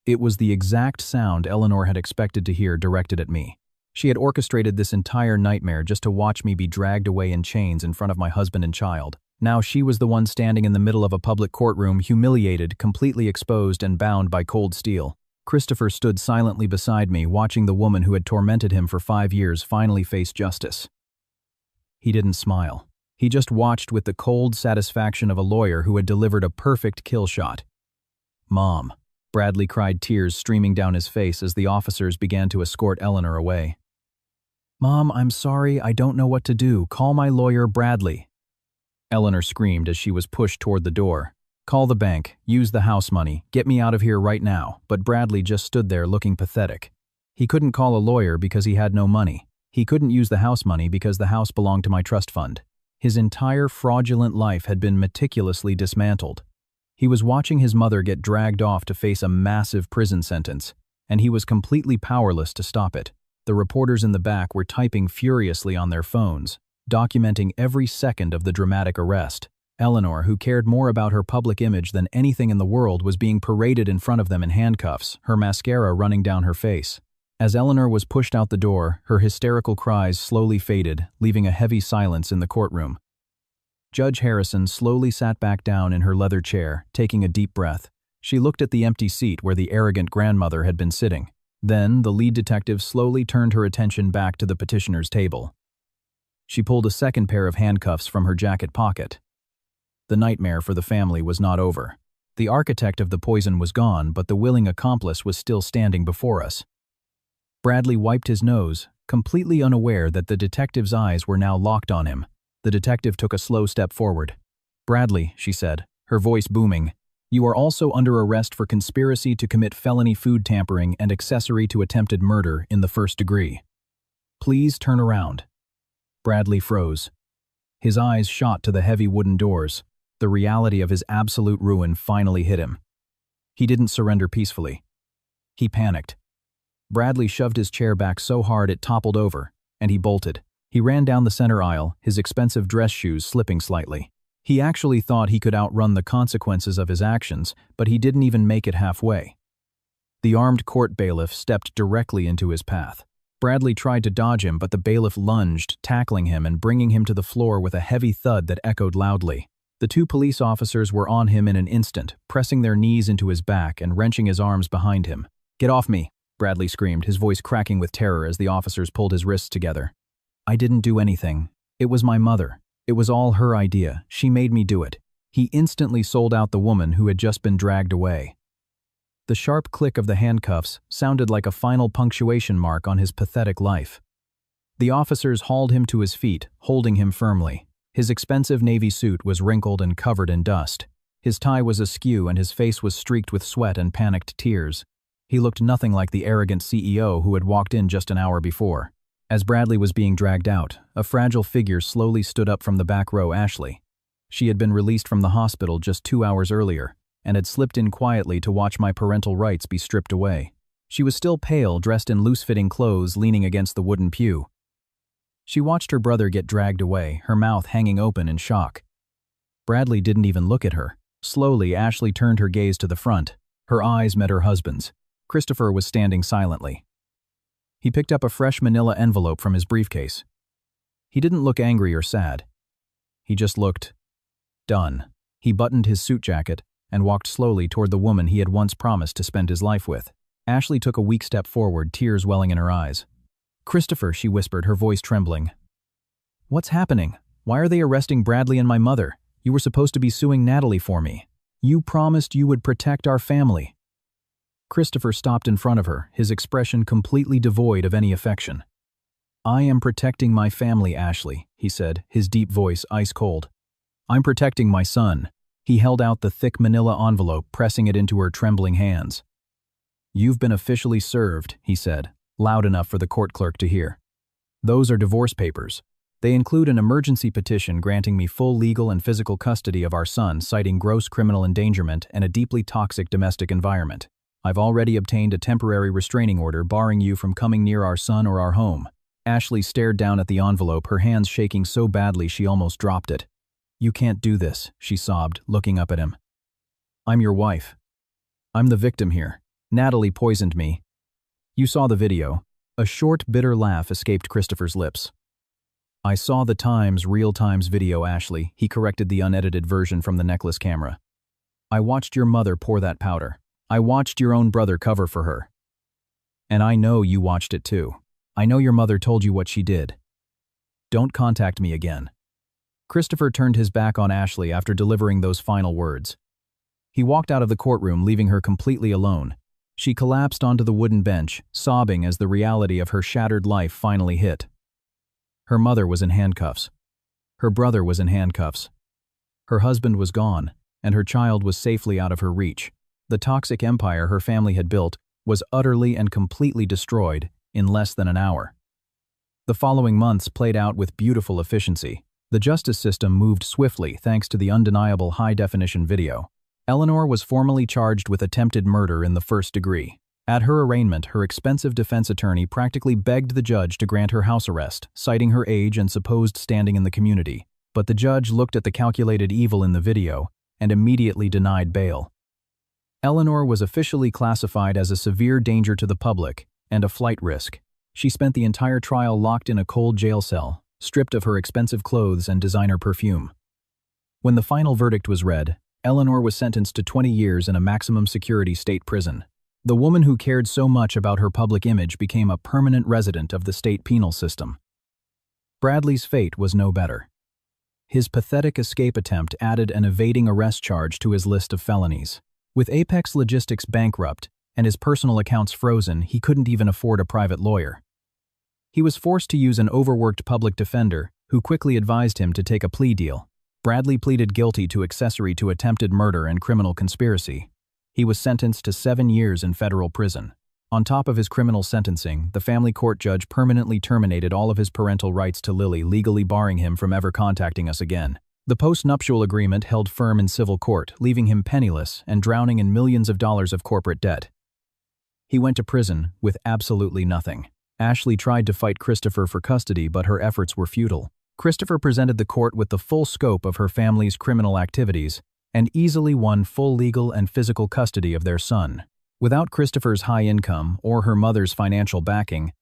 [SPEAKER 1] It was the exact sound Eleanor had expected to hear directed at me. She had orchestrated this entire nightmare just to watch me be dragged away in chains in front of my husband and child. Now she was the one standing in the middle of a public courtroom, humiliated, completely exposed, and bound by cold steel. Christopher stood silently beside me, watching the woman who had tormented him for 5 years finally face justice. He didn't smile. He just watched with the cold satisfaction of a lawyer who had delivered a perfect kill shot. "Mom," Bradley cried, tears streaming down his face as the officers began to escort Eleanor away. "Mom, I'm sorry, I don't know what to do. Call my lawyer, Bradley." Eleanor screamed as she was pushed toward the door. "Call the bank, use the house money, get me out of here right now." But Bradley just stood there looking pathetic. He couldn't call a lawyer because he had no money. He couldn't use the house money because the house belonged to my trust fund. His entire fraudulent life had been meticulously dismantled. He was watching his mother get dragged off to face a massive prison sentence, and he was completely powerless to stop it. The reporters in the back were typing furiously on their phones, documenting every second of the dramatic arrest. Eleanor, who cared more about her public image than anything in the world, was being paraded in front of them in handcuffs, her mascara running down her face. As Eleanor was pushed out the door, her hysterical cries slowly faded, leaving a heavy silence in the courtroom. Judge Harrison slowly sat back down in her leather chair, taking a deep breath. She looked at the empty seat where the arrogant grandmother had been sitting. Then, the lead detective slowly turned her attention back to the petitioner's table. She pulled a second pair of handcuffs from her jacket pocket. The nightmare for the family was not over. The architect of the poison was gone, but the willing accomplice was still standing before us. Bradley wiped his nose, completely unaware that the detective's eyes were now locked on him. The detective took a slow step forward. "Bradley," she said, her voice booming, "you are also under arrest for conspiracy to commit felony food tampering and accessory to attempted murder in the first degree. Please turn around." Bradley froze. His eyes shot to the heavy wooden doors. The reality of his absolute ruin finally hit him. He didn't surrender peacefully. He panicked. Bradley shoved his chair back so hard it toppled over, and he bolted. He ran down the center aisle, his expensive dress shoes slipping slightly. He actually thought he could outrun the consequences of his actions, but he didn't even make it halfway. The armed court bailiff stepped directly into his path. Bradley tried to dodge him, but the bailiff lunged, tackling him and bringing him to the floor with a heavy thud that echoed loudly. The two police officers were on him in an instant, pressing their knees into his back and wrenching his arms behind him. "Get off me," Bradley screamed, his voice cracking with terror as the officers pulled his wrists together. "I didn't do anything. It was my mother. It was all her idea. She made me do it." He instantly sold out the woman who had just been dragged away. The sharp click of the handcuffs sounded like a final punctuation mark on his pathetic life. The officers hauled him to his feet, holding him firmly. His expensive navy suit was wrinkled and covered in dust. His tie was askew and his face was streaked with sweat and panicked tears. He looked nothing like the arrogant CEO who had walked in just an hour before. As Bradley was being dragged out, a fragile figure slowly stood up from the back row. Ashley. She had been released from the hospital just 2 hours earlier, and had slipped in quietly to watch my parental rights be stripped away. She was still pale, dressed in loose-fitting clothes, leaning against the wooden pew. She watched her brother get dragged away, her mouth hanging open in shock. Bradley didn't even look at her. Slowly, Ashley turned her gaze to the front. Her eyes met her husband's. Christopher was standing silently. He picked up a fresh manila envelope from his briefcase. He didn't look angry or sad. He just looked done. He buttoned his suit jacket and walked slowly toward the woman he had once promised to spend his life with. Ashley took a weak step forward, tears welling in her eyes. "Christopher," she whispered, her voice trembling. "What's happening? Why are they arresting Bradley and my mother? You were supposed to be suing Natalie for me. You promised you would protect our family." Christopher stopped in front of her, his expression completely devoid of any affection. "I am protecting my family, Ashley," he said, his deep voice ice cold. "I'm protecting my son." He held out the thick manila envelope, pressing it into her trembling hands. "You've been officially served," he said, loud enough for the court clerk to hear. "Those are divorce papers. They include an emergency petition granting me full legal and physical custody of our son, citing gross criminal endangerment and a deeply toxic domestic environment. I've already obtained a temporary restraining order barring you from coming near our son or our home." Ashley stared down at the envelope, her hands shaking so badly she almost dropped it. "You can't do this," she sobbed, looking up at him. "I'm your wife. I'm the victim here. Natalie poisoned me. You saw the video." A short, bitter laugh escaped Christopher's lips. "I saw the real-times video, Ashley," he corrected the unedited version from the necklace camera. "I watched your mother pour that powder. I watched your own brother cover for her. And I know you watched it too. I know your mother told you what she did. Don't contact me again." Christopher turned his back on Ashley after delivering those final words. He walked out of the courtroom, leaving her completely alone. She collapsed onto the wooden bench, sobbing as the reality of her shattered life finally hit. Her mother was in handcuffs. Her brother was in handcuffs. Her husband was gone, and her child was safely out of her reach. The toxic empire her family had built was utterly and completely destroyed in less than an hour. The following months played out with beautiful efficiency. The justice system moved swiftly thanks to the undeniable high-definition video. Eleanor was formally charged with attempted murder in the first degree. At her arraignment, her expensive defense attorney practically begged the judge to grant her house arrest, citing her age and supposed standing in the community. But the judge looked at the calculated evil in the video and immediately denied bail. Eleanor was officially classified as a severe danger to the public and a flight risk. She spent the entire trial locked in a cold jail cell, stripped of her expensive clothes and designer perfume. When the final verdict was read, Eleanor was sentenced to 20 years in a maximum security state prison. The woman who cared so much about her public image became a permanent resident of the state penal system. Bradley's fate was no better. His pathetic escape attempt added an evading arrest charge to his list of felonies. With Apex Logistics bankrupt and his personal accounts frozen, he couldn't even afford a private lawyer. He was forced to use an overworked public defender, who quickly advised him to take a plea deal. Bradley pleaded guilty to accessory to attempted murder and criminal conspiracy. He was sentenced to 7 years in federal prison. On top of his criminal sentencing, the family court judge permanently terminated all of his parental rights to Lily, legally barring him from ever contacting us again. The post-nuptial agreement held firm in civil court, leaving him penniless and drowning in millions of dollars of corporate debt. He went to prison with absolutely nothing. Ashley tried to fight Christopher for custody, but her efforts were futile. Christopher presented the court with the full scope of her family's criminal activities and easily won full legal and physical custody of their son. Without Christopher's high income or her mother's financial backing,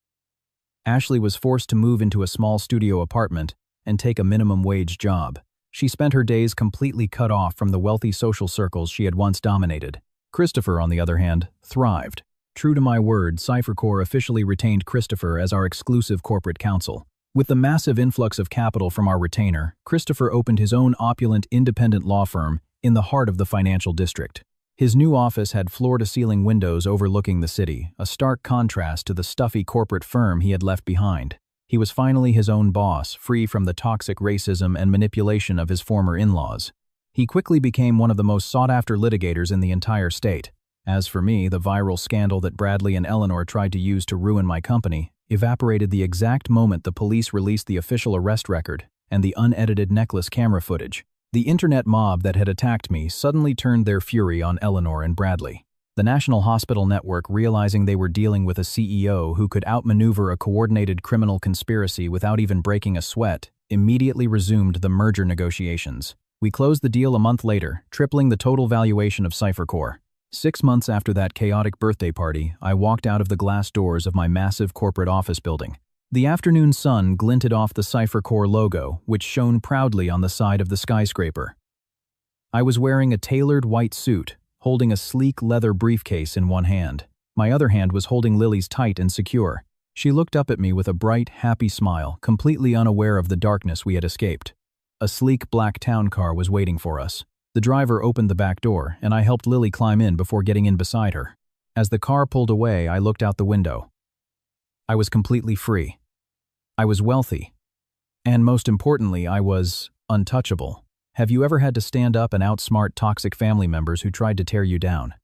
[SPEAKER 1] Ashley was forced to move into a small studio apartment and take a minimum wage job. She spent her days completely cut off from the wealthy social circles she had once dominated. Christopher, on the other hand, thrived. True to my word, CipherCorp officially retained Christopher as our exclusive corporate counsel. With the massive influx of capital from our retainer, Christopher opened his own opulent independent law firm in the heart of the financial district. His new office had floor-to-ceiling windows overlooking the city, a stark contrast to the stuffy corporate firm he had left behind. He was finally his own boss, free from the toxic racism and manipulation of his former in-laws. He quickly became one of the most sought-after litigators in the entire state. As for me, the viral scandal that Bradley and Eleanor tried to use to ruin my company evaporated the exact moment the police released the official arrest record and the unedited necklace camera footage. The internet mob that had attacked me suddenly turned their fury on Eleanor and Bradley. The National Hospital Network, realizing they were dealing with a CEO who could outmaneuver a coordinated criminal conspiracy without even breaking a sweat, immediately resumed the merger negotiations. We closed the deal a month later, tripling the total valuation of CipherCorp. 6 months after that chaotic birthday party, I walked out of the glass doors of my massive corporate office building. The afternoon sun glinted off the CipherCorp logo, which shone proudly on the side of the skyscraper. I was wearing a tailored white suit, holding a sleek leather briefcase in one hand. My other hand was holding Lily's tight and secure. She looked up at me with a bright, happy smile, completely unaware of the darkness we had escaped. A sleek black town car was waiting for us. The driver opened the back door, and I helped Lily climb in before getting in beside her. As the car pulled away, I looked out the window. I was completely free. I was wealthy. And most importantly, I was untouchable. Have you ever had to stand up and outsmart toxic family members who tried to tear you down?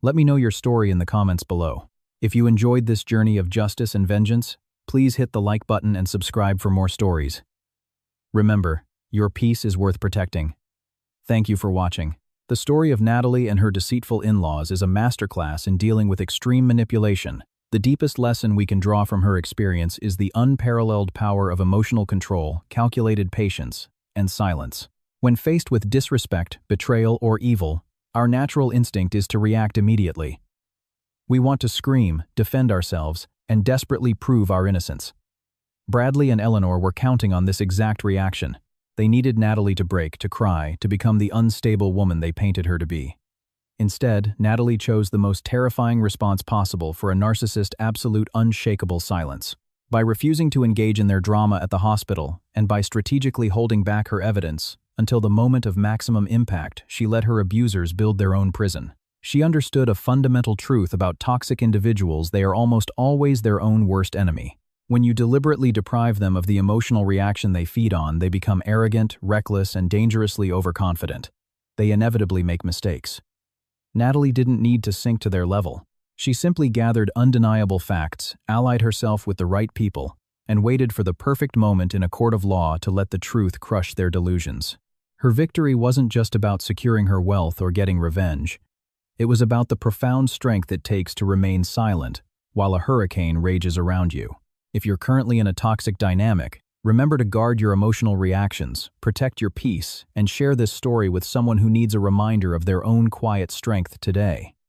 [SPEAKER 1] Let me know your story in the comments below. If you enjoyed this journey of justice and vengeance, please hit the like button and subscribe for more stories. Remember, your peace is worth protecting. Thank you for watching. The story of Natalie and her deceitful in-laws is a masterclass in dealing with extreme manipulation. The deepest lesson we can draw from her experience is the unparalleled power of emotional control, calculated patience, and silence. When faced with disrespect, betrayal, or evil, our natural instinct is to react immediately. We want to scream, defend ourselves, and desperately prove our innocence. Bradley and Eleanor were counting on this exact reaction. They needed Natalie to break, to cry, to become the unstable woman they painted her to be. Instead, Natalie chose the most terrifying response possible for a narcissist's absolute unshakable silence. By refusing to engage in their drama at the hospital, and by strategically holding back her evidence, until the moment of maximum impact, she let her abusers build their own prison. She understood a fundamental truth about toxic individuals: they are almost always their own worst enemy. When you deliberately deprive them of the emotional reaction they feed on, they become arrogant, reckless, and dangerously overconfident. They inevitably make mistakes. Natalie didn't need to sink to their level. She simply gathered undeniable facts, allied herself with the right people, and waited for the perfect moment in a court of law to let the truth crush their delusions. Her victory wasn't just about securing her wealth or getting revenge. It was about the profound strength it takes to remain silent while a hurricane rages around you. If you're currently in a toxic dynamic, remember to guard your emotional reactions, protect your peace, and share this story with someone who needs a reminder of their own quiet strength today.